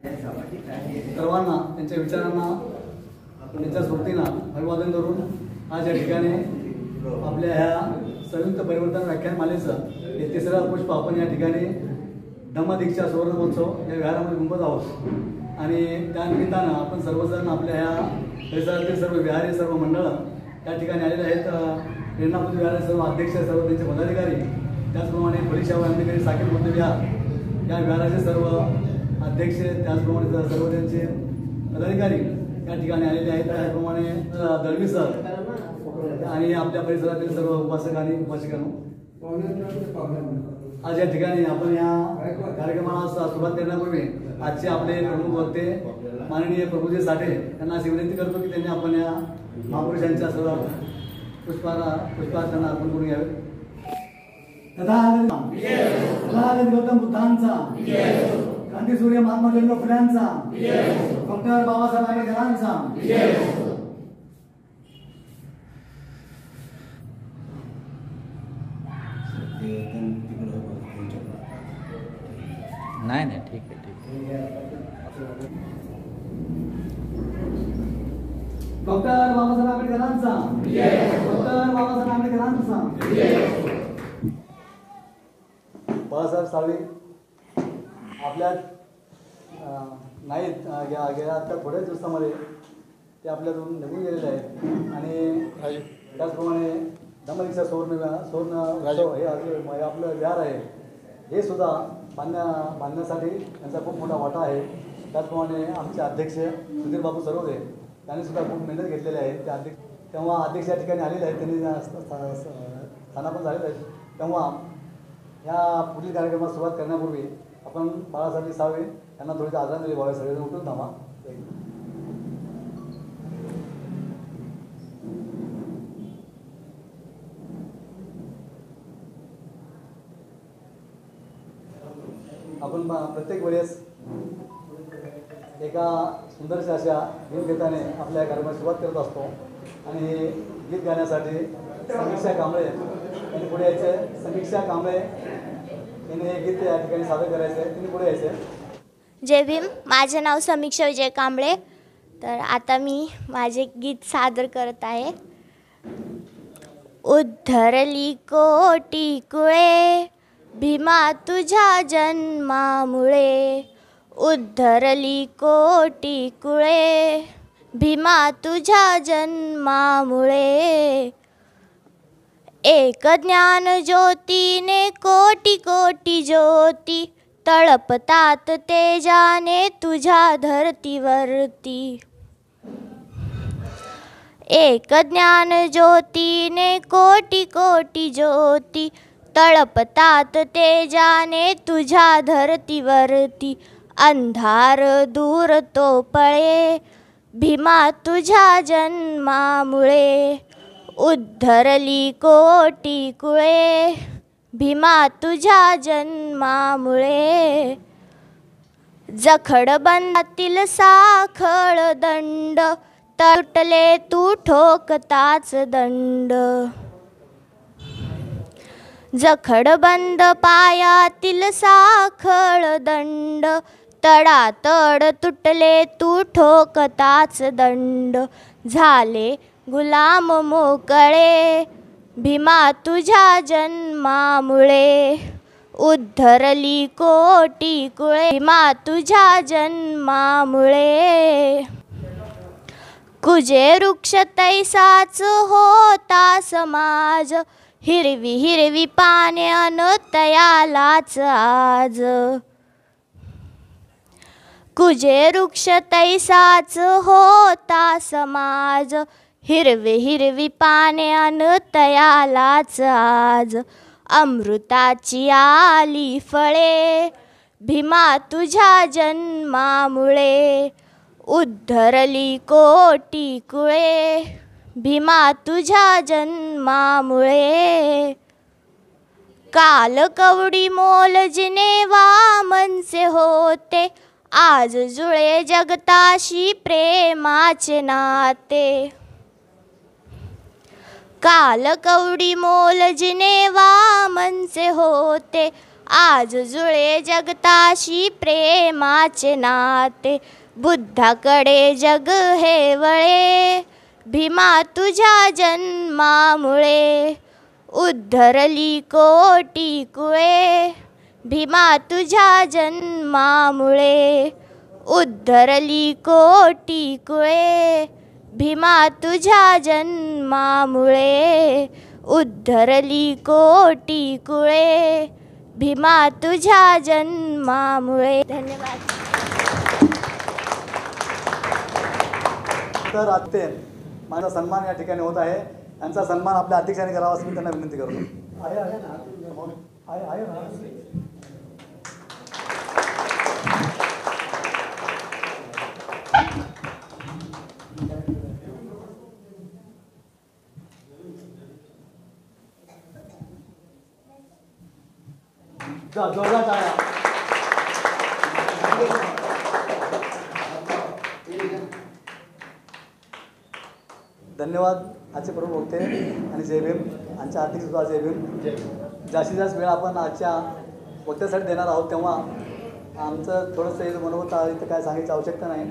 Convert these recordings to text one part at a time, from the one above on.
सर्वांना त्यांच्या विचारांना त्यांच्या स्मृतींना अभिवादन करून आज या ठिकाणी आपल्या ह्या संयुक्त परिवर्तन व्याख्यानमालेचं हे तिसरं पुष्प आपण या ठिकाणी धम्मदीक्षा सुवर्ण महोत्सव या विहारामध्ये गुंफत आहोत आणि त्यानिमित्तानं आपण सर्वजण आपल्या ह्या परिसरातील सर्व विहारी सर्व मंडळं त्या ठिकाणी आलेले आहेत. प्रेरणापुरी विहाराचे सर्व अध्यक्ष सर्व त्यांचे पदाधिकारी त्याचप्रमाणे परिशाह आंबेडकरी साकेत बुद्ध विहार या विहाराचे सर्व अध्यक्ष त्याचप्रमाणे सर्व त्यांचे पदाधिकारी या ठिकाणी आलेले आहेत. त्याचप्रमाणे दळवी सर आणि आपल्या परिसरातील सर्व उपासक आणि उपासिकांनो आज या ठिकाणी आपण या कार्यक्रमाला सुरुवात करण्यापूर्वी आजचे आपले प्रमुख वक्ते माननीय प्रभुजी साठे यांना अशी विनंती करतो की त्यांनी आपण या महापुरुषांच्या सर्व पुष्पार्चना अर्पण करून घ्यावे. तथागत गौतम बुद्धांचा, क्रांती सूर्य महात्मा ज्योतिबा फुल्यांचा, डॉक्टर बाबासाहेब आंबेडकरांचा, नाही नाही ठीक आहे ठीक आहे. डॉक्टर बाबासाहेब आंबेडकरांचा, डॉक्टर बाबासाहेब आंबेडकरांचा. बाळासाहेब साळवे आपल्या नाहीत गेल्या आता थोड्याच दिवसामध्ये ते आपल्यातून निघून गेलेले आहेत आणि त्याचप्रमाणे धम्मदीक्षा सुवर्ण हे आपलं विहार आहे हे सुद्धा बांधण्यासाठी त्यांचा खूप मोठा वाटा आहे. त्याचप्रमाणे आमचे अध्यक्ष सुधीर बाबू सरोदे त्यांनी सुद्धा खूप मेहनत घेतलेली आहे. त्या तेव्हा अध्यक्ष या ठिकाणी आलेले आहेत, त्यांनी स्थानापन्न झालेले आहेत. तेव्हा ह्या पुढील कार्यक्रमात सुरुवात करण्यापूर्वी आपण बाळासाहेब साळवे यांना थोडीशी आदरांजली व्हावी. सगळेजण उठून थांबा. आपण प्रत्येक वेळेस एका सुंदरशा अशा गीतगीताने आपल्या कार्यक्रमाची सुरुवात करत असतो आणि हे गीत गाण्यासाठी समीक्षा कांबळे यांनी पुढे यायचे. समीक्षा कांबळे यांनी हे गीत या ठिकाणी सादर करायचं आहे. त्यांनी पुढे यायचे. जय भीम. माझे नाव समीक्षा विजय कांबळे. तर आता मी माझे गीत सादर करत आहे. उद्धरली कोटी कुळे भीमा तुझ्या जन्मामुळे, उद्धरली कोटी कुळे भीमा तुझ्या जन्मामुळे, एक ज्ञान ज्योतीने कोटी कोटी ज्योती तळपतात तेजाने तुझ्या धरतीवरती, एक ज्ञान ज्योतीने कोटी कोटी ज्योती तळपतात तेजाने तुझ्या धरतीवरती, अंधार दूर तो पळे भीमा तुझ्या जन्मामुळे, उद्धरली कोटी कुळे भीमा तुझ्या जन्मामुळे, जखडबंदातील साखळ दंड तुटले तू ठोकताच दंड, जखडबंद पायातील साखळ दंड तडातड तुटले तू ठोकताच दंड, झाले गुलाम मोकळे भीमा तुझ्या जन्मामुळे, उद्धरली कोटी कुळे भीमा तुझ्या जन्मामुळे, कुजे वृक्ष तैसाच होता समाज हिरवी हिरवी पाने अन तयालाच आज, कुजे वृक्ष तैसाच होता समाज हिरवी हिरवी पाने अन तयालाच आज, अमृताची आली फळे भीमा तुझ्या जन्मामुळे, उद्धरली कोटी कुळे भीमा तुझ्या जन्मामुळे, काल कवडी मोल जिने वामनचे होते आज जुळे जगताशी प्रेमाचे नाते, काल कवडी मोल जिने वामनचे होते आज जुळे जगताशी प्रेमाचे नाते, बुद्धाकडे जग हे वळे, भीमा तुझ्या जन्मामुळे उद्धरली कोटी कुळे, भीमा तुझ्या जन्मामुळे उद्धरली कोटी कुळे, भीमा तुझ्या जन्मामुळे उद्धरली कोटी कुळे, भीमा तुझ्या जन्मामुळे. धन्यवाद. तर आत्ते माझा सन्मान या ठिकाणी होत आहे. यांचा सन्मान आपल्या अध्यक्षांनी करावा असं मी त्यांना विनंती करतो. आहे ना आहे ना. जोरदार टाळ्या. धन्यवाद. आजचे प्रमुख वक्ते आणि जय भीम. आमच्या अध्यक्ष सुद्धा जय भीम. जास्तीत जास्त वेळ आपण आजच्या वक्त्यासाठी देणार आहोत, तेव्हा आमचं थोडंसं मनोगत इथं काय सांगायची आवश्यकता नाही.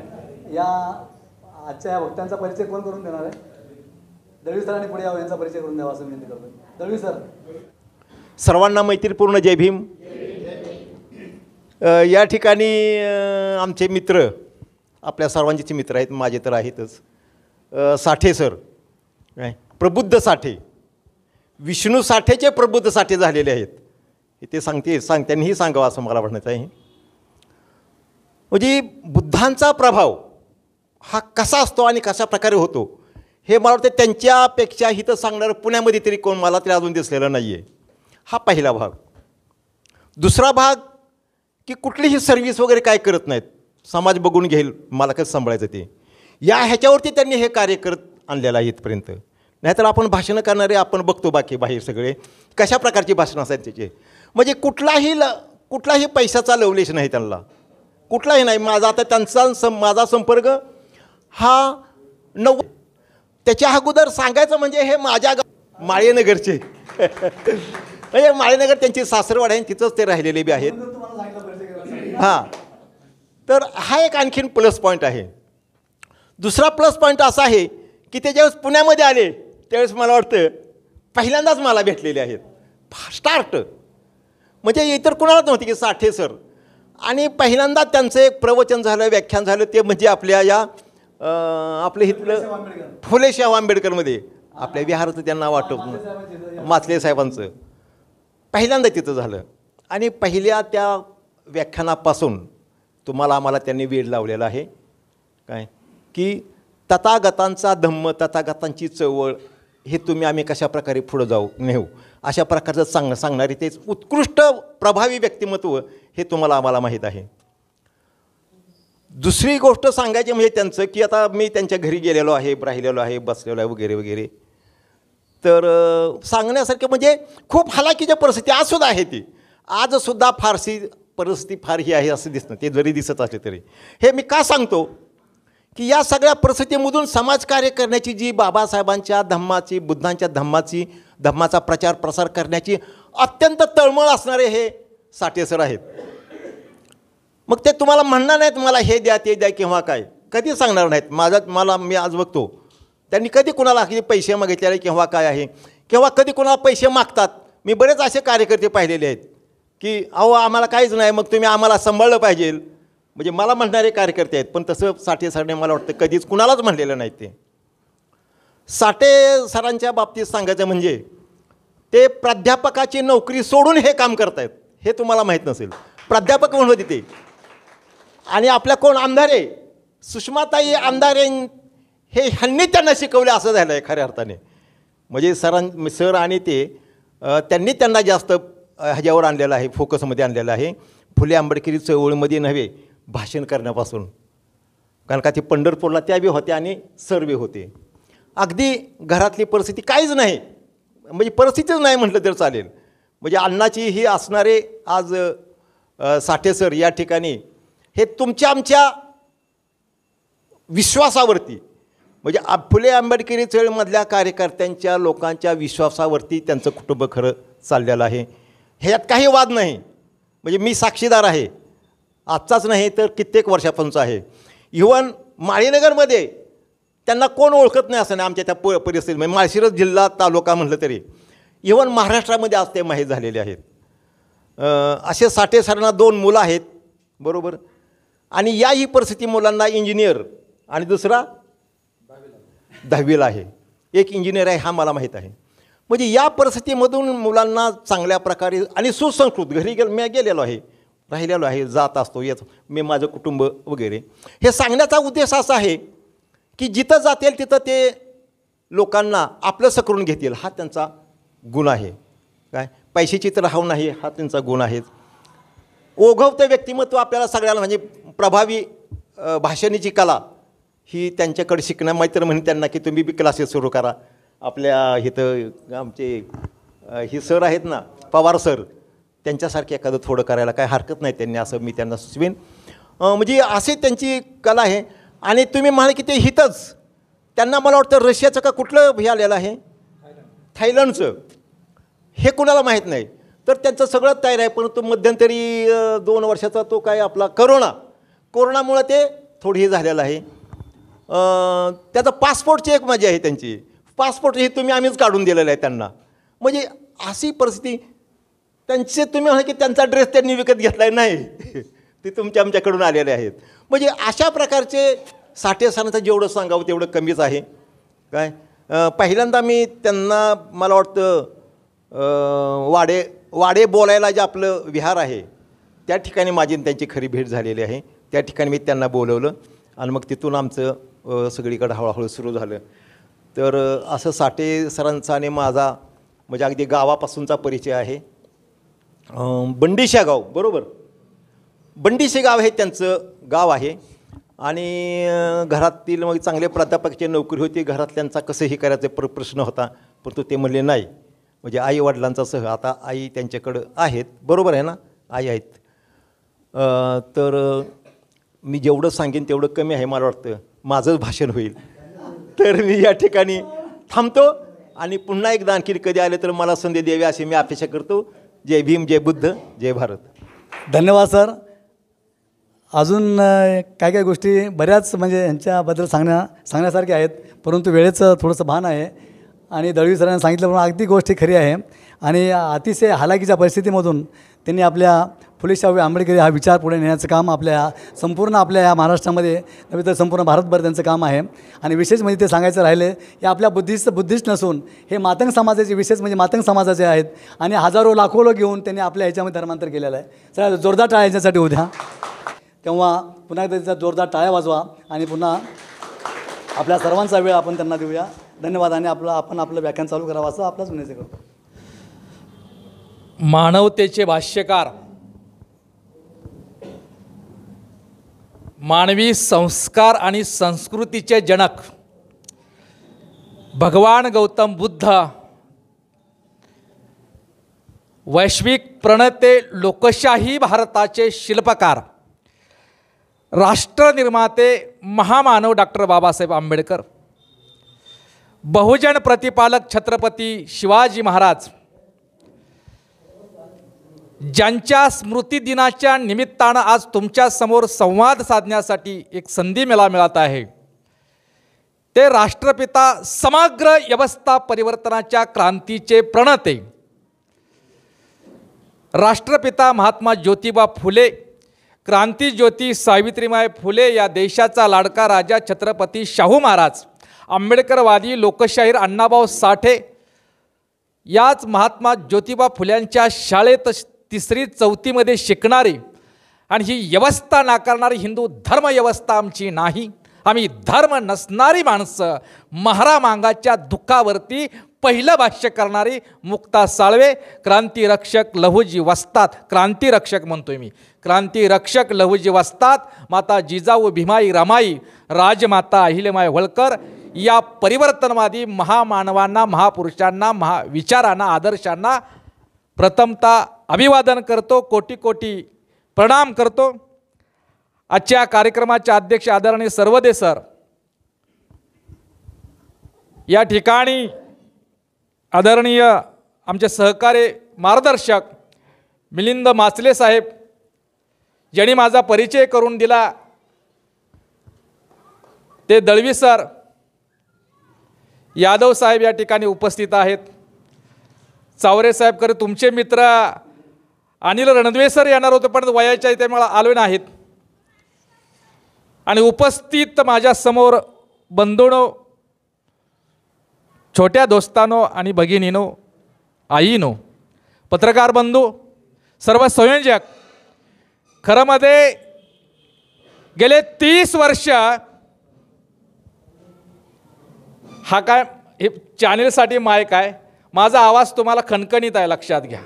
या आजच्या या वक्त्यांचा परिचय कोण करून देणार आहे? दळवी सरांनी पुढे यावं, यांचा परिचय करून द्यावा असं विनंती करतो. दळवी सर. सर्वांना मैत्रीपूर्ण जय भीम. या ठिकाणी आमचे मित्र, आपल्या सर्वांचेच मित्र आहेत, माझे तर आहेतच. साठे सर, काय प्रबुद्ध साठे, विष्णू साठेचे प्रबुद्ध साठे झालेले आहेत. ते त्यांनीही सांगावं असं मला म्हणायचं आहे. म्हणजे बुद्धांचा प्रभाव हा कसा असतो आणि कशा प्रकारे होतो हे मला वाटतं त्यांच्यापेक्षा हिथं सांगणारं पुण्यामध्ये तरी कोण मला तरी अजून दिसलेलं नाही आहे. हा पहिला भाग. दुसरा भाग की कुठलीही सर्व्हिस वगैरे काय करत नाहीत, समाज बघून घेईल, मला कसं सांभाळायचं ते, या ह्याच्यावरती त्यांनी हे कार्य करत आणलेलं आहे इथपर्यंत. नाहीतर आपण भाषणं करणारे आपण बघतो बाकी बाहेर सगळे कशा प्रकारची भाषणं असतात त्याचे. म्हणजे कुठलाही पैशाचा लवलेश नाही त्यांना, कुठलाही नाही. माझा संपर्क हा त्याच्या अगोदर सांगायचं म्हणजे हे माझ्या माळेनगरचे म्हणजे माळेनगर त्यांची सासरवाड आहे, तिथंच ते राहिलेले बी आहेत. हां, तर हा एक आणखीन प्लस पॉईंट आहे. दुसरा प्लस पॉईंट असा आहे की ते ज्यावेळेस पुण्यामध्ये आले त्यावेळेस मला वाटतं पहिल्यांदाच मला भेटलेले आहेत. स्टार्ट म्हणजे इतर कुणालाच नव्हती की साठे सर. आणि पहिल्यांदा त्यांचं एक प्रवचन झालं, व्याख्यान झालं, ते म्हणजे आपल्या या आपलं इथलं फुलेशाह आंबेडकरमध्ये, आपल्या विहाराचं त्यांना वाटप माचले साहेबांचं पहिल्यांदा तिथं झालं. आणि पहिल्या त्या व्याख्यानापासून आम्हाला त्यांनी वेळ लावलेला आहे. काय की तथागतांचा धम्म, तथागतांची चळवळ हे आम्ही कशा प्रकारे पुढं नेऊ अशा प्रकारचं सांगणारे तेच उत्कृष्ट प्रभावी व्यक्तिमत्व हे आम्हाला माहीत आहे. दुसरी गोष्ट सांगायची म्हणजे त्यांचं की आता मी त्यांच्या घरी गेलेलो आहे, राहिलेलो आहे, बसलेलो आहे वगैरे वगैरे. तर सांगण्यासारखे म्हणजे खूप हालाकीच्या परिस्थिती आजसुद्धा आहे. ती आजसुद्धा फारशी परिस्थिती फार ही आहे असं दिसतं, ते जरी दिसत असले तरी. हे मी का सांगतो की या सगळ्या परिस्थितीमधून समाजकार्य करण्याची जी बाबासाहेबांच्या धम्माची, बुद्धांच्या धम्माचा प्रचार प्रसार करण्याची अत्यंत तळमळ असणारे हे साठे सर आहेत. मग ते तुम्हाला म्हणणार नाहीत मला हे द्या ते द्या किंवा काय, कधी सांगणार नाहीत. मी आज बघतो त्यांनी कधी कुणाला पैसे मागितलेले किंवा काय आहे, किंवा कधी कुणाला पैसे मागतात. मी बरेच असे कार्यकर्ते पाहिलेले आहेत की अहो आम्हाला काहीच नाही, मग तुम्ही आम्हाला सांभाळलं पाहिजे, म्हणजे मला म्हणणारे कार्यकर्ते आहेत. पण तसं साठे सरने मला वाटतं कधीच कुणालाच म्हणलेलं नाही. ते साठे सरांच्या बाबतीत सांगायचं म्हणजे ते प्राध्यापकाची नोकरी सोडून हे काम करत आहेत, हे तुम्हाला माहीत नसेल. प्राध्यापक म्हणून होते ते. आणि आपल्या कोण आमदारे सुषमाताई आमदारे हे ह्यांनी त्यांना शिकवले असं झालं आहे खऱ्या अर्थाने. म्हणजे सर आणि त्यांनी त्यांना जास्त ह्याच्यावर आणलेलं आहे, फोकसमध्ये आणलेलं आहे. फुले आंबेडकरी चळवळीमध्ये नव्हे, भाषण करण्यापासून. कारण का ते पंढरपूरला त्या बी होत्या आणि सर बी होते. अगदी घरातली परिस्थिती काहीच नाही, म्हणजे परिस्थितीच नाही म्हटलं तर चालेल. म्हणजे अन्नाची ही असणारे आज साठे सर या ठिकाणी हे आमच्या विश्वासावरती, म्हणजे फुले आंबेडकरी चळवळीमधल्या कार्यकर्त्यांच्या लोकांच्या विश्वासावरती त्यांचं कुटुंब खरं चाललेलं आहे. ह्यात काही वाद नाही. म्हणजे मी साक्षीदार आहे, आजचाच नाही तर कित्येक वर्षापासूनचा आहे. इव्हन माळीनगरमध्ये त्यांना कोण ओळखत नाही असं नाही आमच्या त्या परिस्थितीमध्ये. माळशिरस जिल्हा तालुका म्हटलं तरी इव्हन महाराष्ट्रामध्ये आज ते माहीत झालेले आहेत. असे साठे सरांना 2 मुलं आहेत, बरोबर. आणि याही परिस्थिती मुलांना इंजिनियर आणि दुसरा 10वीला आहे. एक इंजिनियर आहे हा मला माहीत आहे. म्हणजे या परिस्थितीमधून मुलांना चांगल्या प्रकारे आणि सुसंस्कृत घरी मी गेलेलो आहे, राहिलेलो आहे, जात असतो येत मी माझं कुटुंब वगैरे. हे सांगण्याचा उद्देश असा आहे की जिथं जातील तिथं ते लोकांना आपलंसं करून घेतील हा त्यांचा गुण आहे. काय पैशाची तर हाव नाही हा त्यांचा गुण आहे. ओघवतं व्यक्तिमत्व आपल्याला सगळ्याला म्हणजे प्रभावी भाषणाची कला ही त्यांच्याकडे शिकणं. मैत्र म्हणून त्यांना की तुम्ही बी क्लासेस सुरू करा. आपल्या इथं आमचे ही सर आहेत ना पवार सर, त्यांच्यासारखे एखादं थोडं करायला काय हरकत नाही त्यांनी, असं मी त्यांना सुचवेन. म्हणजे असे त्यांची कला आहे. आणि तुम्ही म्हणाल की ते हितच त्यांना मला वाटतं रशियाचं का कुठलं हे आलेलं आहे, थायलंडचं, हे कुणाला माहीत नाही. तर त्यांचं सगळं तयार आहे. परंतु मध्यंतरी 2 वर्षाचा तो काय आपला कोरोनामुळं ते थोडी हे झालेलं आहे. त्याचा पासपोर्टची एक मजा आहे त्यांची. पासपोर्ट हे आम्हीच काढून दिलेलं आहे त्यांना. म्हणजे अशी परिस्थिती त्यांचे तुम्ही म्हणा की त्यांचा ड्रेस त्यांनी विकत घेतला आहे नाही ते आमच्याकडून आलेले आहेत. म्हणजे अशा प्रकारचे साठे सरांचं जेवढं सांगावं तेवढं कमीच आहे. काय पहिल्यांदा मी त्यांना मला वाटतं वाडे बोलायला जे आपलं विहार आहे त्या ठिकाणी माझी त्यांची खरी भेट झालेली आहे. त्या ठिकाणी मी त्यांना बोलवलं आणि मग तिथून आमचं सगळीकडं हळूहळू सुरू झालं. तर असं साठे सरांचा आणि माझा म्हणजे अगदी गावापासूनचा परिचय आहे. बंडीशा गाव, बरोबर, बंडीशे गाव हे त्यांचं गाव आहे. आणि घरातील मग चांगले प्राध्यापकाची नोकरी होती. घरातल्यांचा कसंही करायचा प्रश्न होता, परंतु ते म्हणले नाही. म्हणजे आई वडिलांचा सह आता आई त्यांच्याकडं आहेत, बरोबर आहे ना, आई आहेत. तर मी जेवढं सांगेन तेवढं कमी आहे. मला वाटतं माझंच भाषण होईल. तर मी या ठिकाणी थांबतो आणि पुन्हा एकदा आणखी कधी आले तर मला संधी द्यावी अशी मी अपेक्षा करतो. जय भीम, जय बुद्ध, जय भारत. धन्यवाद सर. अजून काय गोष्टी बऱ्याच म्हणजे यांच्याबद्दल सांगण्यासारख्या आहेत, परंतु वेळेचं थोडंसं भान आहे. आणि दळवी सरांनी सांगितल्याप्रमाणे अगदी गोष्टी खरी आहे. आणि अतिशय हालाकीच्या परिस्थितीमधून त्यांनी आपल्या फुले शाहू आंबेडकरी हा विचार पुढे नेण्याचं काम संपूर्ण आपल्या महाराष्ट्रामध्ये नव्हे तर संपूर्ण भारतभर त्यांचं काम आहे. आणि विशेष म्हणजे ते सांगायचं राहिले हे आपल्या बुद्धिस्ट नसून हे मातंग समाजाचे, विशेष म्हणजे मातंग समाजाचे आहेत. आणि हजारो लाखो लोक घेऊन त्यांनी आपल्या ह्याच्यामध्ये धर्मांतर केलेलं आहे. चला जोरदार टाळ्या याच्यासाठी उद्या. तेव्हा पुन्हा एकदा त्याचा जोरदार टाळ्या वाजवा आणि पुन्हा आपल्या सर्वांचा वेळ आपण त्यांना देऊया. धन्यवाद. आणि आपण आपलं व्याख्यान चालू करावं असं आपलाच विनंती करतो. मानवतेचे भाष्यकार, मानवी संस्कार आणि संस्कृतीचे जनक भगवान गौतम बुद्ध, वैश्विक प्रणेते, लोकशाही भारताचे शिल्पकार, राष्ट्रनिर्माते, महामानव डॉक्टर बाबासाहेब आंबेडकर, बहुजन प्रतिपालक छत्रपती शिवाजी महाराज, ज्यांच्या स्मृतिदिनाच्या निमित्तानं आज तुमच्यासमोर संवाद साधण्यासाठी एक संधी मला मिळत आहे, ते राष्ट्रपिता, समग्र व्यवस्था परिवर्तनाच्या क्रांतीचे प्रणेते, राष्ट्रपिता महात्मा ज्योतिबा फुले, क्रांतिज्योती सावित्रीबाई फुले, या देशाचा लाडका राजा छत्रपती शाहू महाराज, आंबेडकरवादी लोकशाहीर अण्णाभाऊ साठे, याच महात्मा ज्योतिबा फुल्यांच्या शाळेत 3री 4थीमध्ये शिकणारी आणि ही व्यवस्था नाकारणारी हिंदू धर्म व्यवस्था आमची नाही, आम्ही धर्म नसणारी माणसं, महारामांगाच्या दुःखावरती पहिलं भाष्य करणारी मुक्ता साळवे, क्रांतिरक्षक लहुजी वस्तात, क्रांतिरक्षक म्हणतोय मी, क्रांतिरक्षक लहुजी वस्तात, माता जिजाऊ भीमाई रमाई, राजमाता अहिल्याबाई होळकर, या परिवर्तनवादी महामानवांना, महापुरुषांना, महाविचारांना, आदर्शांना प्रथमतः अभिवादन करतो, कोटी कोटी प्रणाम करतो. आजच्या कार्यक्रमाचे अध्यक्ष आदरणीय सर्वदे सर, या ठिकाणी आदरणीय आमचे सहकारी मार्गदर्शक मिलिंद माचले साहेब ज्यांनी माझा परिचय करून दिला, ते दळवी सर, यादव साहेब या ठिकाणी उपस्थित आहेत. चावरे साहेब खरे तुमचे मित्र अनिल रणद्वे सर येणार होते पण वयाच्या इथे मला आलो नाहीत. आणि उपस्थित माझ्या समोर बंधूंनो, छोट्या दोस्तांनो आणि भगिनीनो, आईनो, पत्रकार बंधू, सर्व संयोजक, खरं मध्ये गेले 30 वर्ष हा काय हे चॅनेलसाठी माईक आहे, माझा आवाज तुम्हाला खणखणीत आहे लक्षात घ्या.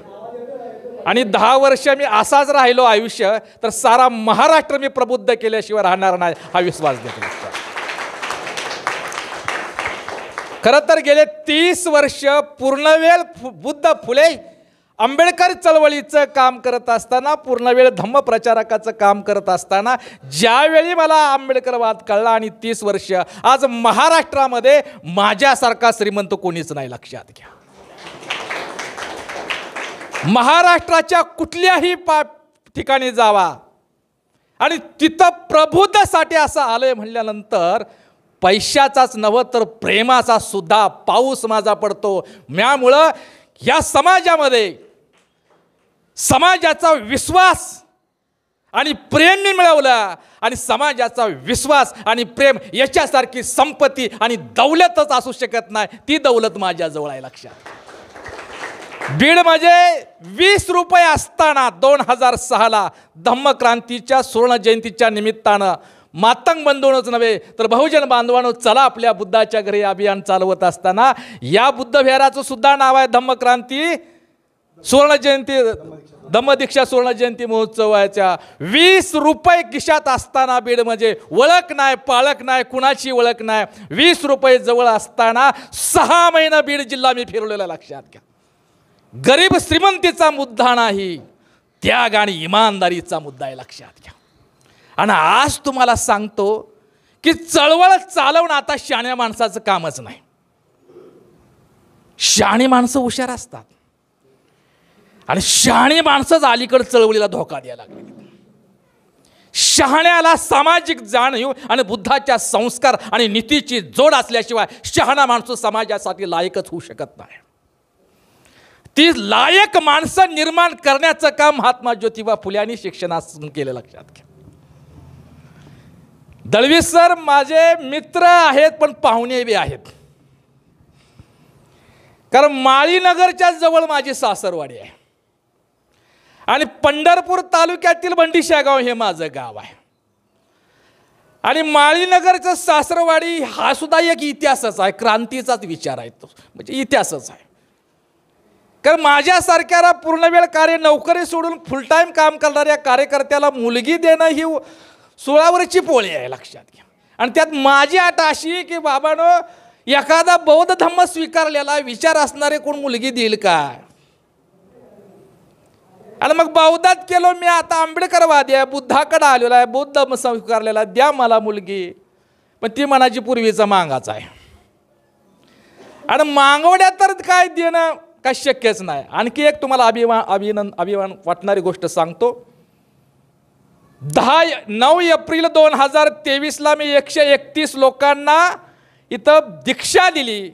आणि 10 वर्ष मी असाच राहिलो आयुष्य तर सारा महाराष्ट्र मी प्रबुद्ध केल्याशिवाय राहणार नाही हा विश्वास देतो. खरं तर गेले 30 वर्ष पूर्णवेळ बुद्ध फुले आंबेडकर चळवळीचं काम करत असताना, पूर्णवेळ धम्मप्रचारकाचं काम करत असताना ज्यावेळी मला आंबेडकरवाद कळला आणि 30 वर्ष आज महाराष्ट्रामध्ये माझ्यासारखा श्रीमंत कोणीच नाही लक्षात घ्या. महाराष्ट्राच्या कुठल्याही ठिकाणी जावा आणि तिथं प्रबुद्धसाठी असं आलंय म्हणल्यानंतर पैशाचाच नव्हे तर प्रेमाचा सुद्धा पाऊस माझा पडतो. त्यामुळं या समाजामध्ये समाजाचा विश्वास आणि प्रेम मी मिळवला आणि समाजाचा विश्वास आणि प्रेम याच्यासारखी संपत्ती आणि दौलतच असू शकत नाही. ती दौलत माझ्याजवळ आहे लक्षात. बीड म्हणजे 20 रुपये असताना 2006ला धम्मक्रांतीच्या सुवर्ण जयंतीच्या निमित्तानं मातंग बंधूनच नव्हे तर बहुजन बांधवांनो चला आपल्या बुद्धाच्या घरी अभियान चालवत असताना या बुद्ध विहाराचं सुद्धा नाव आहे धम्मक्रांती सुवर्ण जयंती, धम्मदीक्षा सुवर्ण जयंती महोत्सवाच्या. 20 रुपये खिशात असताना बीड म्हणजे ओळख नाही, पाळख नाही, कुणाची ओळख नाही. 20 रुपये जवळ असताना 6 महिना बीड जिल्हा मी फिरवलेला लक्षात घ्या. गरीब श्रीमंतीचा मुद्दा नाही, त्याग आणि इमानदारीचा मुद्दा आहे लक्षात घ्या. आणि आज तुम्हाला सांगतो की चळवळ चालवणं आता शहाण्या माणसाचं कामच नाही. शहाणी माणसं हुशार असतात आणि शहाणी माणसंच अलीकडे चळवळीला धोका द्यायला लागली. शहाण्याला सामाजिक जाणीव आणि बुद्धाच्या संस्कार आणि नीतीची जोड असल्याशिवाय शहाणा माणूस समाजासाठी लायकच होऊ शकत नाही. ती लायक माणसं निर्माण करण्याचं काम महात्मा ज्योतिबा फुले यांनी शिक्षणातून केलं लक्षात घ्या. दळवी सर माझे मित्र आहेत पण पाहुणे बी आहेत. कारण माळीनगरच्या जवळ माझी सासरवाडी आहे आणि पंढरपूर तालुक्यातील बंडीशागाव हे माझं गाव आहे. आणि माळीनगरचं सासरवाडी हा सुद्धा एक इतिहासच आहे, क्रांतीचाच विचार आहे तो, म्हणजे इतिहासच आहे. कारण माझ्यासारख्याला पूर्णवेळ कार्य नोकरी सोडून फुल टाईम काम करणाऱ्या कार्यकर्त्याला मुलगी देणं ही 16वरची पोळी आहे लक्षात घ्या. आणि त्यात माझी अट अशी की बाबानो एखादा बौद्ध धम्म स्वीकारलेला विचार असणारे कोण मुलगी देईल का. आणि मग बौद्धात केलो मी, आता आंबेडकरवादी आहे, बुद्धाकडे आलेला आहे, बौद्ध धम्म स्वीकारलेला, द्या मला मुलगी. पण ती मनाची पूर्वीचा मागाच आहे आणि मागवड्या तर काय देणं काय शक्यच नाही. आणखी एक तुम्हाला अभिमान वाटणारी गोष्ट सांगतो. 9 एप्रिल 2023ला मी 131 लोकांना इथं दीक्षा दिली.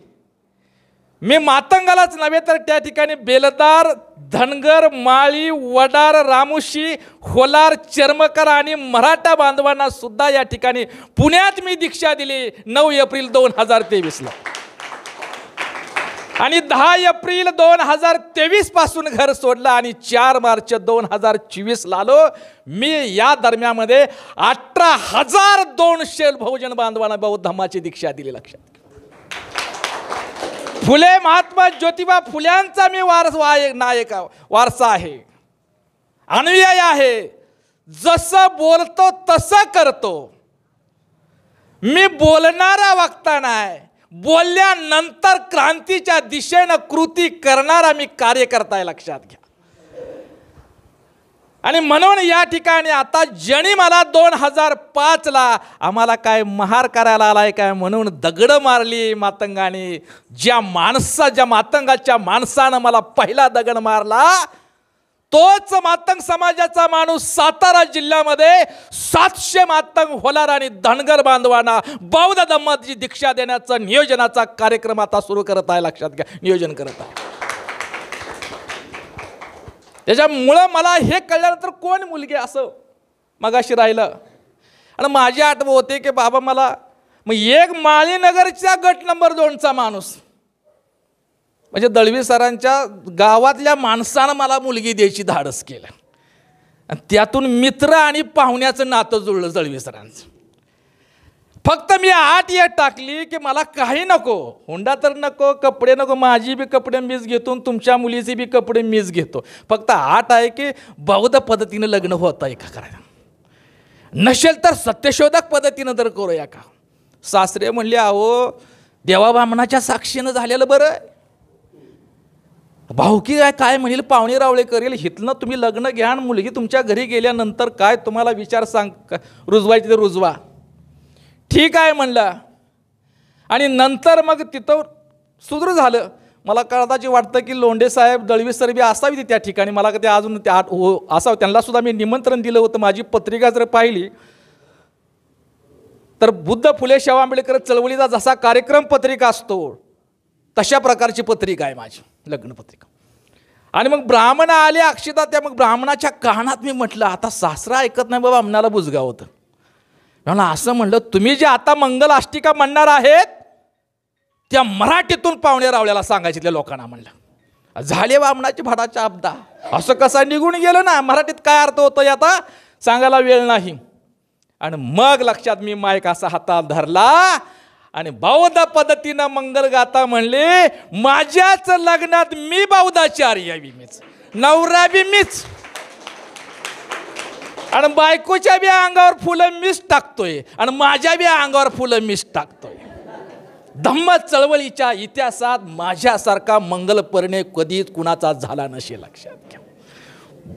मी मातंगालाच नव्हे तर त्या ठिकाणी बेलदार, धनगर, माळी, वडार, रामुशी, होलार, चर्मकार आणि मराठा बांधवांना सुद्धा या ठिकाणी पुण्यात मी दीक्षा दिली 9 एप्रिल 2023ला. आणि 10 एप्रिल 2023 पासून घर सोडलं आणि 4 मार्च 2024ला आलो. मी या दरम्यानमध्ये 18,200 बहुजन बांधवांना बौद्ध धम्माची दीक्षा दिली लक्षात. फुले महात्मा ज्योतिबा फुल्यांचा मी वारसा आहे, अनुयायी आहे. जसं बोलतो तसं करतो. मी बोलणारा वक्ता नाही, बोलल्यानंतर क्रांतीच्या दिशेनं कृती करणारा मी कार्यकर्ता आहे लक्षात घ्या. आणि म्हणून या ठिकाणी आता ज्यांनी मला 2005ला आम्हाला काय महार करायला आलाय काय म्हणून दगड मारली मातंगाने, ज्या मातंगाच्या माणसानं मला पहिला दगड मारला तोच मातंग समाजाचा माणूस सातारा जिल्ह्यामध्ये 700 मातंग होलार आणि धनगर बांधवांना बौद्ध धम्माची दीक्षा देण्याचा नियोजनाचा कार्यक्रम आता सुरू करत आहे. लक्षात घ्या, नियोजन करत आहे. त्याच्यामुळं मला हे कळल्यानंतर कोण मुलगी असं मगाशी राहिलं आणि माझी आठवण होते की बाबा मला मग एक माळीनगरच्या गट नंबर 2चा माणूस म्हणजे दळवी सरांच्या गावातल्या माणसानं मला मुलगी द्यायची धाडस केलं आणि त्यातून मित्र आणि पाहुण्याचं नातं जुळलं दळवी सरांचं. फक्त मी आठ या टाकली की मला काही नको, हुंडा तर नको, कपडे नको, माझी बी कपडे मीच घेतो, तुमच्या मुलीचे बी कपडे मीच घेतो. फक्त आठ आहे की बौद्ध पद्धतीनं लग्न होत आहे का करायला, नसेल तर सत्यशोधक पद्धतीनं तर करूया का. सासरे म्हणले अहो देवा ब्राह्मणाच्या साक्षीनं झालेलं बरं, भाऊकी काय म्हणेल, पाहुणे रावळे करेल, हितनं तुम्ही लग्न घ्या आणि मुलगी तुमच्या घरी गेल्यानंतर काय तुम्हाला विचार सांग रुजवायचे ते रुजवा. ठीक आहे म्हणलं आणि नंतर मग तिथं सुरू झालं. मला कदाचित वाटतं की लोंढे साहेब दळवी सरबी असावी त्या ठिकाणी, मला ते अजून त्या असावं, त्यांना सुद्धा मी निमंत्रण दिलं होतं. माझी पत्रिका जर पाहिली तर बुद्ध फुले शाहू आंबेडकर चळवळीचा जसा कार्यक्रम पत्रिका असतो तशा प्रकारची पत्रिका आहे माझी लग्न पत्रिका. आणि मग ब्राह्मण आले अक्षता, त्या मग ब्राह्मणाच्या कानात मी म्हटलं आता सासरा ऐकत नाही बाबा, आम्हाला बुजगाव होतं. म्हणून असं म्हणलं तुम्ही जे आता मंगल अष्टिका म्हणणार आहेत त्या मराठीतून पाहुणे रावल्याला सांगायचे लोकांना. म्हणलं झाले ब्राह्मणाची भाडाच्या आपदा, असं कसं निघून गेलं ना, मराठीत काय अर्थ होतो आता सांगायला वेळ नाही. आणि मग लक्षात मी माईक असा हातात धरला आणि बौद्ध पद्धतीनं मंगलगाथा म्हणले. माझ्याच लग्नात मी बौद्धाचार्य बी मीच, नवरा बी मीच आणि बायकोच्या बी अंगावर फुलं मीच टाकतोय आणि माझ्या बी अंगावर फुलं मीच टाकतोय. धम्म चळवळीच्या इतिहासात माझ्यासारखा मंगल परिणय कधीच कुणाचा झाला नसेल. लक्षात घ्या,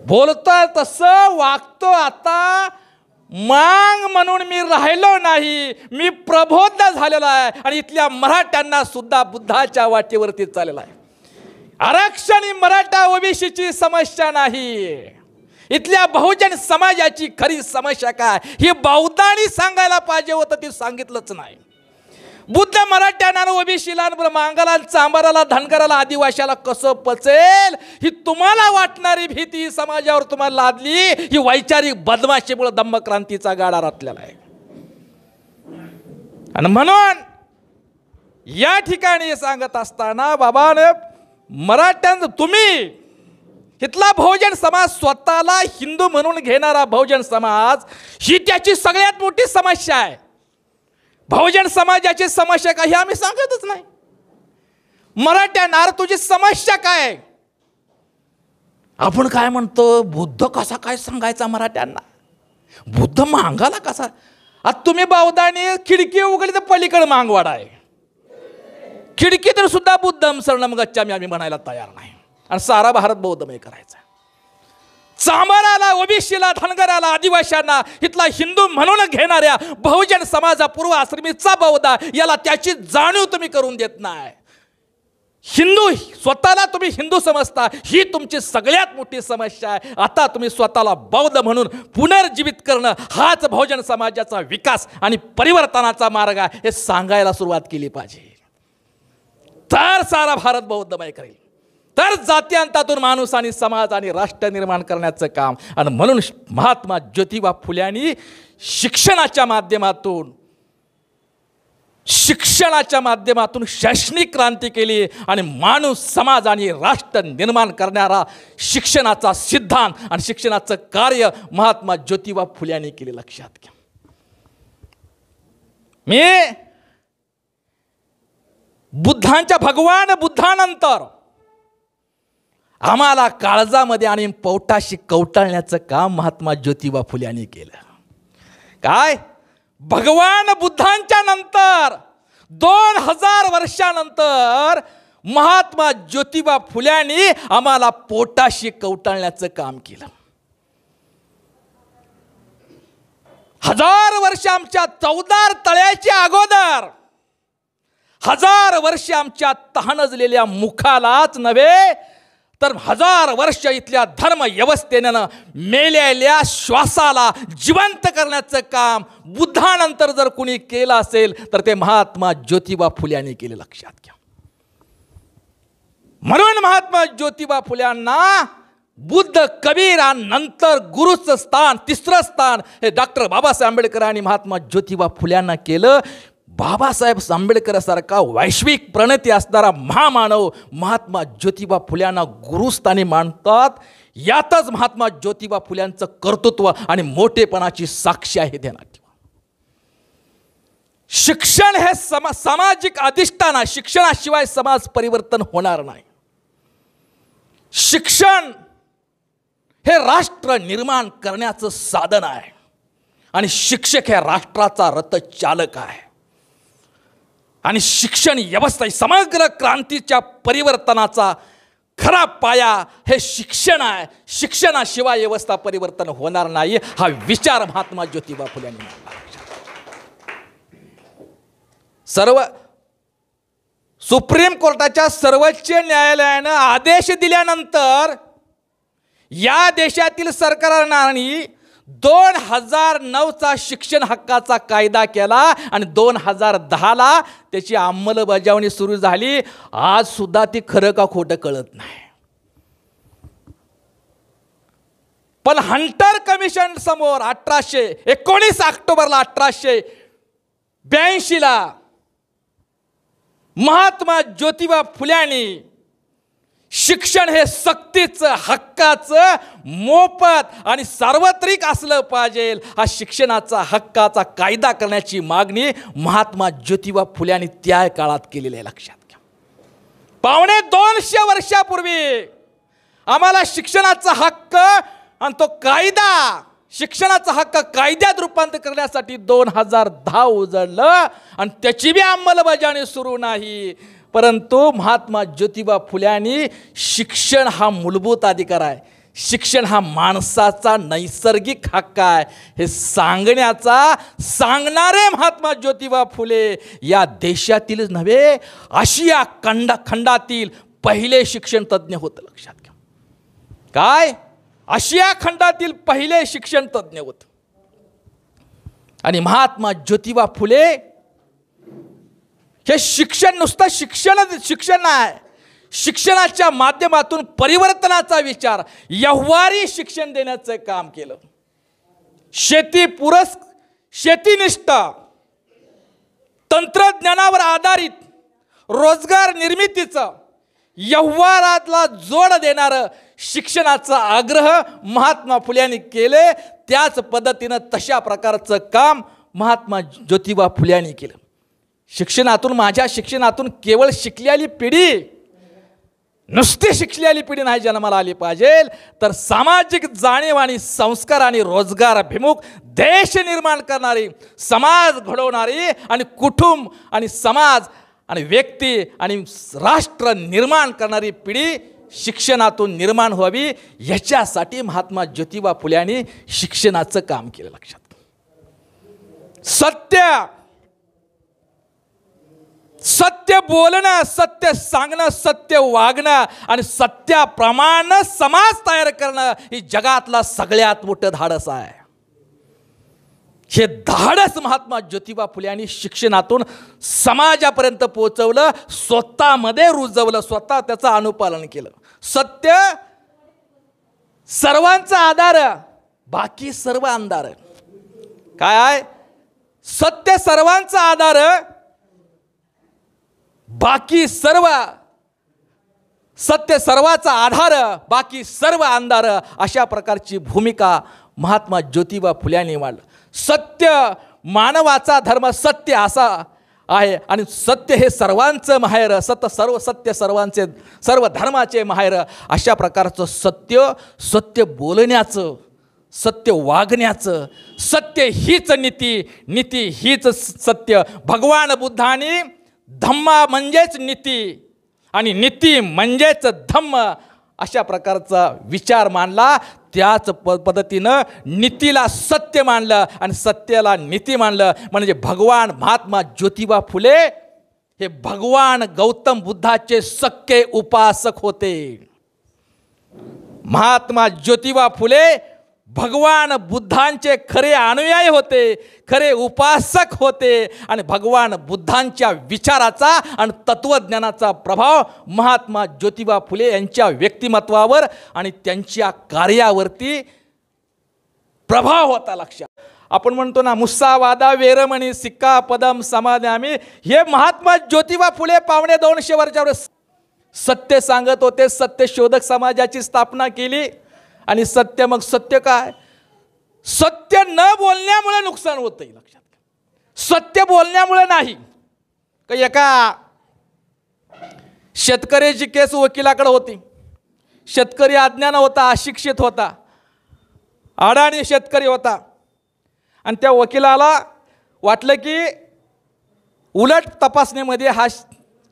बोलतो तसं वागतो आता, मांग म्हणून मी राहिलो नाही, मी प्रबोध झालेला आहे आणि इथल्या मराठ्यांना सुद्धा बुद्धाच्या वाटेवरती चाललेला आहे. आरक्षण मराठा ओबीसीची समस्या नाही, इथल्या बहुजन समाजाची खरी समस्या काय ही बौद्धांनी सांगायला पाहिजे होतं, ती सांगितलंच नाही. बुद्ध मराठ्यांना ओबीसीला मांगाला चांबाराला धनगराला आदिवाशाला कसं पचेल ही तुम्हाला वाटणारी भीती समाजावर तुम्हाला लादली, ही वैचारिक बदमाशीमुळे धम्मक्रांतीचा गाडा रचलेला आहे. आणि म्हणून या ठिकाणी सांगत असताना बाबाने मराठ्यांचं तुम्ही इथला बहुजन समाज स्वतःला हिंदू म्हणून घेणारा बहुजन समाज ही त्याची सगळ्यात मोठी समस्या आहे. बहुजन समाजाची समस्या काय हे आम्ही सांगतच नाही. मराठ्यांना तुझी समस्या काय, आपण काय म्हणतो बुद्ध कसा काय सांगायचा मराठ्यांना, बुद्ध मांगाला कसा. आता तुम्ही बौद्धाने खिडकी उघडली तर पलीकडे मांगवाडा आहे, खिडकीतून सुद्धा बुद्धम शरणम गच्छामी आम्ही म्हणायला तयार नाही आणि सारा भारत बौद्धमय करायचा. चांबाराला ओबीसीला धनगराला आदिवाशांना इथला हिंदू म्हणून घेणाऱ्या बहुजन समाजा पूर्व आश्रमीचा बौद्ध याला त्याची जाणीव तुम्ही करून देत नाही. हिंदू स्वतःला तुम्ही हिंदू समजता, ही तुमची सगळ्यात मोठी समस्या आहे. आता तुम्ही स्वतःला बौद्ध म्हणून पुनर्जीवित करणं हाच बहुजन समाजाचा विकास आणि परिवर्तनाचा मार्ग आहे हे सांगायला सुरुवात केली पाहिजे. तर सारा भारत बौद्धमय करेल, तर जात्यांतातून माणूस आणि समाज आणि राष्ट्र निर्माण करण्याचं काम. आणि म्हणून महात्मा ज्योतिबा फुल्यांनी शिक्षणाच्या माध्यमातून शैक्षणिक क्रांती केली आणि माणूस समाज आणि राष्ट्र निर्माण करणारा शिक्षणाचा सिद्धांत आणि शिक्षणाचं कार्य महात्मा ज्योतिबा फुल्यांनी केले. लक्षात घ्या, मी भगवान बुद्धानंतर आम्हाला काळजामध्ये आणि पोटाशी कवटाळण्याचं काम महात्मा ज्योतिबा फुल्यांनी केलं. काय भगवान बुद्धांच्या नंतर 2000 वर्षानंतर महात्मा ज्योतिबा फुल्यांनी आम्हाला पोटाशी कवटाळण्याचं काम केलं. 1000 वर्ष आमच्या 14 तळ्याच्या अगोदर 1000 वर्ष आमच्या तहानजलेल्या मुखालाच नव्हे तर 1000 वर्ष इथल्या धर्म व्यवस्थेनं मेलेल्या श्वासाला जिवंत करण्याचं काम बुद्धानंतर जर कुणी केलं असेल तर ते महात्मा ज्योतिबा फुले यांनी केले, लक्षात घ्या. म्हणून महात्मा ज्योतिबा फुल्यांना बुद्ध कबीरानंतर गुरुचं स्थान, तिसरं स्थान हे डॉक्टर बाबासाहेब आंबेडकर आणि महात्मा ज्योतिबा फुल्यांना केलं. बाबासाहेब आंबेडकरांसारखा वैश्विक प्रणेते असणारा महामानव महात्मा ज्योतिबा फुल्यांना गुरुस्थानी मानतात. यातच महात्मा ज्योतिबा फुल्यांचं कर्तृत्व आणि मोठेपणाची साक्षी आहे, ध्यानात ठेवा. शिक्षण हे सामाजिक अधिष्ठान आहे. शिक्षणाशिवाय समाज परिवर्तन होणार नाही. शिक्षण हे राष्ट्र निर्माण करण्याचं साधन आहे आणि शिक्षक हे राष्ट्राचा रथचालक आहे. आणि शिक्षण व्यवस्था समग्र क्रांतीच्या परिवर्तनाचा खरा पाया हे शिक्षण आहे. शिक्षणाशिवाय व्यवस्था परिवर्तन होणार नाही, हा विचार महात्मा ज्योतिबा फुले यांनी मांडला. सुप्रीम कोर्टाच्या सर्वोच्च न्यायालयानं आदेश दिल्यानंतर या देशातील सरकारने 2009चा शिक्षण हक्काचा कायदा केला आणि 2010ला त्याची अंमलबजावणी सुरू झाली. आज सुद्धा ती खरं का खोटं कळत नाही. पण हंटर कमिशन समोर 19 ऑक्टोबरला 1882ला महात्मा ज्योतिबा फुल्यांनी शिक्षण हे सक्तीचं, हक्काचं, मोफत आणि सार्वत्रिक असलं पाहिजे हा शिक्षणाचा हक्काचा कायदा करण्याची मागणी महात्मा ज्योतिबा फुल्यांनी त्या काळात केलेली आहे, लक्षात घ्या. 250 वर्षापूर्वी आम्हाला शिक्षणाचा हक्क आणि तो कायदा, शिक्षणाचा हक्क कायद्यात रूपांतर करण्यासाठी 2010 उजळलं आणि त्याची बी अंमलबजावणी सुरू नाही. परंतु महात्मा ज्योतिबा फुल्यांनी शिक्षण हा मूलभूत अधिकार आहे, शिक्षण हा माणसाचा नैसर्गिक हक्क आहे हे सांगणारे महात्मा ज्योतिबा फुले या देशातीलच नव्हे आशिया खंडातील पहिले शिक्षण तज्ज्ञ होते, लक्षात घ्या. काय? आशिया खंडातील पहिले शिक्षण तज्ज्ञ होते. आणि महात्मा ज्योतिबा फुले हे शिक्षण नुसतं शिक्षण नाही, शिक्षणाच्या माध्यमातून परिवर्तनाचा विचार, व्यवहारी शिक्षण देण्याचं काम केलं. शेतीनिष्ठ, तंत्रज्ञानावर आधारित रोजगार निर्मितीचं, व्यवहारातला जोड देणारं शिक्षणाचा आग्रह महात्मा फुल्यांनी केले. त्याच पद्धतीनं तशा प्रकारचं काम महात्मा ज्योतिबा फुल्यांनी केलं. माझ्या शिक्षणातून केवळ शिकलेली पिढी, नुसती शिकलेली पिढी नाही जन्माला आली पाहिजे, तर सामाजिक जाणीव आणि संस्कार आणि रोजगार अभिमुख देश निर्माण करणारी, समाज घडवणारी आणि कुटुंब आणि समाज आणि व्यक्ती आणि राष्ट्र निर्माण करणारी पिढी शिक्षणातून निर्माण व्हावी, याच्यासाठी महात्मा ज्योतिबा फुल्यांनी शिक्षणाचं काम केलं, लक्षात. सत्य बोलणं, सत्य सांगणं, सत्य वागणं आणि सत्याप्रमाणे समाज तयार करणं ही जगातला सगळ्यात मोठं धाडस आहे. हे धाडस महात्मा ज्योतिबा फुल्यांनी शिक्षणातून समाजापर्यंत पोहोचवलं, स्वतःमध्ये रुजवलं, स्वतः त्याचं अनुपालन केलं. सत्य सर्वांचा आधार, बाकी सर्व अंधार. काय आहे? सत्य सर्वांचा आधार, बाकी सर्व, सत्य सर्वाचा आधार, बाकी सर्व अंधार, अशा प्रकारची भूमिका महात्मा ज्योतिबा फुल्यांनी मांडली. सत्य मानवाचा धर्म, सत्य असा आहे आणि सत्य हे सर्वांचं माहेर, सत्य सर्वांचे, सर्व धर्माचे माहेर, अशा प्रकारचं सत्य बोलण्याचं, सत्य वागण्याचं, सत्य हीच नीती हीच सत्य. भगवान बुद्धांनी धम्मा म्हणजेच नीती आणि नीती म्हणजेच धम्म अशा प्रकारचा विचार मांडला. त्याच पद्धतीनं नीतीला सत्य मानलं आणि सत्याला नीती मानलं. म्हणजे भगवान महात्मा ज्योतिबा फुले हे भगवान गौतम बुद्धाचे सख्खे उपासक होते. महात्मा ज्योतिबा फुले भगवान बुद्धांचे खरे अनुयायी होते, खरे उपासक होते आणि भगवान बुद्धांच्या विचाराचा आणि तत्वज्ञानाचा प्रभाव महात्मा ज्योतिबा फुले यांच्या व्यक्तिमत्वावर आणि त्यांच्या कार्यावरती प्रभाव होता. लक्षात आपण म्हणतो ना, मुस्सावादा वेरमणी सिक्का पदम समाधामी, हे महात्मा ज्योतिबा फुले 250 वर्षावर सत्य सांगत होते. सत्य शोधक समाजाची स्थापना केली. आणि सत्य, मग सत्य काय? सत्य न बोलण्यामुळे नुकसान होतं. लक्षात घ्या, सत्य बोलण्यामुळे नाही. एका शेतकऱ्याची केस वकिलाकडे होती. शेतकरी अज्ञान होता, अशिक्षित होता, अडाणी शेतकरी होता. आणि त्या वकिलाला वाटलं की उलट तपासणीमध्ये हा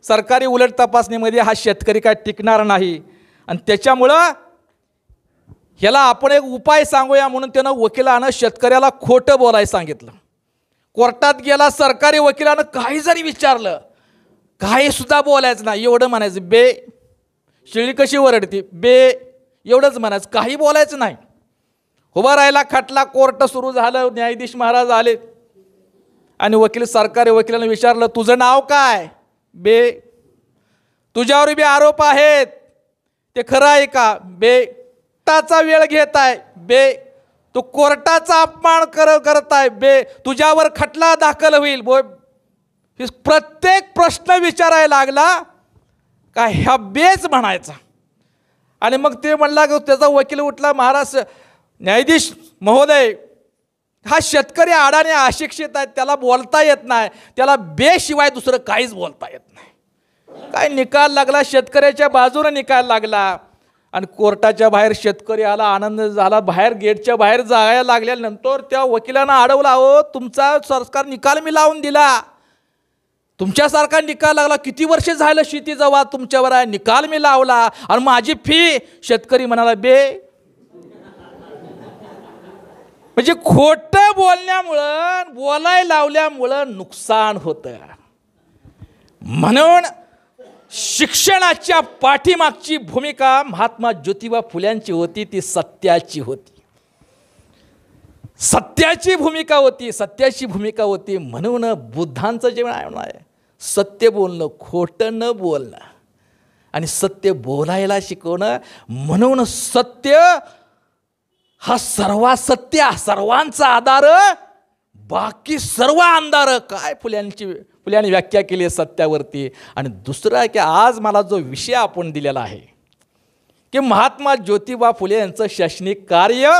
सरकारी उलट तपासणीमध्ये हा शेतकरी काय टिकणार नाही. आणि त्याच्यामुळं ह्याला आपण एक उपाय सांगूया म्हणून त्यानं वकिलानं शेतकऱ्याला खोटं बोलायला सांगितलं. कोर्टात गेला, सरकारी वकिलानं काही जरी विचारलं, काही सुद्धा बोलायचं नाही. एवढं म्हणायचं, बे शिळी कशी वरडते, बे एवढंच म्हणायचं, काही बोलायचं नाही. उभा राहिला खटला, कोर्ट सुरू झालं, न्यायाधीश महाराज आले आणि वकील सरकारी वकिलानं विचारलं, तुझं नाव काय? बे. तुझ्यावर बी आरोप आहेत, ते खरं आहे का? बे. कोर्टाचा वेळ घेत आहे, बे. तू कोर्टाचा अपमान करत आहे, बे. तुझ्यावर खटला दाखल होईल, बो. प्रत्येक प्रश्न विचारायला लागला का ह्या बेच म्हणायचा. आणि मग ते म्हणला की त्याचा वकील उठला, महाराज न्यायाधीश महोदय, हा शेतकरी अडाणी अशिक्षित आहे, त्याला बोलता येत नाही, त्याला बेशिवाय दुसरं काहीच बोलता येत नाही. काय निकाल लागला, शेतकऱ्याच्या बाजूने निकाल लागला. आणि कोर्टाच्या बाहेर शेतकरी आला, आनंद झाला, बाहेर गेटच्या बाहेर जायला लागल्यानंतर त्या वकिलांना अडवला, हो तुमचा सरकार निकाल मी लावून दिला, तुमच्यासारखा निकाल लागला, किती वर्ष झालं शेती जवळ तुमच्यावर आहे, निकाल मी लावला आणि माझी फी. शेतकरी म्हणाला, बे. म्हणजे खोटं बोलण्यामुळं, बोलायला लावल्यामुळं नुकसान होतं. म्हणून शिक्षणाच्या पाठीमागची भूमिका महात्मा ज्योतिबा फुल्यांची होती, ती सत्याची होती. सत्याची भूमिका होती, सत्याची भूमिका होती. म्हणून बुद्धांचं जे आहे, सत्य बोलणं, खोटं न बोलणं आणि सत्य बोलायला शिकवणं. म्हणून सत्य हा सर्वात सत्य, सर्वांचा आधार, बाकी सर्व अंधार. काय फुल्यांनी व्याख्या केली आहे सत्यावरती. आणि दुसरं आहे की आज मला जो विषय आपण दिलेला आहे की महात्मा ज्योतिबा फुले यांचं शैक्षणिक कार्य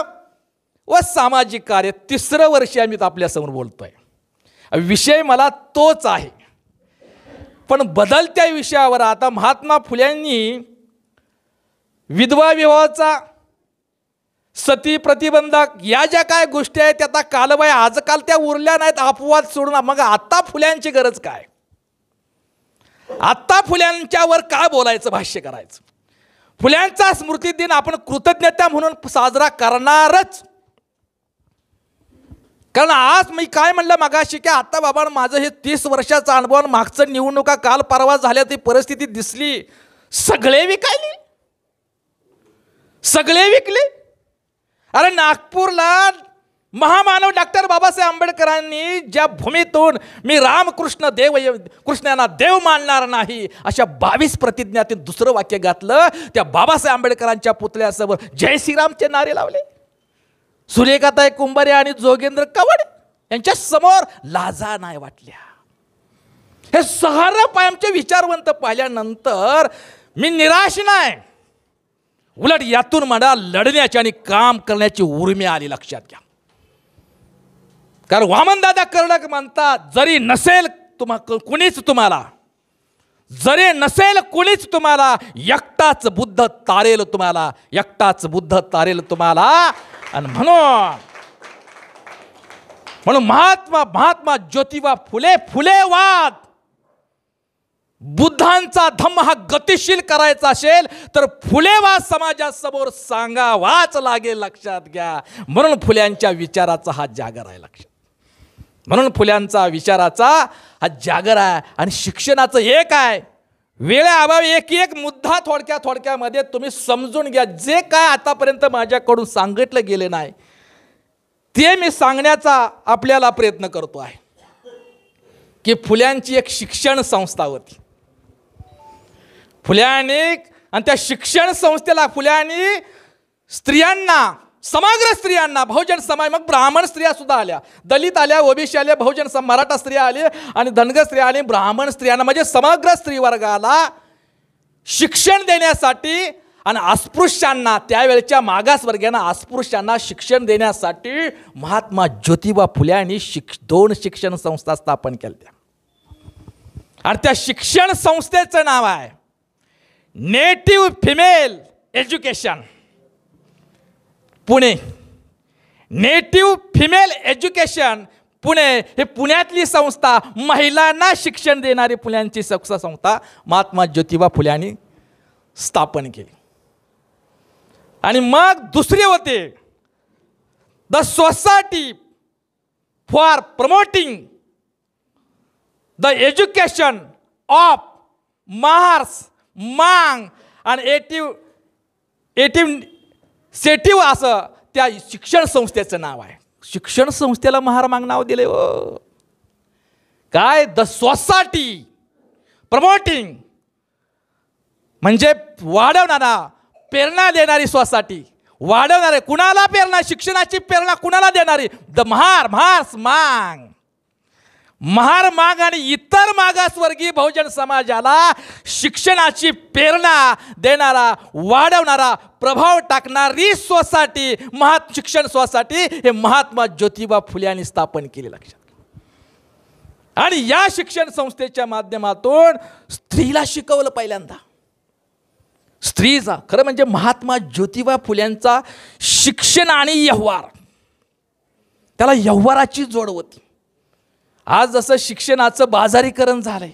व सामाजिक कार्य, 3रं वर्ष आम्ही आपल्यासमोर बोलतोय. विषय मला तोच आहे, पण बदलत्या विषयावर. आता महात्मा फुल्यांनी विधवा विवाहाचा, सती प्रतिबंधक या ज्या काय गोष्टी आहेत त्या कालबाई आजकाल त्या उरल्या नाहीत, अपवाद सोडून. मग आता फुल्यांची गरज काय? आता फुल्यांच्यावर काय बोलायचं, भाष्य करायचं? फुल्यांचा स्मृती दिन आपण कृतज्ञता म्हणून साजरा करणारच. कारण आज मी काय म्हणलं मगाशी की आता बाबा माझं हे 30 वर्षाचा अनुभव, मागचं निवडणुका काल परवा झाल्या, ती परिस्थिती दिसली, सगळे विकायले, सगळे विकले. अरे नागपूरला महामानव डॉक्टर बाबासाहेब आंबेडकरांनी ज्या भूमीतून मी रामकृष्ण कृष्णांना देव मानणार नाही अशा 22 प्रतिज्ञातील दुसरं वाक्य घातलं. त्या बाबासाहेब आंबेडकरांच्या पुतळ्यासमोर जय श्रीरामचे नारे लावले. सूर्यकांताई कुंभारे आणि जोगेंद्र कवड यांच्या समोर लाजा नाही वाटल्या. हे सहारं आमचे विचारवंत पाहिल्यानंतर मी निराश नाही, उलट यातून मला लढण्याची आणि काम करण्याची उर्मी आली. लक्षात घ्या, कारण वामनदादा कर्डक म्हणतात, जरी नसेल कुणीच तुम्हाला, जरी नसेल कुणीच तुम्हाला, एकटाच बुद्ध तारेल तुम्हाला, एकटाच बुद्ध तारेल तुम्हाला. आणि म्हणून महात्मा ज्योतिबा फुलेवाद, बुद्धांचा धम्म हा गतिशील करायचा असेल तर फुलेवाद समाजासमोर सांगावाच लागेल. लक्षात घ्या, म्हणून फुल्यांच्या विचाराचा हा जागर आहे. लक्षात, म्हणून फुल्यांचा विचाराचा हा जागर आहे. आणि शिक्षणाचं एक आहे, वेळेअभावी एक मुद्दा थोडक्यामध्ये तुम्ही समजून घ्या. जे काय आतापर्यंत माझ्याकडून सांगितलं गेले नाही ते मी सांगण्याचा आपल्याला प्रयत्न करतो आहे की फुल्यांची एक शिक्षण संस्था होती. फुल्यांनी आणि त्या शिक्षण संस्थेला फुल्यांनी स्त्रियांना, समग्र स्त्रियांना, बहुजन समाज, मग ब्राह्मण स्त्रिया सुद्धा आल्या, दलित आल्या, ओबीसी आल्या, बहुजन मराठा स्त्रिया आल्या आणि धनगर स्त्रिया आल्या, ब्राह्मण स्त्रियांना म्हणजे समग्र स्त्री वर्गाला शिक्षण देण्यासाठी आणि अस्पृश्यांना, त्यावेळच्या मागासवर्गीयांना, अस्पृश्यांना शिक्षण देण्यासाठी महात्मा ज्योतिबा फुले यांनी 2 शिक्षण संस्था स्थापन केल्या. आणि त्या शिक्षण संस्थेचं नाव आहे native female education Pune. Native female education Pune हे पुण्यातली संस्था, महिलांना शिक्षण देणारी फुल्यांची संस्था महात्मा ज्योतिबा फुले यांनी स्थापन केली. आणि मग दुसरे होते the society for promoting the education of Mahars मांग आणि सेटिव्ह असं त्या शिक्षण संस्थेचं नाव आहे. शिक्षण संस्थेला महार मांग नाव दिले हो. काय? द सोसायटी प्रमोटिंग म्हणजे वाढवणारा, प्रेरणा देणारी सोसायटी, वाढवणारे. कुणाला प्रेरणा? शिक्षणाची प्रेरणा कुणाला देणारी? द महार्स मांग. महार माग आणि इतर मागासवर्गीय बहुजन समाजाला शिक्षणाची प्रेरणा देणारा, वाढवणारा, प्रभाव टाकणारी सोसायटी, शिक्षण सोसायटी हे महात्मा ज्योतिबा फुले यांनी स्थापन केली. लक्षात. आणि या शिक्षण संस्थेच्या माध्यमातून स्त्रीला शिकवलं पहिल्यांदा. स्त्रीचा खरं म्हणजे महात्मा ज्योतिबा फुल्यांचा शिक्षण आणि व्यवहार, त्याला व्यवहाराची जोड होती. आज जसं शिक्षणाचं बाजारीकरण झालंय,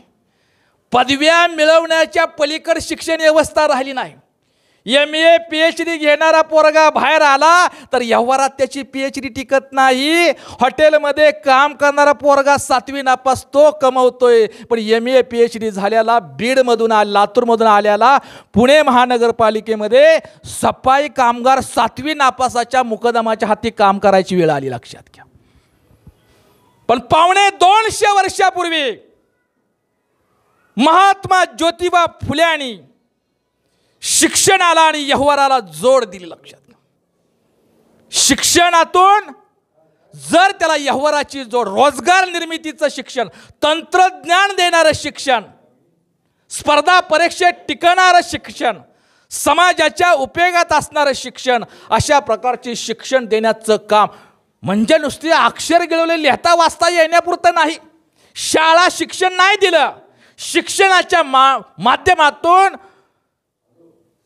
पदव्या मिळवण्याच्या पलीकडे शिक्षण व्यवस्था राहिली नाही. MA PhD घेणारा पोरगा बाहेर आला तर व्यवहारात त्याची PhD टिकत नाही. हॉटेलमध्ये काम करणारा पोरगा 7वी नापास तो कमवतोय, पण MA PhD झाल्याला, बीडमधून लातूरमधून आल्याला पुणे महानगरपालिकेमध्ये सफाई कामगार 7वी नापासाच्या मुकदमाच्या हाती काम करायची वेळ आली. लक्षात घ्या. पण 250 वर्षापूर्वी महात्मा ज्योतिबा फुले यांनी शिक्षणाला आणि व्यवहाराला जोड दिली. लक्षात घ्या. शिक्षणातून जर त्याला व्यवहाराची जोड, रोजगार निर्मितीचं शिक्षण, तंत्रज्ञान देणारं शिक्षण, स्पर्धा परीक्षेत टिकणारं शिक्षण, समाजाच्या उपयोगात असणारं शिक्षण, अशा प्रकारचे शिक्षण देण्याचं काम म्हणजे नुसते अक्षर गिळवले लिहिता वाचता येण्यापुरतं नाही. शाळा शिक्षण नाही दिलं. शिक्षणाच्या माध्यमातून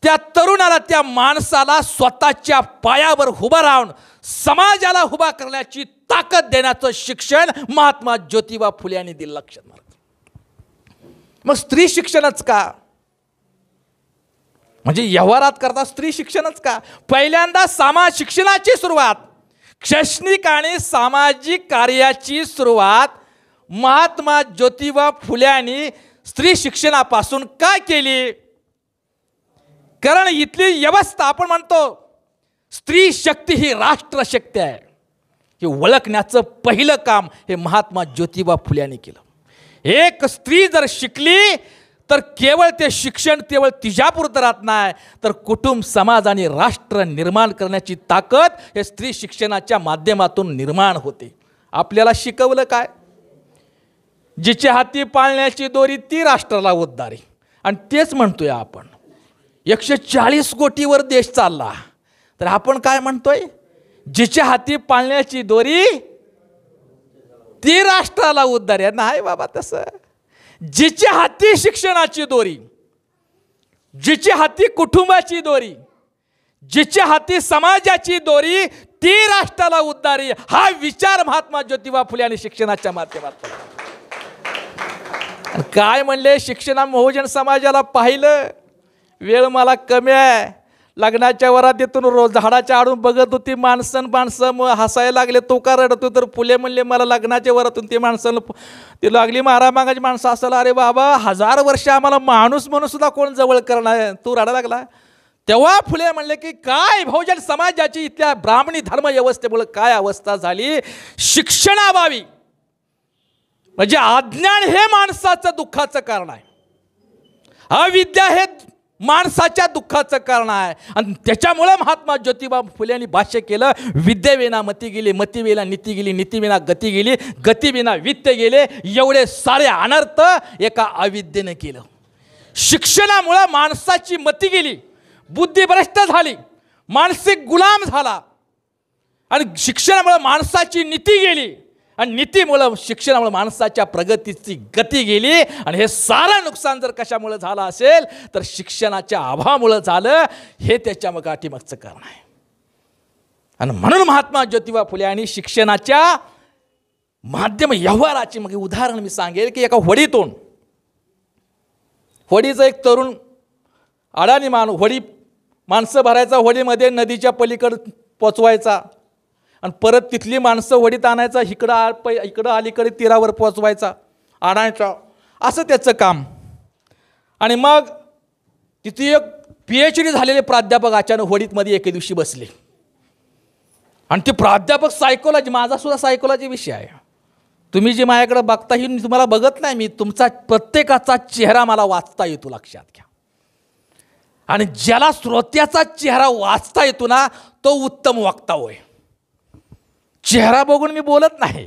त्या तरुणाला, त्या माणसाला स्वतःच्या पायावर उभं राहून समाजाला उभा करण्याची ताकद देण्याचं शिक्षण महात्मा ज्योतिबा फुले यांनी दिलं. लक्षात मारा. मग स्त्री शिक्षणच का? म्हणजे व्यवहारात करता स्त्री शिक्षणच का? पहिल्यांदा समाज शिक्षणाची सुरुवात, शैक्षणिक आणि सामाजिक कार्याची सुरुवात महात्मा ज्योतिबा फुले यांनी स्त्री शिक्षणापासून का केली? कारण इथली व्यवस्था, आपण म्हणतो स्त्री शक्ती ही राष्ट्रशक्ती आहे, हे ओळखण्याचं पहिलं काम हे महात्मा ज्योतिबा फुले यांनी केलं. एक स्त्री जर शिकली तर केवळ ते शिक्षण केवळ तिच्यापुरतं राहत नाही, तर कुटुंब, समाज आणि राष्ट्र निर्माण करण्याची ताकद हे स्त्री शिक्षणाच्या माध्यमातून निर्माण होते. आपल्याला शिकवलं काय? जिच्या हाती पाळण्याची दोरी ती राष्ट्राला उद्धारी. आणि तेच म्हणतोय आपण. 140 कोटीवर देश चालला तर आपण काय म्हणतोय? जिच्या हाती पाळण्याची दोरी ती राष्ट्राला उद्धारी. नाही बाबा तसं. जिच्या हाती शिक्षणाची दोरी, जिच्या हाती कुटुंबाची दोरी, जिच्या हाती समाजाची दोरी ती राष्ट्राला उद्धारी, हा विचार महात्मा ज्योतिबा फुले यांनी शिक्षणाच्या माध्यमातून. काय म्हणले? शिक्षणा बहुजन समाजाला पाहिलं, वेळ मला कमी आहे, लग्नाच्या वरातीतून रोज झाडाच्या आडून बघत होती माणसं मग हसायला लागले. तो का रडतो तर फुले म्हणले मला लग्नाच्या वरातून ती माणसं ती लागली मारा मागाची माणसं असायला. अरे बाबा 1000 वर्ष आम्हाला माणूस म्हणून सुद्धा कोण जवळ करणार, तू रडा लागला. तेव्हा फुले म्हणले की काय बहुजन समाजाची इथल्या ब्राह्मणी धर्म व्यवस्थेमुळे काय अवस्था झाली. शिक्षणाभावी म्हणजे अज्ञान हे माणसाचं दुःखाचं कारण आहे, अविद्या हे माणसाच्या दुःखाचं कारण आहे. आणि त्याच्यामुळे महात्मा ज्योतिबा फुले यांनी भाष्य केलं, विद्येविना मती गेली, मतीविना नीती गेली, नीतीविना गती गेली, गतीविना वित्त गेले. एवढे सारे अनर्थ एका अविद्येने केलं. शिक्षणामुळे माणसाची मती गेली, बुद्धी भ्रष्ट झाली, मानसिक गुलाम झाला. आणि शिक्षणामुळे माणसाची नीती गेली, आणि नीतीमुळं शिक्षणामुळे माणसाच्या प्रगतीची गती गेली. आणि हे सारं नुकसान जर कशामुळे झालं असेल तर शिक्षणाच्या अभावामुळं झालं. हे त्याच्या मग पाठीमागचं कारण आहे. आणि म्हणून महात्मा ज्योतिबा फुले यांनी शिक्षणाच्या माध्यम व्यवहाराची मग उदाहरण मी सांगेल की एका होडीतून, होडीचं एक तरुण अडाणी होडी माणसं भरायचा, होडीमध्ये नदीच्या पलीकडं पोचवायचा आणि परत तिथली माणसं होडीत आणायचा, इकडं अलीकडे तीरावर पोचवायचा, आणायचा, असं त्याचं काम. आणि मग तिथे एक PhD झालेले प्राध्यापक अचानक होडीतमध्ये एके दिवशी बसले. आणि ते प्राध्यापक सायकोलॉजी, माझा सुद्धा सायकोलॉजी विषय आहे. तुम्ही जे माझ्याकडे बघता ही तुम्हाला बघत नाही मी, तुमचा प्रत्येकाचा चेहरा मला वाचता येतो, लक्षात घ्या. आणि ज्याला श्रोत्याचा चेहरा वाचता येतो ना तो उत्तम वक्ता होय. चेहरा बघून मी बोलत नाही,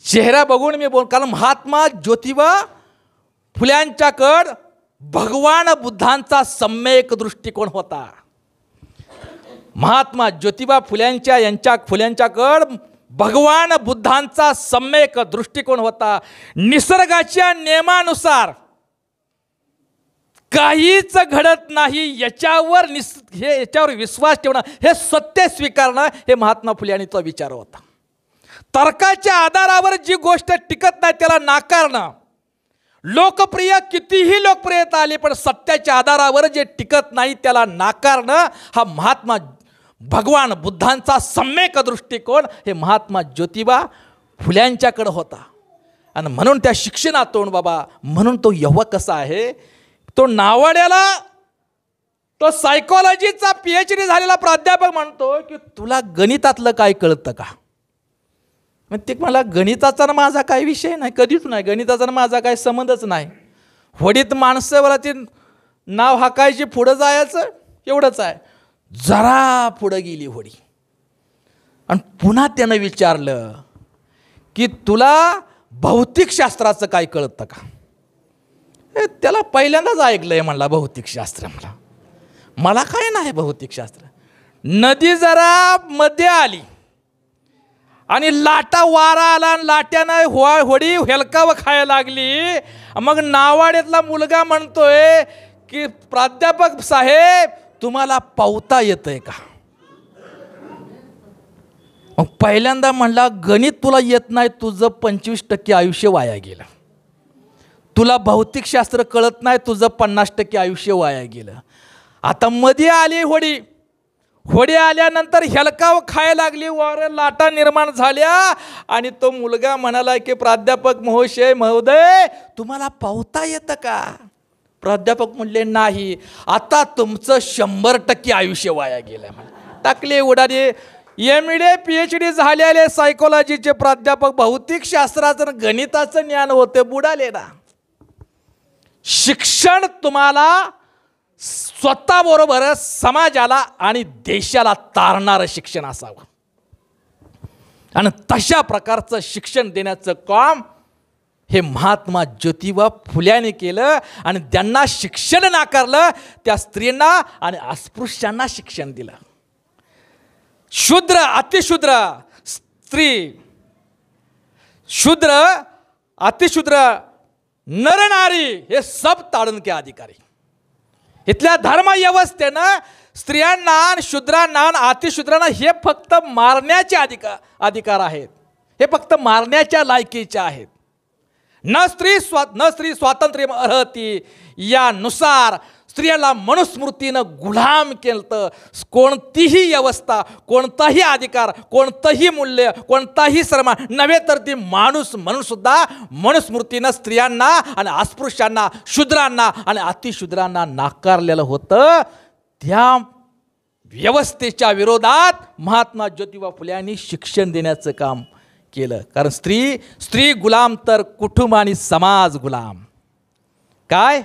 चेहरा बघून मी कारण महात्मा ज्योतिबा फुल्यांच्याकडं भगवान बुद्धांचा सम्यक दृष्टिकोन होता. महात्मा ज्योतिबा फुल्यांच्याकडं भगवान बुद्धांचा सम्यक दृष्टिकोन होता. निसर्गाच्या नियमानुसार काहीच घडत नाही याच्यावर विश्वास ठेवणं, हे सत्य स्वीकारणं, हे महात्मा फुले यांचा विचार होता. तर्काच्या आधारावर जी गोष्ट टिकत नाही त्याला नाकारणं, लोकप्रिय कितीही लोकप्रियता आली पण सत्याच्या आधारावर जे टिकत नाही त्याला नाकारणं, हा महात्मा भगवान बुद्धांचा सम्यक दृष्टिकोन हे महात्मा ज्योतिबा फुल्यांच्याकडे होता. आणि म्हणून त्या शिक्षणातून बाबा, म्हणून तो युवक कसा आहे, तो नावाड्याला तो सायकोलॉजीचा PhD झालेला प्राध्यापक म्हणतो की तुला गणितातलं काय कळतं का. मग ते मला गणिताचा ना माझा काय विषय नाही, कधीच नाही, गणिताचा ना माझा काय संबंधच नाही. होडीत माणसं मला ते नाव हाकायची, पुढं जायचं एवढंच आहे. जरा पुढं गेली होडी आणि पुन्हा त्यानं विचारलं की तुला भौतिकशास्त्राचं काय कळतं का. त्याला पहिल्यांदाच ऐकलंय म्हणला भौतिकशास्त्र, मला काय नाही भौतिकशास्त्र. नदी जरा मध्ये आली आणि लाटा वारा आला आणि लाट्यानं होडी हेलकावं खायला लागली. मग नावाड्यातला मुलगा म्हणतोय की प्राध्यापक साहेब तुम्हाला पावता येतंय का. मग पहिल्यांदा म्हणला गणित तुला येत नाही, तुझं 25% आयुष्य वाया गेलं. तुला भौतिकशास्त्र कळत नाही, तुझं 50% आयुष्य वाया गेलं. आता मध्ये आली होडी, होडी आल्यानंतर हेलकाव खायला लागली, वर लाटा निर्माण झाल्या आणि तो मुलगा म्हणाला की प्राध्यापक महोदय तुम्हाला पावता येतं का. प्राध्यापक म्हणले नाही. आता तुमचं 100% आयुष्य वाया गेलं. टाकले उडाले. MA PhD झालेले सायकोलॉजीचे प्राध्यापक भौतिकशास्त्राचं गणिताचं ज्ञान होते, बुडाले ना. शिक्षण तुम्हाला स्वतःबरोबर समाजाला आणि देशाला तारणारं शिक्षण असावं आणि तशा प्रकारचं शिक्षण देण्याचं काम हे महात्मा ज्योतिबा फुल्यांनी केलं. आणि त्यांना शिक्षण नाकारलं, त्या स्त्रींना आणि अस्पृश्यांना शिक्षण दिलं. शूद्र अतिशूद्र स्त्री, शूद्र अतिशूद्र नरनारी हे सब ताडन के अधिकारी. इथल्या धर्मव्यवस्थेनं स्त्रियांना आणि शूद्रांना आणि अतिशूद्रांना हे फक्त मारण्याचे अधिकार आहेत, हे फक्त मारण्याच्या लायकीचे आहेत. न स्त्री स्वातंत्र्य अर्हती यानुसार स्त्रियाला मनुस्मृतीनं गुलाम केलं. कोणतीही व्यवस्था, कोणताही अधिकार, कोणतंही मूल्य, कोणताही सन्मान नव्हे तर ती माणूस म्हणून सुद्धा मनुस्मृतीनं स्त्रियांना आणि अस्पृश्यांना, शूद्रांना आणि अतिशूद्रांना नाकारलेलं होतं. त्या व्यवस्थेच्या विरोधात महात्मा ज्योतिबा फुले यांनी शिक्षण देण्याचं काम केलं. कारण स्त्री गुलाम तर कुटुंब आणि समाज गुलाम. काय?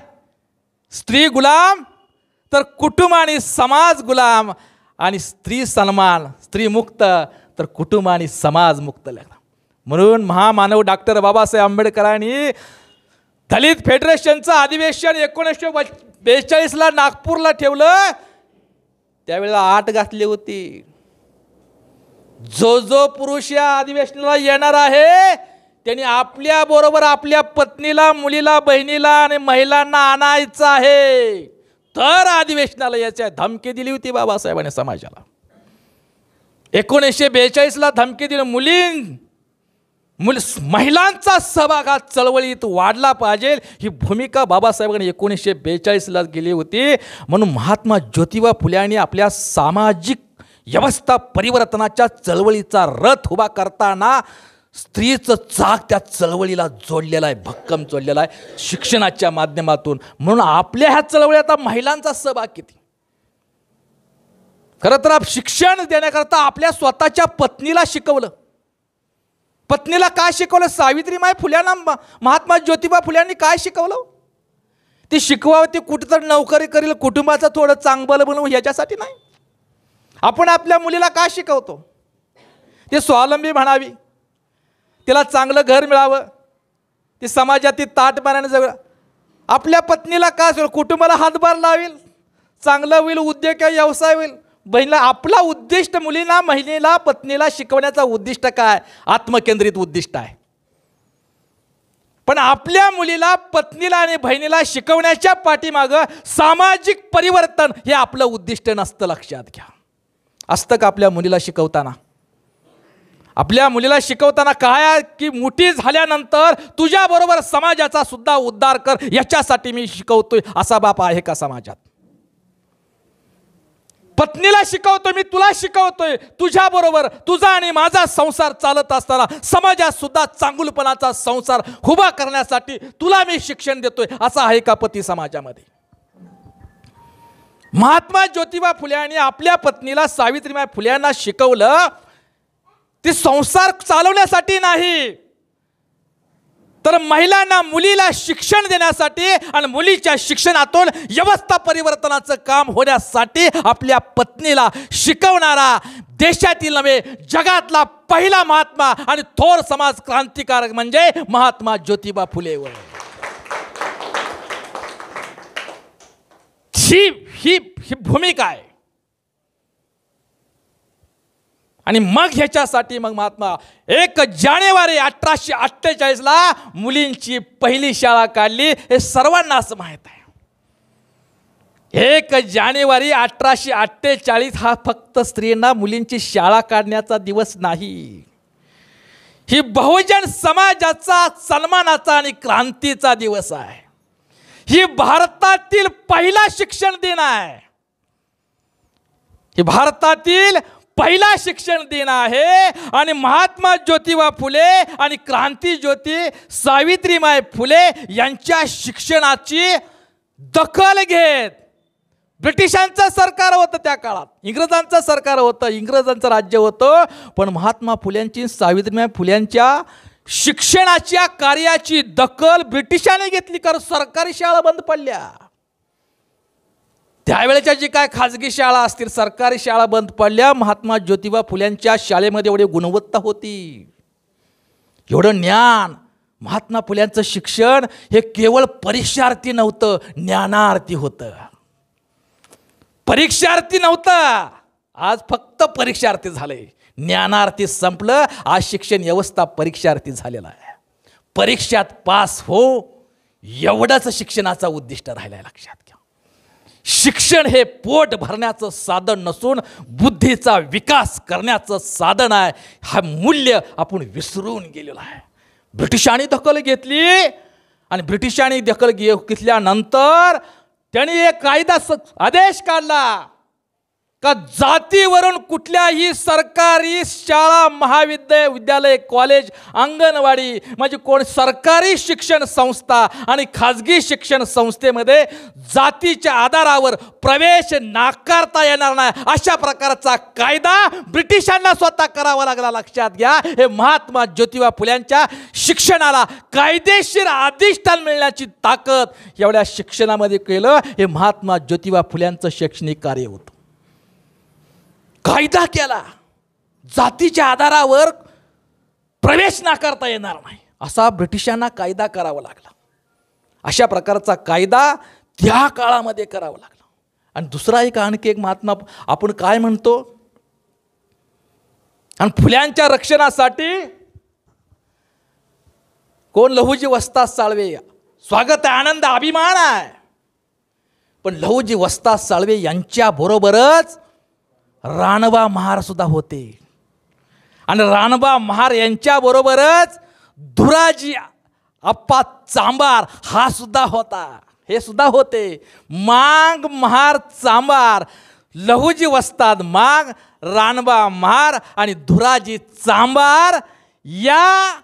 स्त्री गुलाम तर कुटुंब आणि समाज गुलाम, आणि स्त्री सन्मान, स्त्री मुक्त तर कुटुंब आणि समाज मुक्त. म्हणून महामानव डॉक्टर बाबासाहेब आंबेडकरांनी दलित फेडरेशनचं अधिवेशन 1942ला नागपूरला ठेवलं. त्यावेळेला 8 घातली होती. जो पुरुष या अधिवेशनाला येणार आहे त्यांनी आपल्या बरोबर आपल्या पत्नीला, मुलीला, बहिणीला आणि महिलांना आणायचं आहे तर अधिवेशनाला याच्या धमकी दिली होती बाबासाहेबांनी समाजाला. 1942ला धमकी दिली. महिलांचा सहभाग हा चळवळीत वाढला पाहिजे ही भूमिका बाबासाहेबांनी 1942ला केली होती. म्हणून महात्मा ज्योतिबा फुले यांनी आपल्या सामाजिक व्यवस्था परिवर्तनाच्या चळवळीचा रथ उभा करताना स्त्रीचं चाक त्या चळवळीला जोडलेला आहे, भक्कम जोडलेला आहे शिक्षणाच्या माध्यमातून. म्हणून आपल्या ह्या चळवळीत आता महिलांचा सहभाग किती. खरं तर शिक्षण देण्याकरता आपल्या स्वतःच्या पत्नीला शिकवलं. पत्नीला काय शिकवलं? सावित्रीबाई फुल्यांना महात्मा ज्योतिबा फुल्यांनी काय शिकवलं? ती शिकवावं, ती कुठेतरी नोकरी करेल, कुटुंबाचं थोडं चांगलं बनवू याच्यासाठी नाही. आपण आपल्या मुलीला काय शिकवतो? ती स्वावलंबी म्हणावी, तिला चांगलं घर मिळावं, ती समाजातील ताटमानाने जगलं. आपल्या पत्नीला काय शिकवलं? कुटुंबाला हातभार लावेल, चांगलं होईल, उद्योग व्यवसाय होईल. बहिणीला आपला उद्दिष्ट, मुलीला, महिलेला, पत्नीला शिकवण्याचा उद्दिष्ट काय? आत्मकेंद्रित उद्दिष्ट आहे. पण आपल्या मुलीला, पत्नीला आणि बहिणीला शिकवण्याच्या पाठीमागं सामाजिक परिवर्तन हे आपलं उद्दिष्ट नसतं. लक्षात घ्या. असतं का आपल्या मुलीला शिकवताना? आपल्या मुलीला शिकवताना काय की मोठी झाल्यानंतर तुझ्याबरोबर समाजाचा सुद्धा उद्धार कर याच्यासाठी मी शिकवतोय असा बाप आहे का समाजात? पत्नीला शिकवतोय, मी तुला शिकवतोय, तुझ्याबरोबर तुझा आणि माझा संसार चालत असताना समाजात सुद्धा चांगुलपणाचा संसार उभा करण्यासाठी तुला मी शिक्षण देतोय असा आहे का पती समाजामध्ये? महात्मा ज्योतिबा फुले यांनी आपल्या पत्नीला सावित्रीबाई फुले यांना शिकवलं ती संसार चालवण्यासाठी नाही तर महिलांना, मुलीला शिक्षण देण्यासाठी आणि मुलीच्या शिक्षणातून व्यवस्था परिवर्तनाचं काम होण्यासाठी आपल्या पत्नीला शिकवणारा देशातील नव्हे जगातला पहिला महात्मा आणि थोर समाज क्रांतिकारक म्हणजे महात्मा ज्योतिबा फुले. ही भूमिका आहे. आणि मग ह्याच्यासाठी मग महात्मा 1 जानेवारी 1848ला मुलींची पहिली शाळा काढली. हे सर्वांनाच माहीत आहे. 1 जानेवारी 1848 हा फक्त स्त्रियांना मुलींची शाळा काढण्याचा दिवस नाही. ही बहुजन समाजाचा सन्मानाचा आणि क्रांतीचा दिवस आहे. ही भारतातील पहिला शिक्षण दिन आहे. ही भारतातील पहिला शिक्षण दिन आहे. आणि महात्मा ज्योतिबा फुले आणि क्रांती ज्योती सावित्रीबाई फुले यांच्या शिक्षणाची दखल घेत ब्रिटिशांचं सरकार होतं त्या काळात, इंग्रजांचं सरकार होतं, इंग्रजांचं राज्य होतं. पण महात्मा फुल्यांची, सावित्रीबाई फुल्यांच्या शिक्षणाच्या कार्याची दखल ब्रिटिशांनी घेतली. कारण सरकारी शाळा बंद पडल्या. त्यावेळेच्या जी काय खाजगी शाळा असतील, सरकारी शाळा बंद पडल्या. महात्मा ज्योतिबा फुल्यांच्या शाळेमध्ये एवढी गुणवत्ता होती, एवढं ज्ञान. महात्मा फुल्यांचं शिक्षण हे केवळ परीक्षार्थी नव्हतं, ज्ञानार्थी होतं. परीक्षार्थी नव्हतं, आज फक्त परीक्षार्थी झाले. ज्ञानार्थी संपलं, आज शिक्षण व्यवस्था परीक्षार्थी झालेला आहे. परीक्षात पास हो एवढंच शिक्षणाचा उद्दिष्ट राहिला आहे. लक्षात घ्या. शिक्षण हे पोट भरण्याचं साधन नसून बुद्धीचा विकास करण्याचं साधन आहे. हा मूल्य आपण विसरून गेलेलो आहे. ब्रिटिशांनी दखल घेतली आणि ब्रिटिशांनी दखल घेतल्यानंतर त्यांनी एक कायदा आदेश काढला का जातीवरून कुठल्याही सरकारी शाळा, महाविद्यालय, कॉलेज, अंगणवाडी म्हणजे कोण सरकारी शिक्षण संस्था आणि खाजगी शिक्षण संस्थेमध्ये जातीच्या आधारावर प्रवेश नाकारता येणार नाही, अशा प्रकारचा कायदा ब्रिटिशांना स्वतः करावा लागला. लक्षात घ्या, हे महात्मा ज्योतिबा फुल्यांच्या शिक्षणाला कायदेशीर अधिष्ठान मिळण्याची ताकद एवढ्या शिक्षणामध्ये केलं. हे महात्मा ज्योतिबा फुल्यांचं शैक्षणिक कार्य होतं. कायदा केला, जातीच्या आधारावर प्रवेश नाकारता येणार नाही असा ब्रिटिशांना कायदा करावा लागला. अशा प्रकारचा कायदा त्या काळामध्ये करावा लागला. आणि दुसरा आणखी एक महात्मा आपण काय म्हणतो, आणि फुल्यांच्या रक्षणासाठी कोण, लहुजी वस्ताद साळवे. स्वागत आहे, आनंद, अभिमान आहे. पण लहुजी वस्ताद साळवे यांच्या बरोबरच रानबा महार सुद्धा होते. आणि रानबा महार यांच्या बरोबरच धुराजी अप्पा चांबार हा सुद्धा होता. हे सुद्धा होते. मांग महार चांबार, लहुजी वस्ताद मांग, रानबा महार आणि धुराजी चांबार या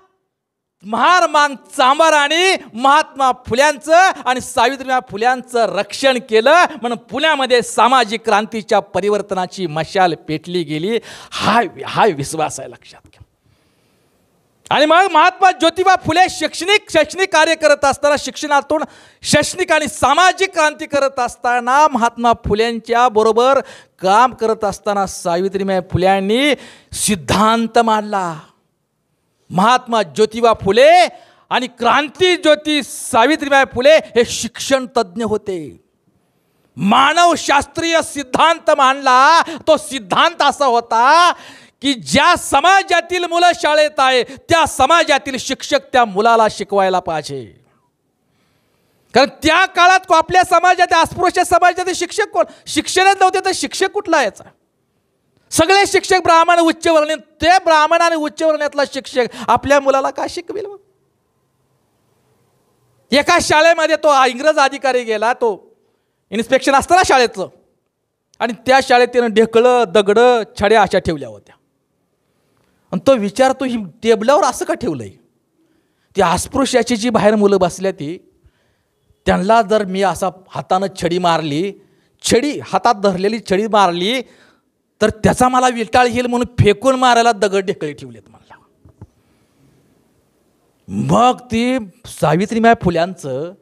महार, मांग, चांबार आणि महात्मा फुल्यांचं आणि सावित्रीबाई फुल्यांचं रक्षण केलं. म्हणून पुण्यामध्ये सामाजिक क्रांतीच्या परिवर्तनाची मशाल पेटली गेली. हा विश्वास आहे, लक्षात घ्या. आणि मग महात्मा ज्योतिबा फुले शैक्षणिक कार्य करत असताना, शिक्षणातून शैक्षणिक आणि सामाजिक क्रांती करत असताना, महात्मा फुल्यांच्या बरोबर काम करत असताना सावित्रीबाई फुल्यांनी सिद्धांत मांडला. महात्मा ज्योतिबा फुले आणि क्रांती ज्योती सावित्रीबाई फुले हे शिक्षण तज्ज्ञ होते. मानवशास्त्रीय सिद्धांत मांडला. तो सिद्धांत असा होता की ज्या समाजातील मुलं शाळेत आहे त्या समाजातील शिक्षक त्या मुलाला शिकवायला पाहिजे. कारण त्या काळात आपल्या समाजात, अस्पृश्य समाजातील शिक्षक कोण, शिक्षणच नव्हते तर शिक्षक कुठला याचा. सगळे शिक्षक ब्राह्मण उच्चवर्णीय, ते ब्राह्मण आणि उच्चवर्णीयातला शिक्षक आपल्या मुलाला काय शिकवेल. एका शाळेमध्ये तो इंग्रज अधिकारी गेला, तो इन्स्पेक्शन असतं ना शाळेतलं, आणि त्या शाळेत त्यानं ढेकळं, दगडं, छड्या अशा ठेवल्या होत्या. आणि तो विचारतो, ही टेबलावर असं का ठेवलंय. ती अस्पृश्याची जी बाहेर मुलं बसल्या ती, त्यांना जर मी असा हातानं छडी मारली, हातात धरलेली छडी मारली तर त्याचा मला विटाळ येईल म्हणून फेकून मारायला दगड ढेकळे ठेवलेत मला. मग ती सावित्रीबाई फुल्यांचं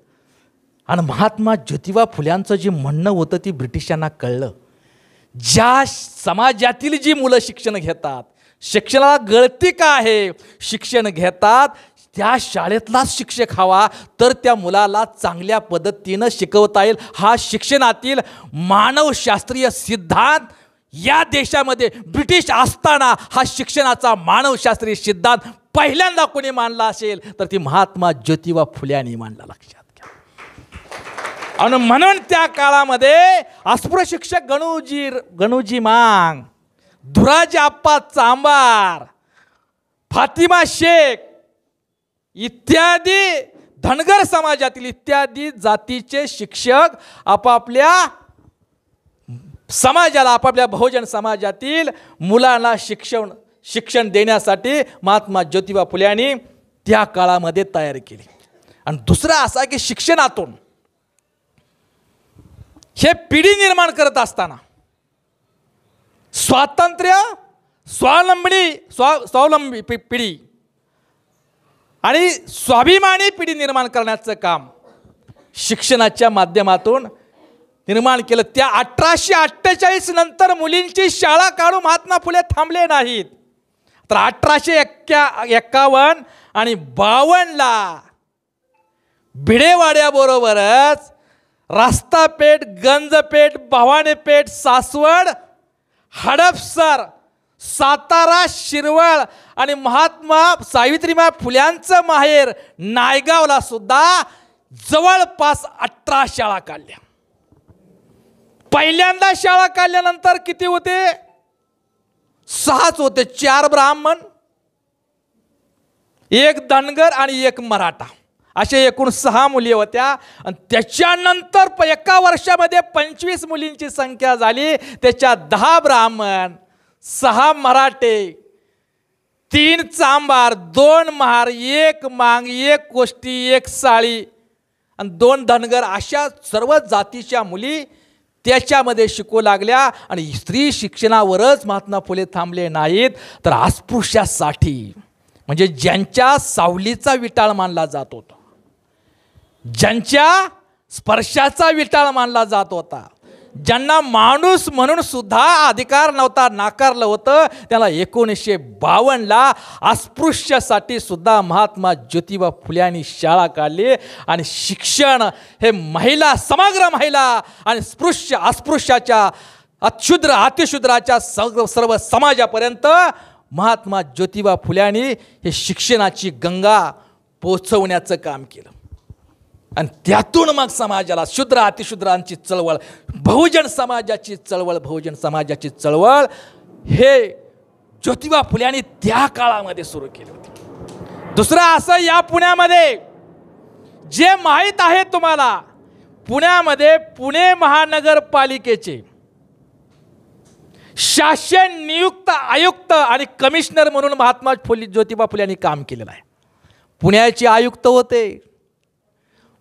आणि महात्मा ज्योतिबा फुल्यांचं जे म्हणणं होतं ती ब्रिटिशांना कळलं. ज्या समाजातील जी मुलं शिक्षण घेतात, शिक्षणाला गळती का आहे, शिक्षण घेतात त्या शाळेतलाच शिक्षक हवा, तर त्या मुलाला चांगल्या पद्धतीनं शिकवता येईल. हा शिक्षणातील मानवशास्त्रीय सिद्धांत या देशामध्ये ब्रिटिश असताना हा शिक्षणाचा मानवशास्त्रीय सिद्धांत पहिल्यांदा कोणी मांडला असेल तर ती महात्मा ज्योतिबा फुले यांनी मांडला. लक्षात घ्या. आणि म्हणून त्या काळामध्ये अस्पृश्य शिक्षक गणूजी मांग, धुराजी अप्पा चांबार, फातिमा शेख इत्यादी धनगर समाजातील इत्यादी जातीचे शिक्षक आपापल्या समाजाला, आपापल्या बहुजन समाजातील मुलांना शिक्षण देण्यासाठी महात्मा ज्योतिबा फुले यांनी त्या काळामध्ये तयारी केली. आणि दुसरा असा की शिक्षणातून हे पिढी निर्माण करत असताना स्वावलंबी पिढी आणि स्वाभिमानी पिढी निर्माण करण्याचं काम शिक्षणाच्या माध्यमातून निर्माण केलं. त्या 1848 नंतर मुलींची शाळा काढून महात्मा फुले थांबले नाहीत. तर 1851 आणि 52ला भिडेवाड्याबरोबरच रास्तापेठ, गंजपेठ, भवानीपेठ, सासवड, हडपसर, सातारा, शिरवळ आणि महात्मा सावित्रीबाई फुल्यांचं माहेर नायगावला सुद्धा जवळपास 18 शाळा काढल्या. पहिल्यांदा शाळा काढल्यानंतर किती होते? 6च होते. 4 ब्राह्मण, 1 धनगर आणि 1 मराठा असे एकूण 6 मुली होत्या आणि त्याच्यानंतर एका वर्षामध्ये 25 मुलींची संख्या झाली. त्याच्या 10 ब्राह्मण, 6 मराठे, 3 चांभार, 2 महार, 1 मांग, 1 कोष्टी, 1 साळी आणि 2 धनगर अशा सर्व जातीच्या मुली त्याच्यामध्ये शिकू लागल्या. आणि स्त्री शिक्षणावरच महात्मा फुले थांबले नाहीत, तर अस्पृश्यासाठी म्हणजे ज्यांच्या सावलीचा विटाळ मानला जात होता, ज्यांच्या स्पर्शाचा विटाळ मानला जात होता, ज्यांना माणूस म्हणून सुद्धा अधिकार नव्हता, नाकारलं होतं, त्याला 1952ला अस्पृश्यासाठी सुद्धा महात्मा ज्योतिबा फुले यांनी शाळा काढली. आणि शिक्षण हे महिला, समग्र महिला आणि अस्पृश्याच्या अक्षुद्र अतिशूद्राच्या सर्व समाजापर्यंत महात्मा ज्योतिबा फुले यांनी हे शिक्षणाची गंगा पोचवण्याचं काम केलं. आणि त्यातून मग समाजाला शूद्र अतिशूद्रांची चळवळ, बहुजन समाजाची चळवळ हे ज्योतिबा फुले यांनी त्या काळामध्ये सुरू केली होती. दुसरं असं, या पुण्यामध्ये जे माहीत आहे तुम्हाला, पुण्यामध्ये पुणे महानगरपालिकेचे शासन नियुक्त आयुक्त आणि कमिशनर म्हणून महात्मा ज्योतिबा फुले यांनी काम केलेलं आहे. पुण्याचे आयुक्त होते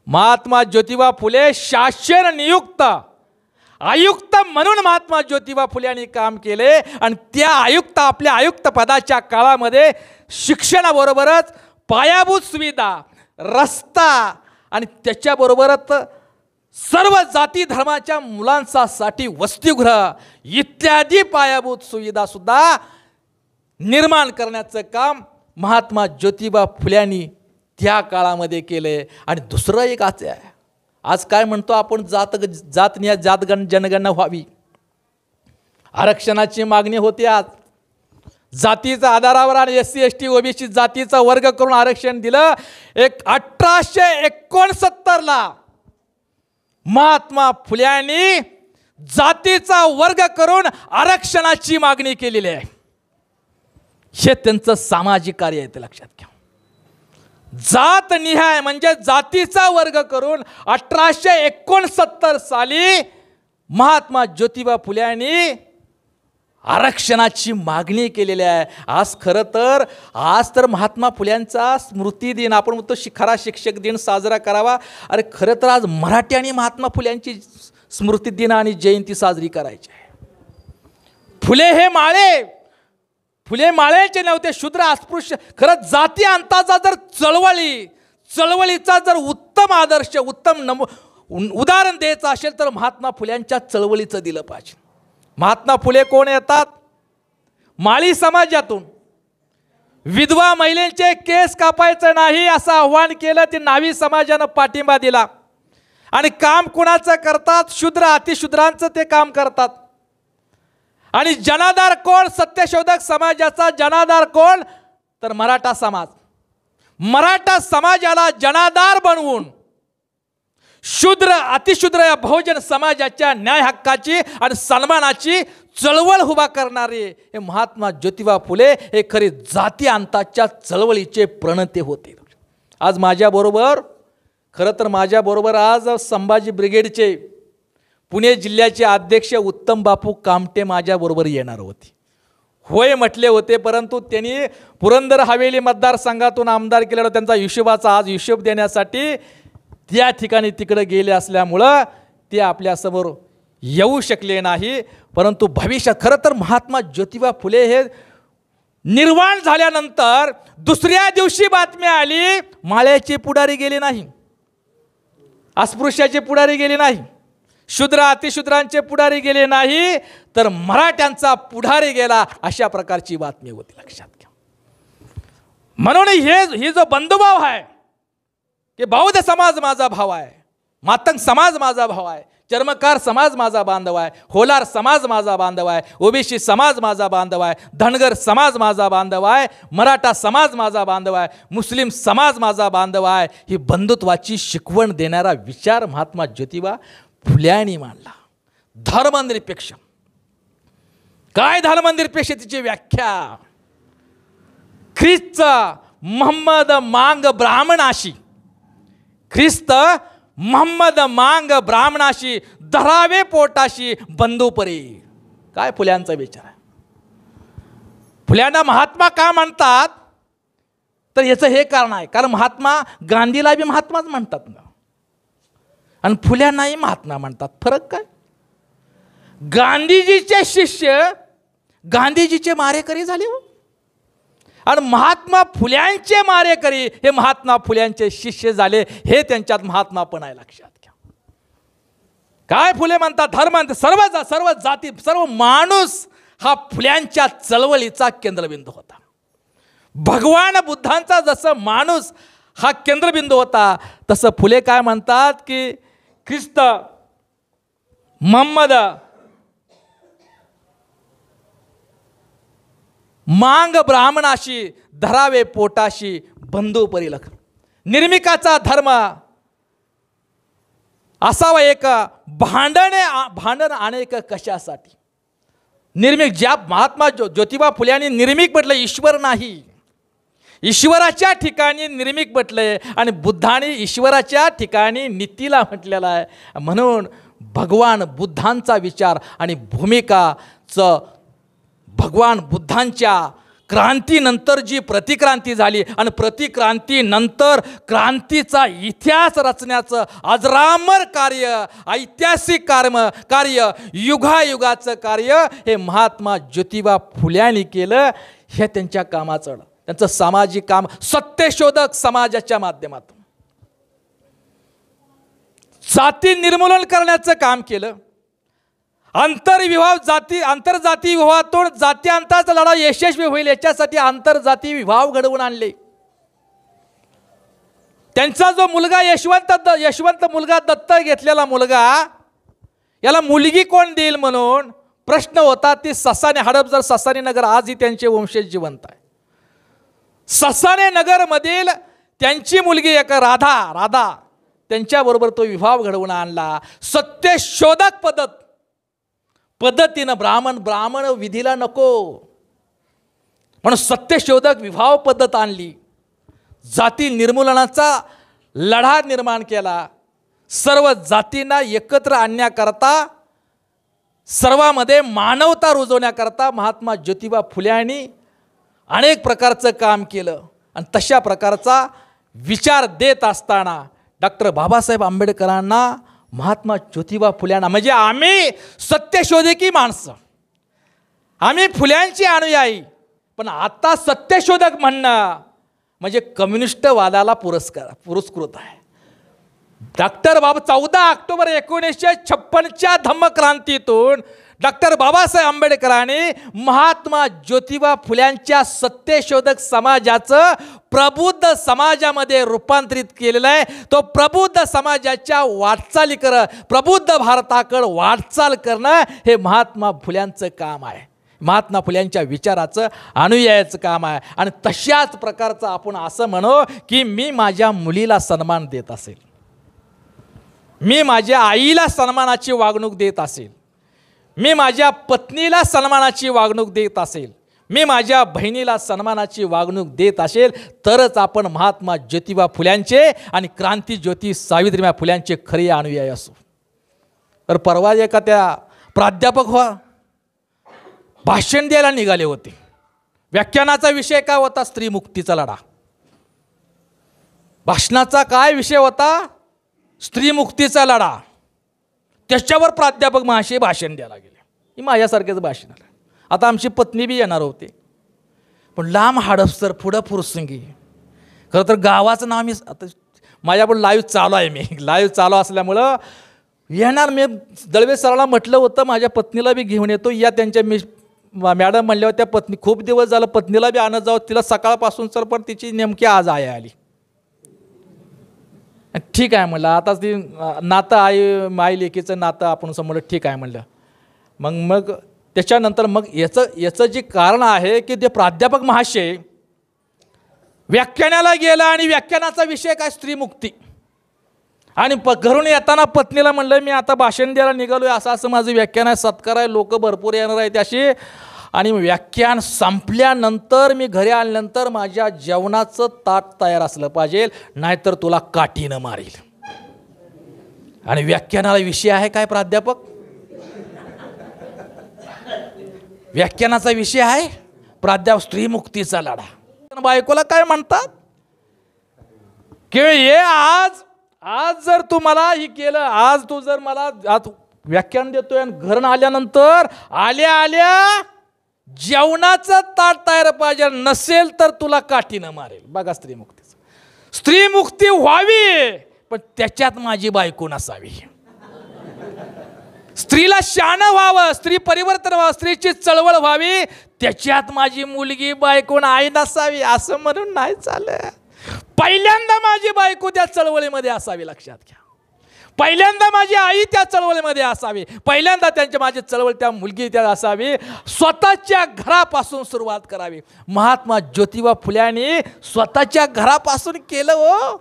महात्मा ज्योतिबा फुले. शासन नियुक्त आयुक्त म्हणून महात्मा ज्योतिबा फुले यांनी काम केले. आणि त्या आपल्या आयुक्त पदाच्या काळामध्ये शिक्षणाबरोबरच पायाभूत सुविधा, रस्ता आणि त्याच्याबरोबरच सर्व जाती धर्माच्या मुलांसाठी वसतिगृह इत्यादी पायाभूत सुविधा सुद्धा निर्माण करण्याचं काम महात्मा ज्योतिबा फुले यांनी त्या काळामध्ये केले. आणि दुसरं एक आहे, आज काय म्हणतो आपण, जनगणना व्हावी, आरक्षणाची मागणी होती. आज जातीच्या आधारावर आणि SC ST OBC जातीचा वर्ग करून आरक्षण दिलं. 1869ला महात्मा फुले यांनी जातीचा वर्ग करून आरक्षणाची मागणी केलेली आहे. हे त्यांचं सामाजिक कार्य आहे, ते लक्षात घ्या. जात निहाय म्हणजे जातीचा वर्ग करून 1869 साली महात्मा ज्योतिबा फुले यांनी आरक्षणाची मागणी केलेली आहे. आज तर महात्मा फुल्यांचा स्मृती दिन, आपण म्हणतो खरा शिक्षक दिन साजरा करावा. अरे खरं तर आज मराठी आणि महात्मा फुल्यांची स्मृती दिन आणि जयंती साजरी करायची आहे. फुले माळेचे नव्हते, शूद्र अस्पृश्य. खरं जाती अंताचा जर चळवळीचा जर उत्तम आदर्श, उत्तम उदाहरण द्यायचं असेल तर महात्मा फुल्यांच्या चळवळीचं दिलं पाहिजे. महात्मा फुले कोण येतात? माळी समाजातून. विधवा महिलांचे केस कापायचं नाही असं आव्हान केलं, ते नावी समाजानं पाठिंबा दिला. आणि काम कुणाचं करतात? शूद्र अतिशूद्रांचं ते काम करतात. आणि जनाधार कोण? सत्यशोधक समाजाचा जनाधार कोण? तर मराठा समाज. मराठा समाजाला जनाधार बनवून शूद्र अतिशूद्र या बहुजन समाजाच्या न्याय हक्काची आणि सन्मानाची चळवळ उभा करणारे हे महात्मा ज्योतिबा फुले हे खरे जाती अंताच्या चळवळीचे प्रणेते होते. आज माझ्याबरोबर आज संभाजी ब्रिगेडचे पुणे जिल्ह्याचे अध्यक्ष उत्तम बापू कामटे माझ्याबरोबर येणार होते. होय म्हटले होते, परंतु त्यांनी पुरंदर हवेली मतदारसंघातून आमदार केलेला त्यांचा हिशोबाचा आज हिशोब देण्यासाठी त्या ठिकाणी तिकडे गेले असल्यामुळं ते आपल्यासमोर येऊ शकले नाही. परंतु भविष्यात खरं तर महात्मा ज्योतिबा फुले हे निर्वाण झाल्यानंतर दुसऱ्या दिवशी बातमी आली, माळ्याचे पुढारी गेले नाही, अस्पृश्याचे पुढारी गेले नाही, शूद्र अतिशूद्रांचे पुढारी गेले नाही, तर मराठ्यांचा पुढारी गेला, अशा प्रकारची बातमी होती. लक्षात घ्या. म्हणून ही जो बंधुभाव आहे की बौद्ध समाज माझा भाव आहे, मातंग समाज माझा भाव आहे, चर्मकार समाज माझा बांधव आहे, होलार समाज माझा बांधव आहे, ओबीसी समाज माझा बांधव आहे, धनगर समाज माझा बांधव आहे, मराठा समाज माझा बांधव आहे, मुस्लिम समाज माझा बांधव आहे. ही बंधुत्वाची शिकवण देणारा विचार महात्मा ज्योतिबा फुले यांनी मांडला. धर्मनिरपेक्ष काय? धर्मनिरपेक्षतेची व्याख्या ख्रिस्तचा मोहम्मद मांग ब्राह्मणाशी ख्रिस्त मोहम्मद मांग ब्राह्मणाशी धरावे पोटाशी बंधुपरी. काय फुल्यांचा विचार आहे. फुल्यांना महात्मा का म्हणतात तर याचं हे कारण आहे, कारण महात्मा गांधीला बी महात्माच म्हणतात ना, आणि फुल्यांनाही महात्मा म्हणतात. फरक काय. गांधीजीचे शिष्य गांधीजीचे मारेकरी झाले हो, आणि महात्मा फुल्यांचे मारेकरी हे महात्मा फुल्यांचे शिष्य झाले. हे त्यांच्यात महात्मापण आहे, लक्षात घ्या. काय फुले म्हणतात, धर्म सर्व जाती सर्व माणूस हा फुल्यांच्या चळवळीचा केंद्रबिंदू होता. भगवान बुद्धांचा जसं माणूस हा केंद्रबिंदू होता, तसं फुले काय म्हणतात की ख्रिस्त मोहम्मद मांग ब्राह्मणाशी धरावे पोटाशी बंधुपरी लख. निर्मिकाचा धर्म असावा एक, भांडण अनेक कशासाठी. निर्मिक ज्या महात्मा ज्योतिबा फुल्यांनी निर्मिक म्हटलं, ईश्वर नाही, ईश्वराच्या ठिकाणी निर्मिक म्हटलंय, आणि बुद्धाने ईश्वराच्या ठिकाणी नीतीला म्हटलेलं आहे. म्हणून भगवान बुद्धांचा विचार आणि भूमिकाचं भगवान बुद्धांच्या क्रांतीनंतर जी प्रतिक्रांती झाली, आणि प्रतिक्रांतीनंतर क्रांतीचा इतिहास रचण्याचं अजरामर कार्य, ऐतिहासिक कार्य, युगायुगाचं कार्य हे महात्मा ज्योतिबा फुल्यांनी केलं. हे त्यांच्या कामाचं, त्यांचं सामाजिक काम सत्यशोधक समाजाच्या माध्यमातून जाती निर्मूलन करण्याचं काम केलं. आंतरजाती विवाहातून जात्यांतराचा लढा यशस्वी होईल याच्यासाठी आंतरजाती विवाह घडवून आणले. त्यांचा जो मुलगा यशवंत मुलगा दत्तक घेतलेला मुलगा, याला मुलगी कोण देईल म्हणून प्रश्न होता. ती ससाने हडपसर ससाने नगर आजही त्यांचे वंशज जिवंत आहे. ससाने नगरमधील त्यांची मुलगी एक राधा त्यांच्याबरोबर तो विवाह घडवून आणला. सत्यशोधक पद्धतीनं ब्राह्मण विधीला नको म्हणून सत्यशोधक विवाह पद्धत आणली. जाती निर्मूलनाचा लढा निर्माण केला. सर्व जातींना एकत्र आणण्याकरता, सर्वांमध्ये मानवता रुजवण्याकरता महात्मा ज्योतिबा फुल्यांनी अनेक प्रकारचं काम केलं. आणि तशा प्रकारचा विचार देत असताना डॉक्टर बाबासाहेब आंबेडकरांना महात्मा ज्योतिबा फुल्यांना, म्हणजे आम्ही सत्यशोधकी माणसं, आम्ही फुल्यांची अनुयायी, पण आता सत्यशोधक म्हणणं म्हणजे कम्युनिस्टवादाला पुरस्कृत आहे. डॉक्टर 14 ऑक्टोबर 1956च्या धम्मक्रांतीतून डॉक्टर बाबासाहेब आंबेडकरांनी महात्मा ज्योतिबा फुल्यांच्या सत्यशोधक समाजाचं प्रबुद्ध समाजामध्ये रूपांतरित केलेलं आहे. तो प्रबुद्ध समाजाच्या प्रबुद्ध भारताकडे वाटचाल करणं हे महात्मा फुल्यांचं काम आहे. महात्मा फुल्यांच्या विचाराचं अनुयायाचं काम आहे. आणि तशाच प्रकारचं आपण असं म्हणू की मी माझ्या मुलीला सन्मान देत असेल, मी माझ्या आईला सन्मानाची वागणूक देत असेल, मी माझ्या पत्नीला सन्मानाची वागणूक देत असेल, मी माझ्या बहिणीला सन्मानाची वागणूक देत असेल, तरच आपण महात्मा ज्योतिबा फुल्यांचे आणि क्रांतीज्योती सावित्रीबाई फुल्यांचे खरे अनुयायी असू. तर परवा एका त्या प्राध्यापक भाषण द्यायला निघाले होते. व्याख्यानाचा विषय काय होता? स्त्रीमुक्तीचा लढा. भाषणाचा काय विषय होता? स्त्रीमुक्तीचा लढा. त्याच्यावर प्राध्यापक महाशय भाषण द्यायला गेले. ही माझ्यासारखेच भाषण आलं. आता आमची पत्नी बी येणार होते, पण लांब हाडपसर पुढं फुरसंगी. खरं तर गावाचं नाव मी आता माझ्याकडून लाईव्ह चालू आहे, मी लाईव्ह चालू असल्यामुळं येणार. मी दळवे सराला म्हटलं होतं माझ्या पत्नीला बी घेऊन येतो, या त्यांच्या मॅडम म्हणल्या होत्या पत्नी खूप दिवस झालं पत्नीला बी आणत जाऊ, तिला सकाळपासून सर, पण तिची नेमकी आज आली. ठीक आहे म्हणलं, आता ती नातं माई लेकीचं नातं आपण समोर ठीक आहे म्हणलं. मग त्याच्यानंतर मग याचं जे कारण आहे की ते प्राध्यापक महाशय व्याख्यानाला गेला आणि व्याख्यानाचा विषय काय? स्त्रीमुक्ती. आणि घरून येताना पत्नीला म्हणलं मी आता भाषण द्यायला निघालो आहे, असं माझं व्याख्यान आहे, सत्कार आहे, लोक भरपूर येणार आहेत अशी. आणि व्याख्यान संपल्यानंतर मी घरी आल्यानंतर माझ्या जेवणाचं ताट तयार असलं पाहिजे, नाहीतर तुला काठीनं मारेल. आणि व्याख्यानाला विषय आहे काय प्राध्यापक? व्याख्यानाचा विषय आहे प्राध्यापक स्त्रीमुक्तीचा लढा. बायकोला काय म्हणतात की हे आज जर तू मला हे केलं, आज तू जर मला आज व्याख्यान देतोय आणि घरून आल्यानंतर आल्या जेवणाचं ताट तयार पाहिजे, नसेल तर तुला काठीनं मारेल. बघा स्त्रीमुक्तीचं. स्त्रीमुक्ती व्हावी पण त्याच्यात माझी बायको नसावी. स्त्रीला शहाणं व्हावं, स्त्री परिवर्तन व्हावं, स्त्रीची चळवळ व्हावी, त्याच्यात माझी मुलगी बायको आई नसावी असं म्हणून नाही चालत. पहिल्यांदा माझी बायको त्या चळवळीमध्ये असावी, लक्षात घ्या. पहिल्यांदा माझी आई त्या चळवळीमध्ये असावी, पहिल्यांदा त्यांच्या माझी चळवळ त्या मुलगी त्या असावी. स्वतःच्या घरापासून सुरुवात करावी. महात्मा ज्योतिबा फुल्यांनी स्वतःच्या घरापासून केलं हो.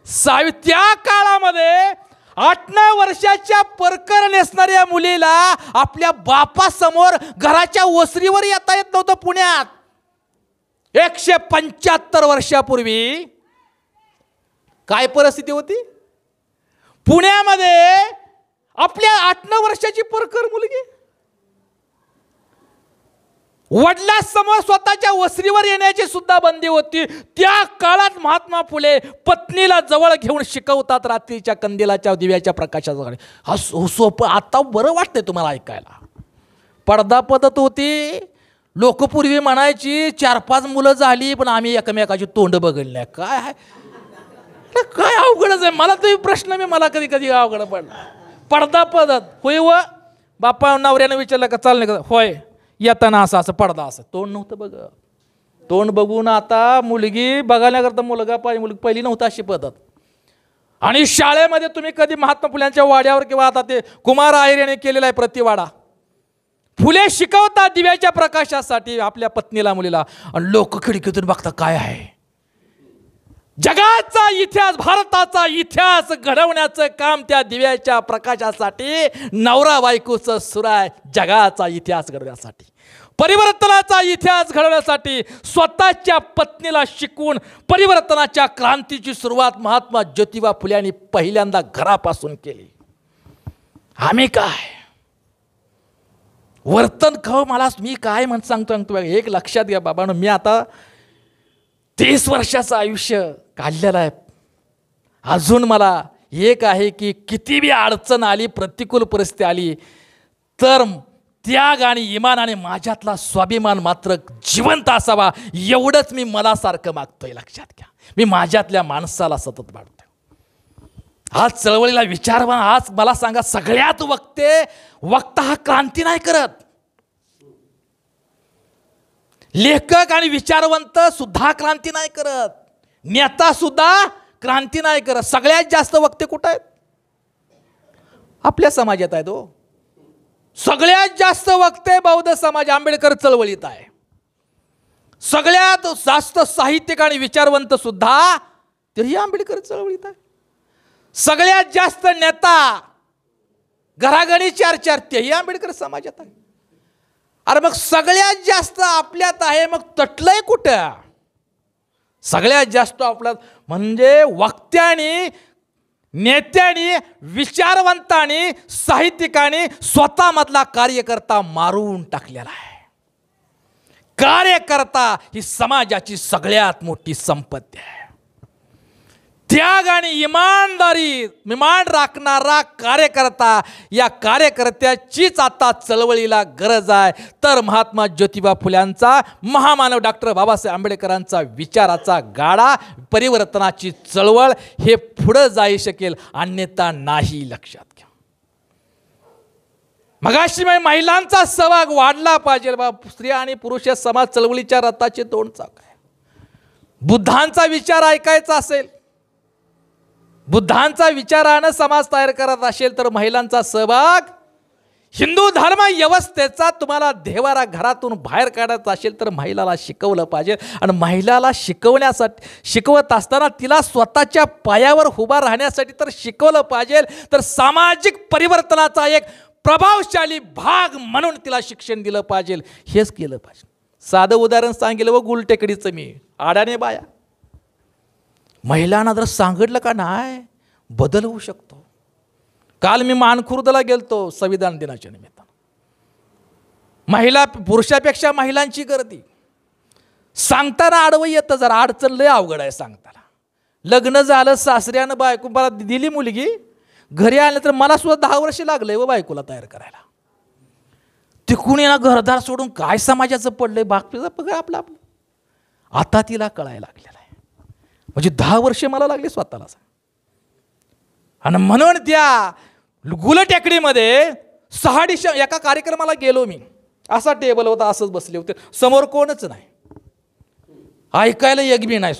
त्या काळामध्ये 8-9 वर्षाच्या परकर नेसणाऱ्या मुलीला आपल्या बापासमोर घराच्या ओसरीवर येता येत नव्हतं. पुण्यात 175 वर्षापूर्वी काय परिस्थिती होती पुण्यामध्ये? आपल्या 8-9 वर्षाची परकर मुलगी वडिलांसमोर स्वतःच्या वसरीवर येण्याची सुद्धा बंदी होती. त्या काळात महात्मा फुले पत्नीला जवळ घेऊन शिकवतात रात्रीच्या कंदिलाच्या दिव्याच्या प्रकाशाचा. हा सोपं आता बरं वाटतंय तुम्हाला ऐकायला. पडदा पद्धत होती. लोक पूर्वी म्हणायची 4-5 मुलं झाली पण आम्ही एकमेकाची तोंड बघितली नाही. काय आहे काय अवघडच आहे. मला तो प्रश्न मला कधी कधी अवघड पडला. पडदा पद्धत होय व बापा नवऱ्यानं विचारलं का चाल नाही का? होय येताना असं असं पडदा असं. तोंड नव्हतं बघ. तोंड बघून आता मुलगी बघायला मुलगा पाहिजे. मुलगी पहिली नव्हतं अशी पद्धत. आणि शाळेमध्ये तुम्ही कधी महात्मा फुल्यांच्या वाड्यावर किंवा आता ते कुमार आहेर याने केलेला आहे प्रतिवाडा. फुले शिकवतात दिव्याच्या प्रकाशासाठी आपल्या पत्नीला मुलीला. आणि लोक खिडकीतून बघतात काय आहे. जगाचा इतिहास भारताचा इतिहास घडवण्याचं काम त्या दिव्याच्या प्रकाशासाठी नवरा बायकोचं सुरू आहे. जगाचा इतिहास घडवण्यासाठी परिवर्तनाचा इतिहास घडवण्यासाठी स्वतःच्या पत्नीला शिकवून परिवर्तनाच्या क्रांतीची सुरुवात महात्मा ज्योतिबा फुल्यांनी पहिल्यांदा घरापासून केली. आम्ही काय वर्तन खाऊ मला मी काय म्हणत सांगतो एक लक्षात घ्या बाबांनो. मी आता 30 वर्षाचं आयुष्य काढलेलं आहे. अजून मला एक आहे की किती बी अडचण आली प्रतिकूल परिस्थिती आली तर त्याग आणि इमानाने माझ्यातला स्वाभिमान मात्र जिवंत असावा एवढंच मी मनासारखं मागतोय. लक्षात घ्या. मी माझ्यातल्या माणसाला सतत वाढतोय. आज चळवळीला विचार आज मला सांगा सगळ्यात वक्ता हा क्रांती नाही करत. लेखक आणि विचारवंत सुद्धा क्रांती नाही करत. नेता सुद्धा क्रांती नाही करत. सगळ्यात जास्त वक्ते कुठं आहेत? आपल्या समाजात आहेत हो. सगळ्यात जास्त वक्ते बौद्ध समाज आंबेडकर चळवळीत आहे. सगळ्यात जास्त साहित्यिक आणि विचारवंत सुद्धा तरी आंबेडकर चळवळीत आहे. सगळ्यात जास्त नेता घराघरी 4-4 तेही आंबेडकर समाजात आहे. अरे मग सगळ्यात जास्त आपल्यात आहे मग तटलंय कुठं? सगळ्यात जास्त आपल्यात म्हणजे वक्त्यानी नेत्यानी विचारवंतांनी साहित्यिकांनी स्वतःमधला कार्यकर्ता मारून टाकलेला आहे. कार्यकर्ता ही समाजाची सगळ्यात मोठी संपत्ती आहे. त्याग आणि इमान राखणारा कार्यकर्ता या कार्यकर्त्याचीच आता चळवळीला गरज आहे. तर महात्मा ज्योतिबा फुल्यांचा महामानव डॉक्टर बाबासाहेब आंबेडकरांचा विचाराचा गाडा परिवर्तनाची चळवळ हे पुढे जाऊ शकेल अन्यथा नाही. लक्षात घ्या. मगाशी महिलांचा सहभाग वाढला पाहिजे. स्त्री आणि पुरुष समाज चळवळीच्या रथाचे 2 चाक आहे. बुद्धांचा विचार ऐकायचा असेल बुद्धांचा विचारानं समाज तयार करत असेल तर महिलांचा सहभाग हिंदू धर्म व्यवस्थेचा तुम्हाला देवारा घरातून बाहेर काढायचा असेल तर महिलाला शिकवलं पाहिजे. आणि महिलाला शिकवत असताना तिला स्वतःच्या पायावर उभा राहण्यासाठी तर शिकवलं पाहिजे. तर सामाजिक परिवर्तनाचा एक प्रभावशाली भाग म्हणून तिला शिक्षण दिलं पाहिजे, हेच केलं पाहिजे. साधं उदाहरण सांगितलं व गुलटेकडीचं मी, आडाने बाया. महिलांना जर सांगितलं का नाही बदल होऊ शकतो. काल मी मानखुर्दला गेलतो संविधान दिनाच्या निमित्तानं. महिला पुरुषापेक्षा महिलांची गर्दी. सांगताना आडवं येतं, जरा अडचण लय अवघड आहे सांगताना. लग्न झालं, सासऱ्यानं बायको मला दिली मुलगी, घरी आलं तर मला सुद्धा 10 वर्ष लागलंय व बायकोला तयार करायला. तिकडून ना घरदार सोडून काय समाजाचं पडलंय, बाकीचं पगड आपलं आपलं. आता तिला कळायला लागलेलं आहे. म्हणजे 10 वर्ष मला लागली स्वतःला. आणि म्हणून त्या गुलटेकडीमध्ये 6 डिसेंबर एका कार्यक्रमाला गेलो मी. असा टेबल होता, असंच बसले होते, समोर कोणच नाही, ऐकायला एक बी नाही.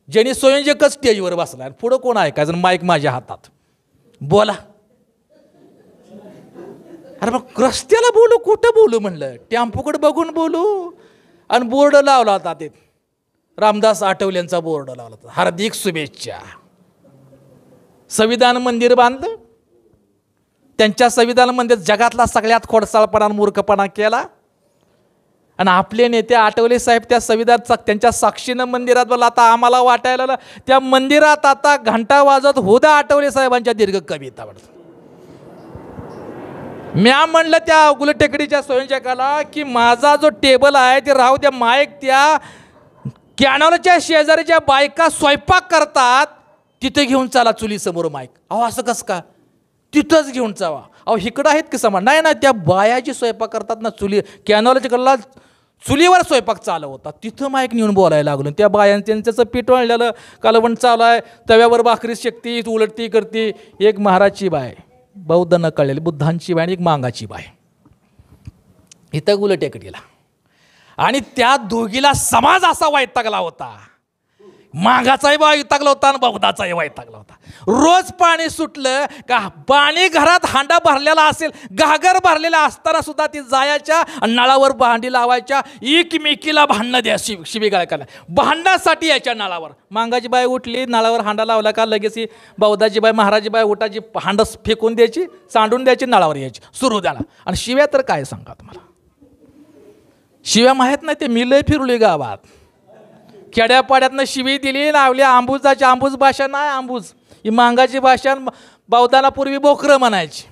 ज्यांनी स्वयंजकच स्टेजवर बसला, पुढं कोण ऐकायचं, माईक माझ्या हातात, बोला. अरे मग रस्त्याला बोलू, कुठं बोलू म्हणलं, टेम्पोकडे बघून बोलू. आणि बोर्ड लावला होता, ते रामदास आठवलेंचा बोर्ड लावला होता, हार्दिक शुभेच्छा. संविधान मंदिर बांधलं. त्यांच्या संविधान मंदिर जगातला सगळ्यात खोडसाळपणा मूर्खपणा केला. आणि आपले नेते आठवले साहेब त्या संविधान त्यांच्या साक्षीनं मंदिरात बोलला. आता आम्हाला वाटायला त्या मंदिरात आता घंटा वाजत होता आठवले साहेबांच्या दीर्घ कविता. म्या म्हणलं त्या गुलटेकडीच्या स्वयंसेवकाला की माझा जो टेबल आहे ते राहू द्या, माईक त्या कॅनॉलच्या शेजारीच्या बायका स्वयंपाक करतात तिथे घेऊन चला चुलीसमोर माईक. अहो असं कसं का, तिथंच घेऊन जावा. अहो इकडं आहेत की समान नाही ना, त्या बायाची स्वयंपाक करतात ना चुली, कॅनॉलच्या कडला चुलीवर स्वयंपाक चालू होता, तिथं माईक नेऊन बोलायला लागलो. त्या बायांचं त्याचं पीठ वाळलेलं कालवण चालू आहे, तव्यावर भाकरी शेकती, उलटती करती. एक महाराजची बाय, बौद्ध न कळलेली, बुद्धांची बाय आणि एक मांगाची बाय इथं गुलटेकडीला. आणि त्या दोघीला समाज असा वैतागला होता, मागाचाही वैतागला होता आणि बौद्धाचाही वैतागला होता. रोज पाणी सुटलं का पाणी घरात हांडा भरलेला असेल, घागर भरलेला असताना सुद्धा ती जायच्या नळावर भांडी लावायच्या, एकमेकीला भांडणं द्या, शिवीगाळ करा, भांडणासाठी यायच्या नळावर. मांगाची बाई उठली, नळावर हांडा लावला का लगेच ही बौद्धाची बाई महाराजी बाई उठायची, हांडा फेकून द्यायची, सांडून द्यायची, नळावर यायची, सुरू द्याला. आणि शिव्या तर काय सांगा तुम्हाला, शिव्या माहीत नाही, ते मी लय फिरलोय गावात, खेड्यापाड्यातनं शिवी दिली, लावली. आंबुजाची, आंबूज भाषा नाही, आंबूज ही मांगाची भाषा. बौद्धाला पूर्वी बोकरं म्हणायची,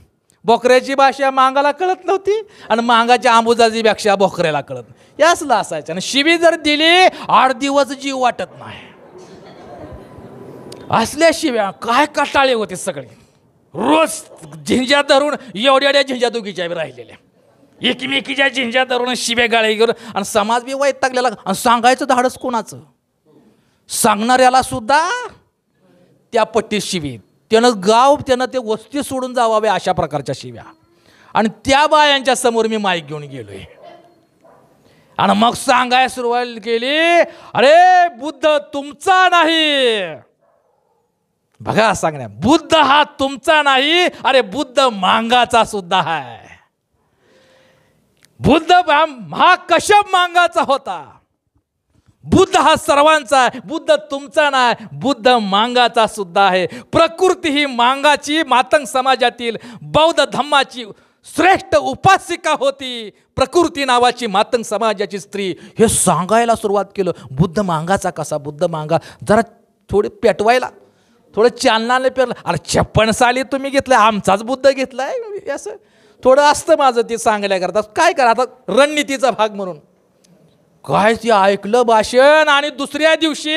बोकऱ्याची भाषा मांगाला कळत नव्हती आणि मांगाच्या आंबुजाची भाषा बोकऱ्याला कळत नाही, याचला असायचं. आणि शिवी जर दिली 8 दिवस जीव वाटत नाही. असल्या शिव्या काय कटाळे होते सगळे. रोज झिंज्या धरून एवढ्या झिंज्या दोघीच्या राहिलेल्या, एकमेकीच्या झिंज्या धरून शिव्या गाळे घेऊन. आणि समाज बी वैतागलेला. आणि सांगायचं धाडस कोणाचं, सांगणाऱ्याला सुद्धा त्या पट्टीत शिवी, त्यानं गाव त्यानं ते वस्ती सोडून जावावे अशा प्रकारच्या शिव्या. आणि त्या बायांच्या समोर मी माईक घेऊन गेलोय आणि मग सांगायला सुरुवात केली, अरे बुद्ध तुमचा नाही. बघा सांगण्या, बुद्ध हा तुमचा नाही, अरे बुद्ध मांगाचा सुद्धा आहे. बुद्ध हा कश्यप मांगाचा होता, बुद्ध हा सर्वांचा आहे, बुद्ध तुमचा नाही, बुद्ध मांगाचा सुद्धा आहे. प्रकृती ही मांगाची मातंग समाजातील बौद्ध धम्माची श्रेष्ठ उपासिका होती, प्रकृती नावाची मातंग समाजाची स्त्री. हे सांगायला सुरुवात केलं. बुद्ध मांगाचा कसा, बुद्ध मांगा जरा थोडे पेटवायला, थोडं चालनाने पेरलं. अरे 56 साली तुम्ही घेतलाय, आमचाच बुद्ध घेतलाय, असं थोडं असतं माझं ते सांगायला करतात. काय करा आता, रणनीतीचा भाग म्हणून काय ते ऐकलं भाषण. आणि दुसऱ्या दिवशी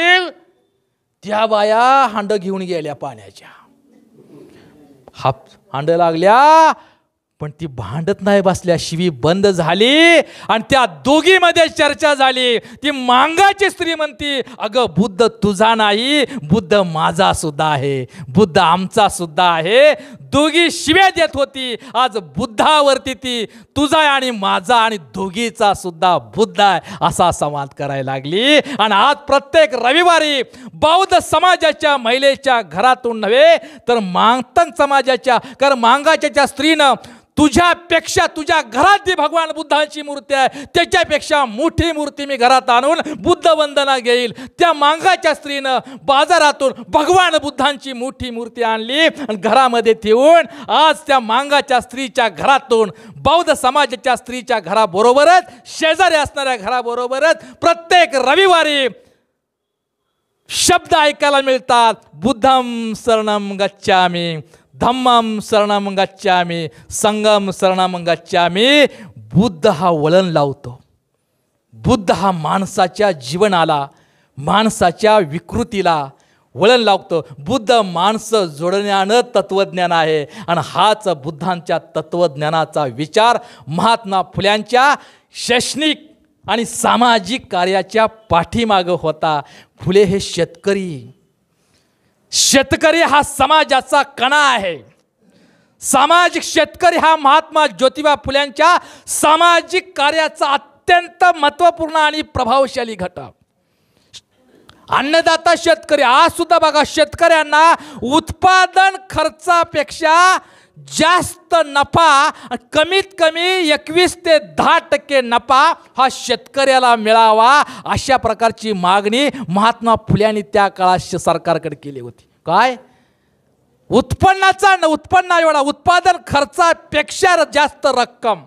त्या बाया हांड घेऊन गेल्या पाण्याच्या, हांड लागल्या, पण ती भांडत नाही बसल्या, शिवी बंद झाली. आणि त्या दोघीमध्ये चर्चा झाली. ती मांगाची स्त्री म्हणती, अगं बुद्ध तुझा नाही, बुद्ध माझा सुद्धा आहे, बुद्ध आमचा सुद्धा आहे. दोघी शिव्या देत होती. आज बुद्धावरती ती तुझा आणि माझा आणि दोघीचा सुद्धा बुद्ध आहे असा संवाद करायला लागली. आणि आज प्रत्येक रविवारी बौद्ध समाजाच्या महिलेच्या घरातून नव्हे तर मांगतंग समाजाच्या, कारण मांगाच्या स्त्रीनं तुझ्यापेक्षा तुझ्या घरात जी भगवान बुद्धांची मूर्ती आहे त्याच्यापेक्षा मोठी मूर्ती मी घरात आणून बुद्ध वंदना घेईल. त्या मांगाच्या स्त्रीनं बाजारातून भगवान बुद्धांची मोठी मूर्ती आणली आणि घरामध्ये ठेवून आज त्या मांगाच्या स्त्रीच्या घरातून बौद्ध समाजाच्या स्त्रीच्या घराबरोबरच शेजारी असणाऱ्या घराबरोबरच प्रत्येक रविवारी शब्द ऐकायला मिळतात. बुद्धं शरणं गच्छामि, धम्मं शरणं गच्छामि, संघं शरणं गच्छामि. बुद्ध हा वळण लावतो. बुद्ध हा माणसाच्या जीवनाला, माणसाच्या विकृतीला वळण लावतो. बुद्ध माणसं जोडण्यानं तत्त्वज्ञान आहे आणि हाच बुद्धांच्या तत्त्वज्ञानाचा विचार महात्मा फुल्यांच्या शैक्षणिक आणि सामाजिक कार्याच्या पाठीमागं होता. फुले हे शेतकरी हा समाजाचा कणा आहे. सामाजिक शेतकरी हा महात्मा ज्योतिबा फुल्यांच्या सामाजिक कार्याचा अत्यंत महत्त्वपूर्ण आणि प्रभावशाली घटक. अन्नदाता शेतकरी. आज सुद्धा बघा शेतकऱ्यांना उत्पादन खर्चापेक्षा जास्त नफा, कमीत कमी 21 ते 10% नफा हा शेतकऱ्याला मिळावा अशा प्रकारची मागणी महात्मा फुल्यांनी त्या काळात सरकारकडे केली होती. काय? उत्पन्न एवढा उत्पादन खर्चापेक्षा जास्त रक्कम,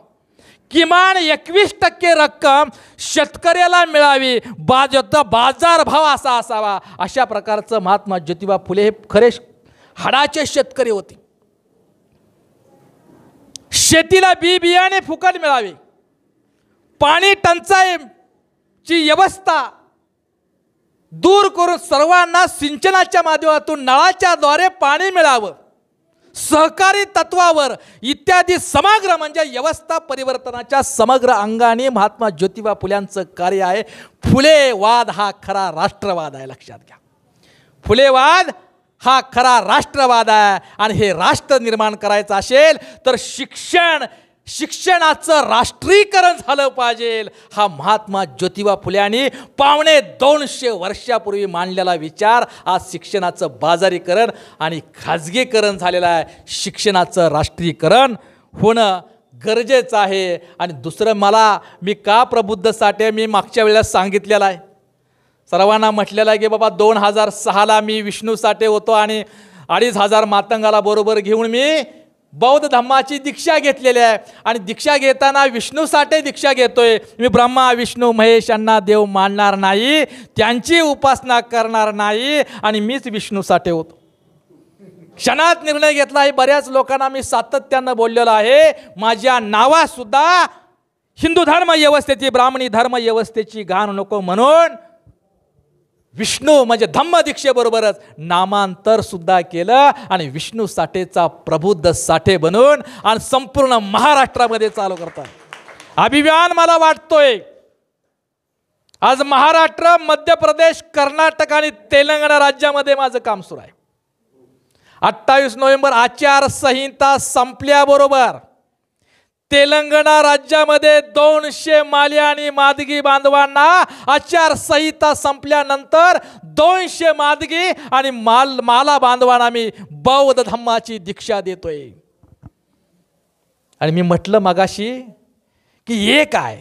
किमान 21% रक्कम शेतकऱ्याला मिळावी, बाजारभाव असा असावा अशा प्रकारचं महात्मा ज्योतिबा फुले हे खरे हाडाचे शेतकरी होते. शेतीला बियाणे फुकट मिळावे, पाणी टंचाईची व्यवस्था दूर करून सर्वांना सिंचनाच्या माध्यमातून नळाच्या द्वारे पाणी मिळावं, सहकारी तत्वावर इत्यादी समग्र म्हणजे व्यवस्था परिवर्तनाच्या समग्र अंगाने महात्मा ज्योतिबा फुल्यांचं कार्य आहे. फुलेवाद हा खरा राष्ट्रवाद आहे. लक्षात घ्या, फुलेवाद हा खरा राष्ट्रवाद आहे. आणि हे राष्ट्र निर्माण करायचं असेल तर शिक्षणाचं राष्ट्रीयकरण झालं पाहिजे. हा महात्मा ज्योतिबा फुल्यांनी 250 वर्षापूर्वी मांडलेला विचार आज शिक्षणाचं बाजारीकरण आणि खाजगीकरण झालेलं आहे. शिक्षणाचं राष्ट्रीयकरण होणं गरजेचं आहे. आणि दुसरं मी का प्रबुद्ध साठे मी मागच्या वेळेला सांगितलेलं आहे, सर्वांना म्हटलेलं आहे की बाबा 2006ला मी विष्णू साठे होतो आणि 2500 मातंगाला बरोबर घेऊन मी बौद्ध धम्माची दीक्षा घेतलेली आहे. आणि दीक्षा घेताना विष्णू साठे दीक्षा घेतोय. मी ब्रह्मा विष्णू महेश यांना देव मानणार नाही, त्यांची उपासना करणार नाही आणि मीच विष्णू साठे होतो. क्षणात निर्णय घेतला आहे. बऱ्याच लोकांना मी सातत्यानं बोललेलो आहे, माझ्या नावात सुद्धा हिंदू धर्म व्यवस्थेची, ब्राह्मणी धर्म व्यवस्थेची घाण नको म्हणून विष्णू म्हणजे धम्म दीक्षेबरोबरच नामांतर सुद्धा केलं आणि विष्णू साठेचा प्रबुद्ध साठे बनून आणि संपूर्ण महाराष्ट्रामध्ये चालू करतात. अभिमान मला वाटतोय आज महाराष्ट्र, मध्य प्रदेश, कर्नाटक आणि तेलंगणा राज्यामध्ये माझं काम सुरू आहे. 28 नोव्हेंबर आचारसंहिता संपल्याबरोबर तेलंगणा राज्यामध्ये 200 माली आणि मादगी बांधवांना आचारसंहिता संपल्यानंतर 200 मादगी आणि माला बांधवांना मी बौद्ध धम्माची दीक्षा देतोय. आणि मी म्हटलं मगाशी की एक आहे,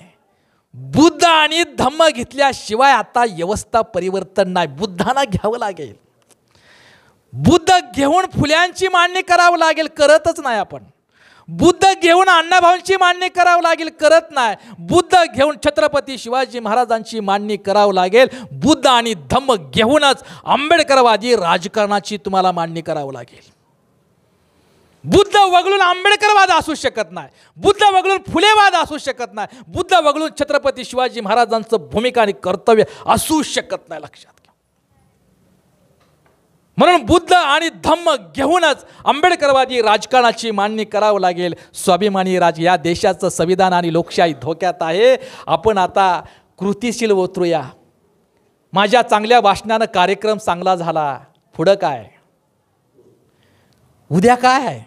बुद्ध आणि धम्म घेतल्याशिवाय आता व्यवस्था परिवर्तन नाही. बुद्धांना घ्यावं लागेल. बुद्ध घेऊन फुल्यांची मांडणी करावं लागेल, करतच नाही आपण. बुद्ध घेऊन अण्णाभाऊंची मांडणी करावं लागेल, करत नाही. बुद्ध घेऊन छत्रपती शिवाजी महाराजांची मांडणी करावं लागेल. बुद्ध आणि धम्म घेऊनच आंबेडकरवादी राजकारणाची तुम्हाला मांडणी करावं लागेल. बुद्ध वगळून आंबेडकरवाद असू शकत नाही, बुद्ध वगळून फुलेवाद असू शकत नाही, बुद्ध वगळून छत्रपती शिवाजी महाराजांचं भूमिका आणि कर्तव्य असू शकत नाही. लक्षात घ्या. म्हणून बुद्ध आणि धम्म घेऊनच आंबेडकरवादी राजकारणाची मांडणी करावं लागेल. स्वाभिमानी या देशाचं संविधान आणि लोकशाही धोक्यात आहे. आपण आता कृतीशील उतरूया. माझ्या चांगल्या भाषणानं कार्यक्रम चांगला झाला. पुढं काय? उद्या काय?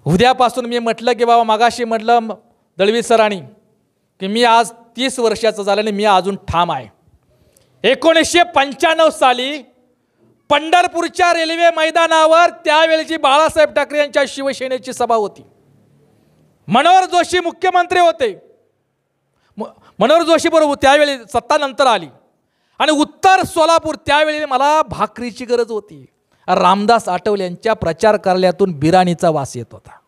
उद्यापासून मी म्हटलं की बाबा, मागाशी म्हटलं दळवी सरांनी की मी आज 30 वर्षाचं झालं आणि मी अजून ठाम आहे. 1995 साली पंढरपूरच्या रेल्वे मैदानावर त्यावेळेची बाळासाहेब ठाकरे यांच्या शिवसेनेची सभा होती. मनोहर जोशी मुख्यमंत्री होते. मनोहर जोशी बरोबर त्यावेळी सत्ता नंतर आली आणि उत्तर सोलापूर त्यावेळी मला भाकरीची गरज होती. रामदास आठवले यांच्या प्रचार कार्यालयातून बिर्याणीचा वास येत होता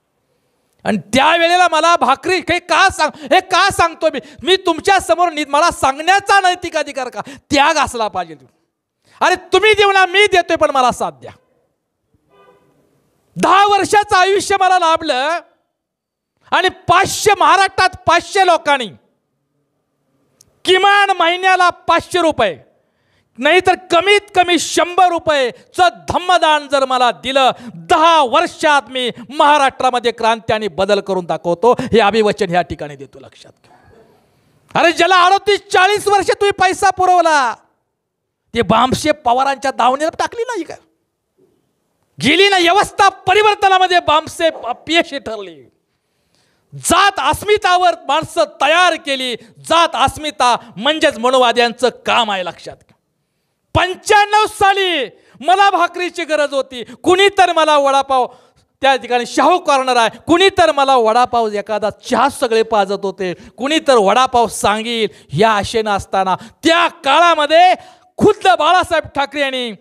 आणि त्यावेळेला मला भाकरी हे का सांगतो मी तुमच्या समोर मला सांगण्याचा नैतिक अधिकार का? त्याग असला पाहिजे. अरे तुम्ही देऊ ना, मी देतोय, पण मला साथ द्या. 10 वर्षाचं आयुष्य मला लाभलं आणि 500 महाराष्ट्रात 500 लोकांनी किमान महिन्याला 500 रुपये नाहीतर कमीत कमी 100 रुपयेचं धम्मदान जर मला दिलं, 10 वर्षात मी महाराष्ट्रामध्ये क्रांती आणि बदल करून दाखवतो. हे अभिवचन ह्या ठिकाणी देतो, लक्षात घ्या. अरे ज्याला 38-40 वर्ष तुम्ही पैसा पुरवला, ते बामशे पवारांच्या दावणीला टाकली नाही का? गेली ना व्यवस्था परिवर्तनामध्ये बामसे अपयशी ठरली. जात अस्मितावर माणसं तयार केली. जात अस्मिता म्हणजेच मनोवाद्यांचं काम आहे, लक्षात घ्या. 95 साली मला भाकरीची गरज होती. कुणी तर मला वडापाव, त्या ठिकाणी शाहू कॉर्नर आहे, कुणी तर मला वडापाव एखादा चहा सगळे पाजत होते, कुणी तर वडापाव सांगील या आशेनं असताना त्या काळामध्ये खुद्द बाळासाहेब ठाकरे यांनी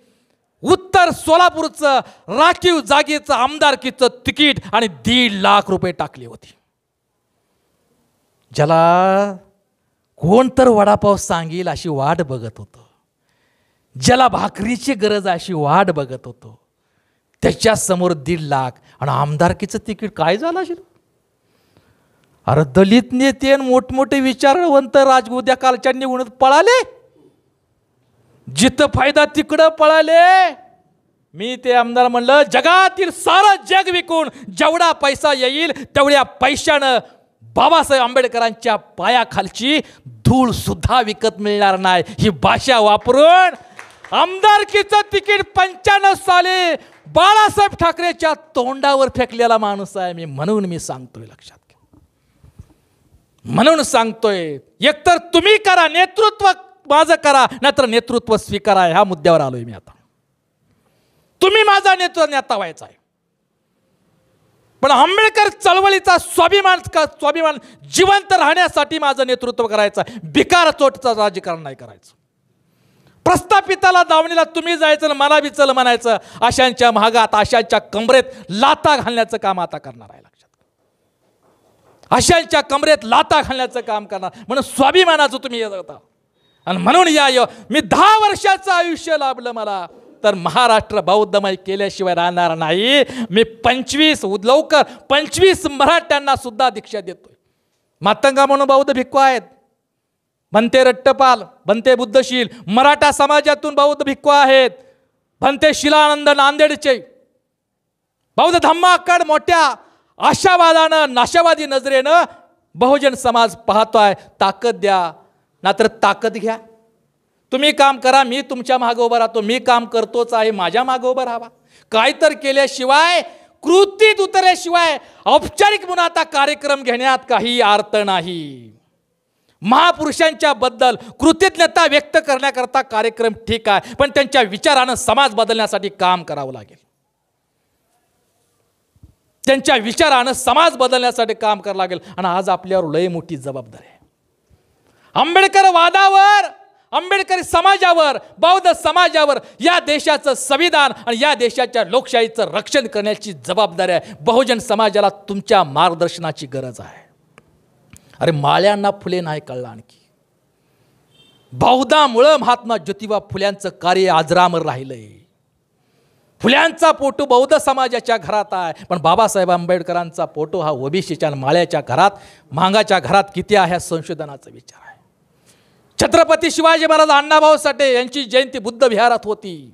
उत्तर सोलापूरचं राखीव जागेचं आमदारकीचं तिकीट आणि 1.5 लाख रुपये टाकले होते. ज्याला कोण तर वडापाव सांगेल अशी वाट बघत होतो, ज्याला भाकरीची गरज अशी वाट बघत होतो, त्याच्या समोर 1.5 लाख आणि आमदारकीचं तिकीट काय झालं असेल? अरे दलित नेते मोठमोठे विचारवंत उद्या कालच्या निवडणूक पळाले, जिथं फायदा तिकडं पळाले. मी ते आमदार म्हणलं, जगातील सारं जग विकून जेवढा पैसा येईल तेवढ्या पैशानं बाबासाहेब आंबेडकरांच्या पायाखालची धूळ सुद्धा विकत मिळणार नाही. ही भाषा वापरून आमदारकीचं तिकीट 95 साली बाळासाहेब ठाकरेच्या तोंडावर फेकलेला माणूस आहे मी. म्हणून मी सांगतोय, लक्षात घ्या. म्हणून सांगतोय, एकतर तुम्ही करा, नेतृत्व माझं करा, नाहीतर नेतृत्व स्वीकारा. ह्या मुद्द्यावर आलोय मी आता. तुम्ही माझा नेता व्हायचा आहे, पण आंबेडकर चळवळीचा स्वाभिमान जिवंत राहण्यासाठी माझं नेतृत्व करायचं आहे. भिकार चोटचं राजकारण नाही करायचं. प्रस्थापिताला दावणीला तुम्ही जायचं ना मला बी चल म्हणायचं, अशांच्या महागात अशांच्या कमरेत लाता घालण्याचं काम आता करणार आहे, लक्षात. अशांच्या कमरेत लाता घालण्याचं काम करणार. म्हणून स्वाभिमानाचं तुम्ही येत होता. आणि म्हणून मी 10 वर्षाचं आयुष्य लाभलं मला, तर महाराष्ट्र बौद्धमय केल्याशिवाय राहणार नाही. मी 25 मराठ्यांना सुद्धा दीक्षा देतोय. मातंगा म्हणून बौद्ध भिक्खू आहेत, भंते रट्टपाल, भंते बुद्धशील मराठा समाजातून बौद्ध भिक्खू आहेत, भंते शिलानंद नांदेडचे. बौद्ध धम्माकड मोठ्या आशावादानं नाशावादी नजरेनं बहुजन समाज पाहतोय. ताकद द्या, नाहीतर ताकद घ्या. तुम्ही काम करा, मी तुमच्या मागे उभा राहतो. मी काम करतोच आहे, माझ्या मागे उभा राहावा. काय तर केल्याशिवाय, कृतीत उतरल्याशिवाय औपचारिक म्हणून आता कार्यक्रम घेण्यात काही अर्थ नाही. महापुरुषांच्या बद्दल कृतज्ञता व्यक्त करण्याकरता कार्यक्रम ठीक आहे, पण त्यांच्या विचारानं समाज बदलण्यासाठी काम करावं लागेल. त्यांच्या विचारानं समाज बदलण्यासाठी काम करावं लागेल. आणि आज आपल्यावर लय मोठी जबाबदारी आहे. आंबेडकर वादावर, आंबेडकरी समाजावर, बौद्ध समाजावर या देशाचं संविधान आणि या देशाच्या लोकशाहीचं रक्षण करण्याची जबाबदारी आहे. बहुजन समाजाला तुमच्या मार्गदर्शनाची गरज आहे. अरे माळ्यांना फुले नाही कळलं आणखी. बौद्धामुळं महात्मा ज्योतिबा फुल्यांचं कार्य अजरामर राहिलंय. फुल्यांचा फोटो बौद्ध समाजाच्या घरात आहे, पण बाबासाहेब आंबेडकरांचा फोटो हा ओबीसीच्या माळ्याच्या घरात, महागाच्या घरात किती आहे, संशोधनाचा विचार आहे. छत्रपती शिवाजी महाराज अण्णाभाऊ साठे यांची जयंती बुद्ध विहारात होती,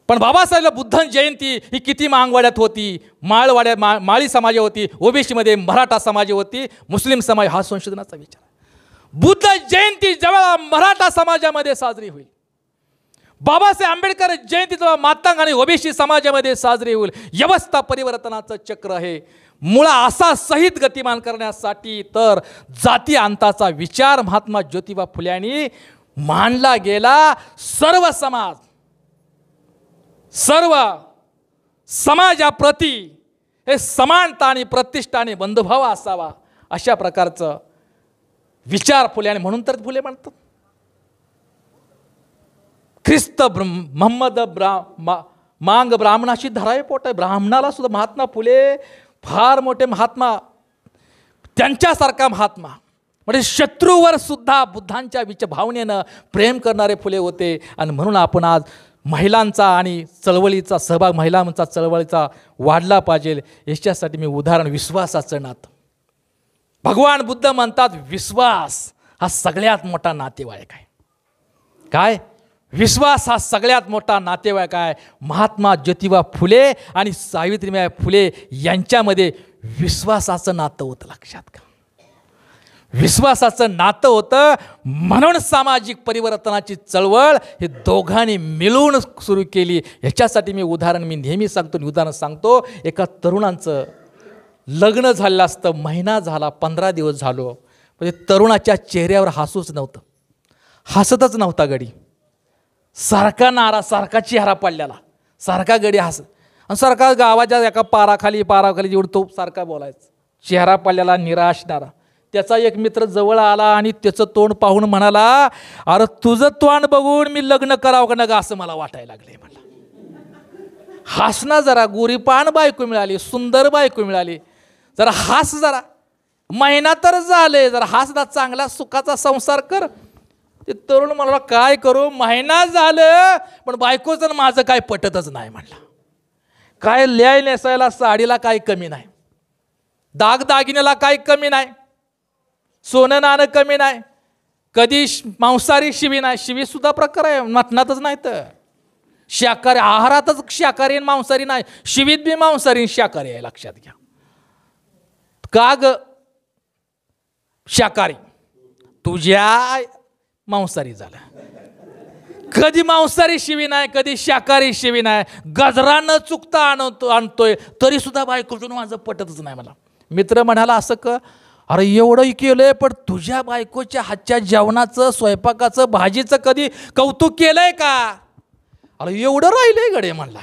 पण बाबासाहेब बुद्ध जयंती ही किती मांगवाड्यात होती, माळी समाज होती, ओबीसीमध्ये मराठा समाज होती, मुस्लिम समाज. हा संशोधनाचा विचार. बुद्ध जयंती जेव्हा मराठा समाजामध्ये साजरी होईल, बाबासाहेब आंबेडकर जयंती जेव्हा मातंग आणि ओबीसी समाजामध्ये साजरी होईल, व्यवस्था परिवर्तनाचं चक्र आहे. मुळा असा सहित गतिमान करण्यासाठी तर जाती अंताचा विचार महात्मा ज्योतिबा फुल्यांनी मांडला गेला. सर्व समाजाप्रती हे समानता आणि प्रतिष्ठा आणि बंधुभाव असावा, अशा प्रकारचं विचार फुले. आणि म्हणून तर फुले म्हणतात ख्रिस्त मोहम्मद मांग ब्राह्मणाशी धरावे पोट आहे. ब्राह्मणाला सुद्धा महात्मा फुले फार मोठे महात्मा, त्यांच्यासारखा महात्मा म्हणजे शत्रूवर सुद्धा बुद्धांच्या भावनेनं प्रेम करणारे फुले होते. आणि म्हणून आपण आज महिलांचा आणि चळवळीचा सहभाग, महिलांचा चळवळीचा वाढला पाहिजे. याच्यासाठी मी उदाहरण विश्वासाचं नातं. भगवान बुद्ध म्हणतात विश्वास हा सगळ्यात मोठा नातेवाईक आहे. काय? विश्वास हा सगळ्यात मोठा नातेवाईक आहे. महात्मा ज्योतिबा फुले आणि सावित्रीबाई फुले यांच्यामध्ये विश्वासाचं नातं होतं. लक्षात घ्या, विश्वासाचं नातं होतं. म्हणून सामाजिक परिवर्तनाची चळवळ हे दोघांनी मिळून सुरू केली. ह्याच्यासाठी मी उदाहरण मी नेहमी सांगतो, उदाहरण सांगतो. एका तरुणांचं लग्न झालेलं असतं, महिना झाला, 15 दिवस झालो, म्हणजे तरुणाच्या चेहऱ्यावर हसूच नव्हतं, हसतच नव्हता गडी. सारखा नारा, सारखा चेहरा पडलेला, सारखा गडी हसत, आणि सारखा गावाच्या एका पाराखाली जेवढं तो सारखा बोलायचा, चेहरा पडलेला, निराशणारा. त्याचा एक मित्र जवळ आला आणि त्याचं तोंड पाहून म्हणाला, अरे तुझं तोंड बघून मी लग्न करावं का नका असं मला वाटायला लागले. म्हणला हसना जरा, गोरीपान बायको मिळाली, सुंदर बायको मिळाली, जरा हास, जरा महिना तर झाले, जरा हास दा, चांगला सुखाचा संसार कर. ते तरुण म्हणाला काय करू, महिना झालं पण बायकोचं माझं काय पटतच नाही. म्हणला काय ल्याय नेसायला साडीला काही कमी नाही, दागदागिन्याला काही कमी नाही, सोनं नाणं कमी नाही, कधी मांसाहारी शिवी नाही, शिवी सुद्धा प्रकार आहे मटणातच नाही, तर शाकाहारी आहारातच शाकाहारी मांसाहारी नाही, शिवीत बी मांसाहारी शाकाहारी आहे. लक्षात घ्या. का ग शाकाहारी, तुझ्या मांसाहारी झाला, कधी मांसाहारी शिवी नाही, कधी शाकाहारी शिवी नाही, गजरा न चुकता आणतोय तरी सुद्धा बायकोतून माझं पटतच नाही. मला मित्र म्हणाला असं क, अरे एवढं केलंय पण तुझ्या बायकोच्या हातच्या जेवणाचं, स्वयंपाकाचं, भाजीचं कधी कौतुक केलंय का? अरे एवढं राहिलंय गडे. म्हणला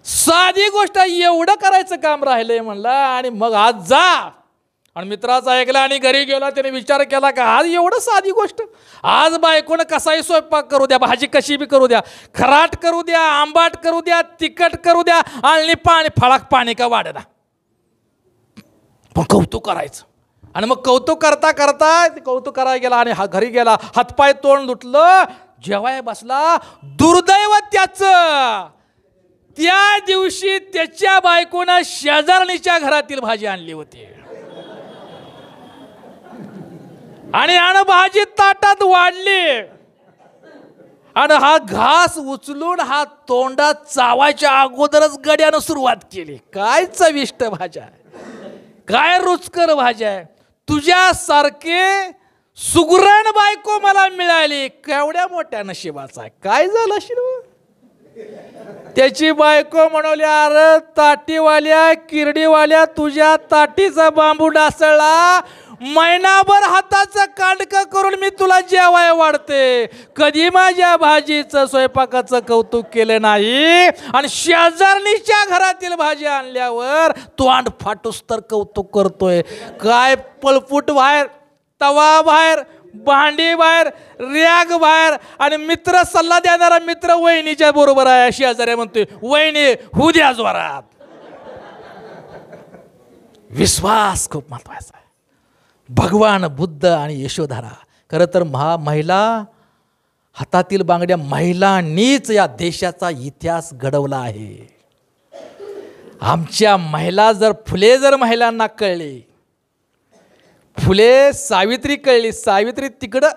साधी गोष्ट एवढं करायचं काम राहिलंय. म्हणला आणि मग आज जा. आणि मित्राचा ऐकला आणि घरी गेला. त्याने विचार केला का आज एवढं साधी गोष्ट, आज बायकोनं कसाही स्वयंपाक करू द्या, भाजी कशी बी करू द्या, खराट करू द्या, आंबाट करू द्या, तिखट करू द्या, आणि फळाक पाणी का वाढना, पण कौतुक करायचं. आणि मग कौतुक करता करता कौतुक करायला गेला आणि घरी गेला, हातपाय तोंड धुतलं, जेवाय बसला. दुर्दैव त्याचं, त्या दिवशी त्याच्या बायकोनं शेजारणीच्या घरातील भाजी आणली होती आणि भाजी ताटात वाढली आणि हा घास उचलून हा तोंडात चावायच्या अगोदरच गड्यानं सुरुवात केली. काय चविष्ट भाज्या, काय रुचकर भाज्या आहे, तुझ्यासारखे सुगरण बायको मला मिळाली, केवढ्या मोठ्या नशिबाचा आहे. काय झालं असेल त्याची बायको म्हणाली, अरे ताटीवाल्या, किरडीवाल्या, तुझ्या ताटीचा बांबू डासळला, महिनाभर हाताचं कांडकं करून मी तुला जेवाय वाढते, कधी माझ्या भाजीचं स्वयंपाकाचं कौतुक केलं नाही, आणि शेजारणीच्या घरातील भाजी आणल्यावर तोंड फाटूस तर कौतुक करतोय. काय पळपुट बाहेर, तवा बाहेर, भांडी बाहेर, रॅग बाहेर, आणि मित्र सल्ला देणारा मित्र वहिनीच्या बरोबर आहे. शेजारी म्हणतोय वहिनी होऊ द्या जोरात. विश्वास खूप महत्वाचा आहे. भगवान बुद्ध आणि यशोधरा, खरं तर महिला हातातील बांगड्या, महिलांनीच या देशाचा इतिहास घडवला आहे. आमच्या महिला जर फुले जर महिलांना कळले, फुले सावित्री कळली, सावित्री तिकडं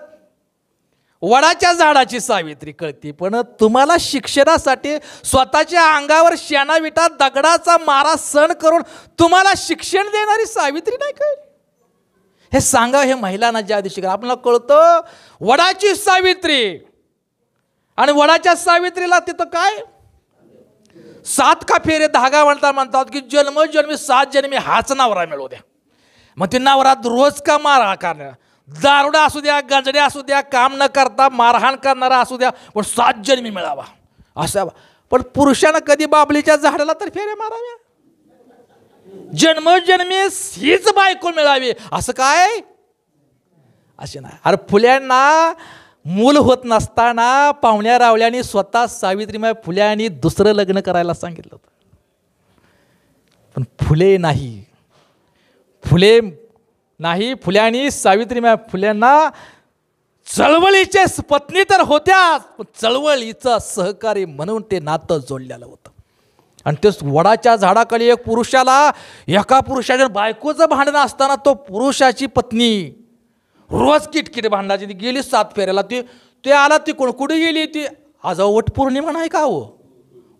वडाच्या झाडाची सावित्री कळती, पण तुम्हाला शिक्षणासाठी स्वतःच्या अंगावर शेणा विटा दगडाचा मारा सहन करून तुम्हाला शिक्षण देणारी सावित्री नाही कळली. हे सांगा हे महिलांना ज्या दिवशी आपल्याला कळतं वडाची सावित्री, आणि वडाच्या सावित्रीला तिथं काय 7 का फेरे धागा म्हणतात की जन्मोजन्मी 7 जन्मी हाच नवरा मिळू द्या. मग ते नवरा रोज का मारहाण करणार, दारुडा असू द्या, गंजड्या असू द्या, काम न करता मारहाण करणारा असू द्या, पण 7 जन्मी मिळावा असा. पण पुरुषानं कधी बाबलीच्या झाडाला तर फेऱ्या माराव्या. जन्मोजन्मी हीच बायको मिळावी असं काय? असे नाही. अरे फुल्यांना मूल होत नसताना पाहुण्या रावल्याने स्वतः सावित्रीबाई फुल्यांनी दुसरं लग्न करायला सांगितलं होतं. पण फुले नाही, फुल्यांनी सावित्रीबाई फुल्यांना चळवळीचे पत्नी तर होत्याच, पण चळवळीचं सहकारी म्हणून ते नातं जोडलेलं होतं. आणि ते वडाच्या झाडाखाली एक पुरुषाला, एका पुरुषाच्या बायकोचं भांडणं असताना तो पुरुषाची पत्नी रोज किटकिट भांडायची. ती गेली 7 फेऱ्याला. ते आला, ती कुठे गेली? ती आज वट पौर्णिमा नाही का हो?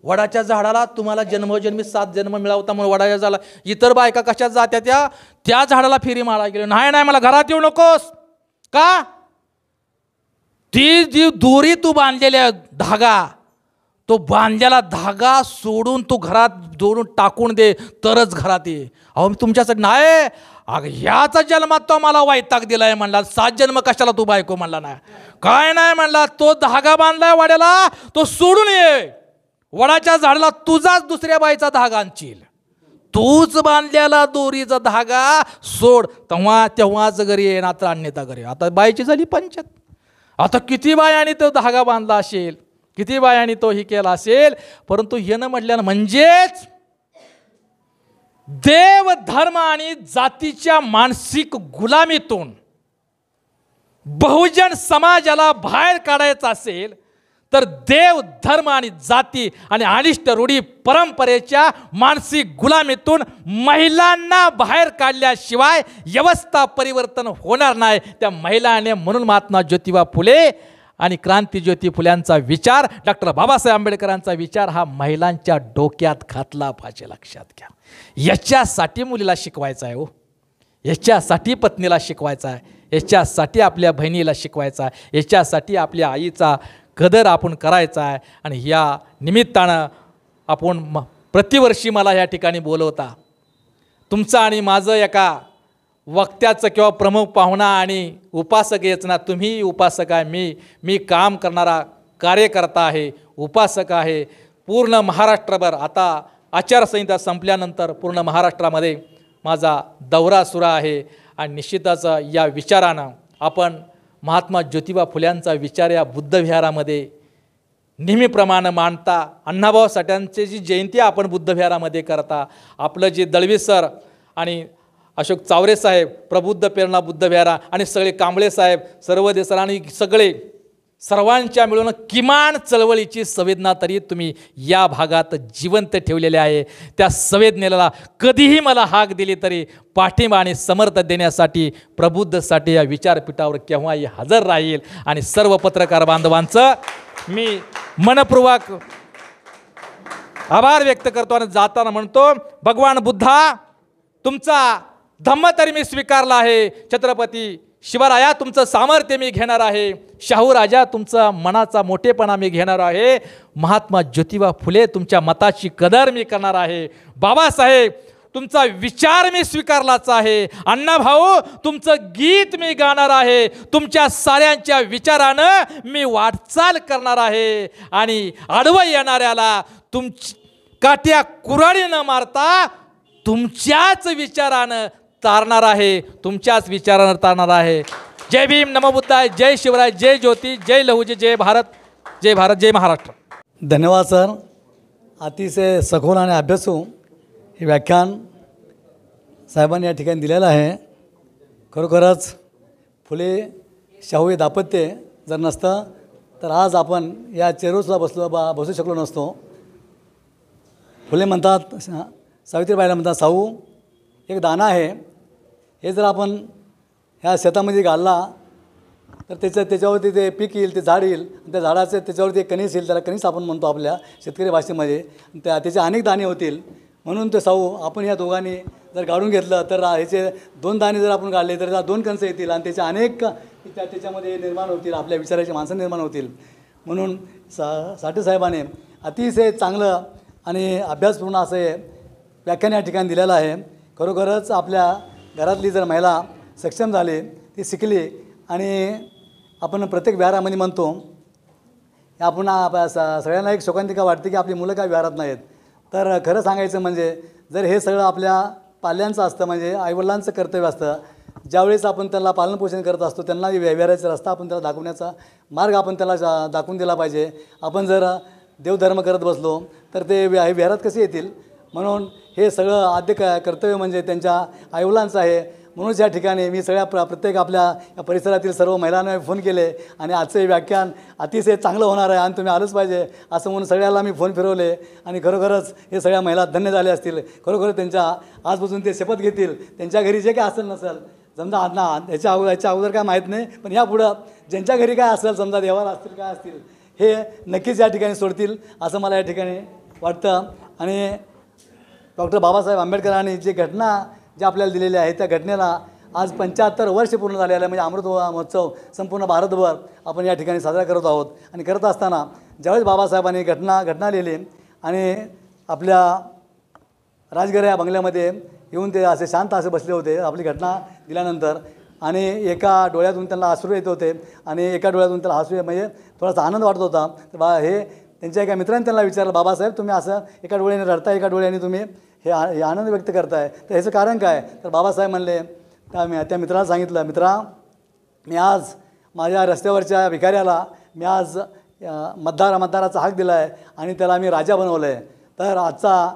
वडाच्या झाडाला तुम्हाला जन्मोजन्मी 7 जन्म मिळावता म्हणून वडाच्या झाडाला. इतर बायका कशात जात्या? त्या झाडाला फेरी मारा गेली. नाही मला घरात येऊ नकोस. का? ती जी दोरी तू बांधलेल्या धागा, तो बांधलेला धागा सोडून तू घरात जोडून टाकून दे तरच घरात ये. अहो मी तुमच्यासाठी नाही. अगं ह्याचा जन्मात तो मला वैताग दिलाय म्हणला. 7 जन्म कशाला तू बायको म्हणला? नाही काय नाही म्हणला. तो धागा बांधलाय वड्याला, तो सोडून ये. वडाच्या झाडाला तुझाच दुसऱ्या बाईचा धागा आणशील. तूच बांधलेला दोरीचा धागा सोड, तेव्हाच घरी ये, नात्र अन्यथा घरी. आता बाईची झाली पंचायत. आता किती बायाने तो धागा बांधला असेल, किती बायाने तो ही केला असेल, परंतु येणं म्हटल्यानं म्हणजेच देव धर्म आणि जातीच्या मानसिक गुलामीतून बहुजन समाजाला बाहेर काढायचं असेल तर देव धर्म आणि जाती आणि अनिष्ट रूढी परंपरेच्या मानसिक गुलामीतून महिलांना बाहेर काढल्याशिवाय व्यवस्था परिवर्तन होणार नाही. त्या महिलाने म्हणून महात्मा ज्योतिबा फुले आणि क्रांतीज्योती फुल्यांचा विचार, डॉक्टर बाबासाहेब आंबेडकरांचा विचार हा महिलांच्या डोक्यात घातला पाहिजे. लक्षात घ्या. याच्यासाठी मुलीला शिकवायचं आहे हो, याच्यासाठी पत्नीला शिकवायचा आहे, याच्यासाठी आपल्या बहिणीला शिकवायचा आहे, याच्यासाठी आपल्या आईचा कदर आपण करायचा आहे. आणि या निमित्तानं आपण प्रतिवर्षी मला या ठिकाणी बोलवता. तुमचं आणि माझं एका वक्त्याचं किंवा प्रमुख पाहुणा आणि उपासक याचं ना, तुम्ही उपासक आहे, मी काम करणारा कार्यकर्ता आहे, उपासक आहे. पूर्ण महाराष्ट्रभर आता आचारसंहिता संपल्यानंतर पूर्ण महाराष्ट्रामध्ये माझा दौरा सुरू आहे. आणि निश्चितच या विचारानं आपण महात्मा ज्योतिबा फुल्यांचा विचार या बुद्धविहारामध्ये नेहमीप्रमाणे मांडता. अण्णाभाऊ साठ्यांची जी जयंती आपण बुद्धविहारामध्ये करता. आपलं जे दळवी सर आणि अशोक चावरे साहेब, प्रबुद्ध प्रेरणा बुद्धविहारा आणि सगळे कांबळे साहेब, सर्व देसर आणि सगळे सर्वांच्या मिळून किमान चळवळीची संवेदना तरी तुम्ही या भागात जिवंत ठेवलेली आहे. त्या संवेदनेला कधीही मला हाक दिली तरी पाठिंबा आणि समर्थ देण्यासाठी प्रबुद्धसाठी या विचारपीठावर केव्हाही हजर राहील. आणि सर्व पत्रकार बांधवांचं मी मनपूर्वक आभार व्यक्त करतो. आणि जाताना म्हणतो, भगवान बुद्धा तुमचा धम्म तरी मी स्वीकारला आहे. छत्रपती शिवराया तुमचं सामर्थ्य मी घेणार आहे. शाहू राजा तुमचा मनाचा मोठेपणा मी घेणार आहे. महात्मा ज्योतिबा फुले तुमच्या मताची कदर मी करणार आहे. बाबासाहेब तुमचा विचार मी स्वीकारलाच आहे. अण्णाभाऊ तुमचं गीत मी गाणार आहे. तुमच्या साऱ्यांच्या विचारानं मी वाटचाल करणार आहे. आणि आडवं येणाऱ्याला काट्या कुऱ्हाडी न मारता तुमच्याच विचारानं तारणार आहे, तुमच्याच विचारानं तारणार आहे. जय भीम, नमो बुद्धाय, जय शिवराय, जय ज्योती, जय लहुजी, जय भारत, जय भारत, जय महाराष्ट्र. धन्यवाद सर. अतिशय सखोल आणि अभ्यासू हे व्याख्यान साहेबांनी या ठिकाणी दिलेलं आहे. खरोखरच फुले शाहू हे दाम्पत्य जर नसतं तर आज आपण या चेअरवरसुद्धा बसू शकलो नसतो. फुले म्हणतात, सावित्रीबाईला म्हणतात, साहू एक दाना आहे, हे जर आपण ह्या शेतामध्ये घालला तर त्याच्यावरती ते पीक येईल, ते झाड येईल. त्या झाडाचं त्याच्यावरती एक कणीस येईल, त्याला कणीस आपण म्हणतो आपल्या शेतकरी भाषेमध्ये. त्याचे अनेक दाणे होतील. म्हणून ते साहू आपण ह्या दोघांनी जर गाडून घेतलं तर ह्याचे 2 दाणे जर आपण काढले तर 2 कणस येतील आणि त्याचे अनेक त्याच्यामध्ये निर्माण होतील, आपल्या विचाराची माणसं निर्माण होतील. म्हणून साठे साहेबाने अतिशय चांगलं आणि अभ्यासपूर्ण असं हे व्याख्यान या ठिकाणी दिलेलं आहे. खरोखरच आपल्या घरातली जर महिला सक्षम झाली, ती शिकली आणि आपण प्रत्येक विहारामध्ये म्हणतो, आपण सगळ्यांना एक शोकांतिका वाटते की आपली मुलं काय विहारात नाहीत. तर खरं सांगायचं म्हणजे जर हे सगळं आपल्या पाल्यांचं असतं, म्हणजे आईवडिलांचं कर्तव्य असतं. ज्यावेळेस आपण त्याला पालनपोषण करत असतो त्यांना व्यवहाराचा रस्ता आपण त्याला दाखवण्याचा मार्ग आपण त्याला दाखवून दिला पाहिजे. आपण जर देवधर्म करत बसलो तर ते व्यवहारात कसे येतील? म्हणून हे सगळं आद्य कर्तव्य म्हणजे त्यांच्या आईवडिलांचं आहे. म्हणूनच या ठिकाणी मी सगळ्या प्रत्येक आपल्या या परिसरातील सर्व महिलांना फोन केले आणि आजचं हे व्याख्यान अतिशय चांगलं होणार आहे आणि तुम्ही आलंच पाहिजे असं म्हणून सगळ्याला मी फोन फिरवले. आणि खरोखरच हे सगळ्या महिला धन्य झाले असतील. खरोखर त्यांच्या आजपासून ते शपथ घेतील. त्यांच्या घरी जे काय असेल नसेल समजा याच्या अगोदर काय माहीत नाही, पण यापुढं ज्यांच्या घरी काय असेल समजा देवाला असतील काय असतील हे नक्कीच या ठिकाणी सोडतील असं मला या ठिकाणी वाटतं. आणि डॉक्टर बाबासाहेब आंबेडकरांनी जे घटना ज्या आपल्याला दिलेल्या आहेत त्या घटनेला आज 75 वर्ष पूर्ण झालेलं आहे. म्हणजे अमृत महोत्सव संपूर्ण भारतभर आपण या ठिकाणी साजरा करत आहोत. आणि करत असताना ज्यावेळेस बाबासाहेबांनी घटना लिहिली आणि आपल्या राजघर या बंगल्यामध्ये येऊन ते असे शांत असे बसले होते आपली घटना दिल्यानंतर. आणि एका डोळ्यातून त्यांना अश्रू येत होते आणि एका डोळ्यातून त्याला हसू म्हणजे थोडासा आनंद वाटत होता. तर हे त्यांच्या एका मित्राने त्यांना विचारलं, बाबासाहेब तुम्ही असं एका डोळ्याने रडता एका डोळ्याने तुम्ही हे आनंद व्यक्त करताय, तर ह्याचं कारण काय? तर बाबासाहेब म्हणले, त्या मित्राला सांगितलं, मित्रा मी आज माझ्या रस्त्यावरच्या भिकाऱ्याला मी आज मतदाराचा हक दिला आहे आणि त्याला मी राजा बनवलं आहे. तर आजचा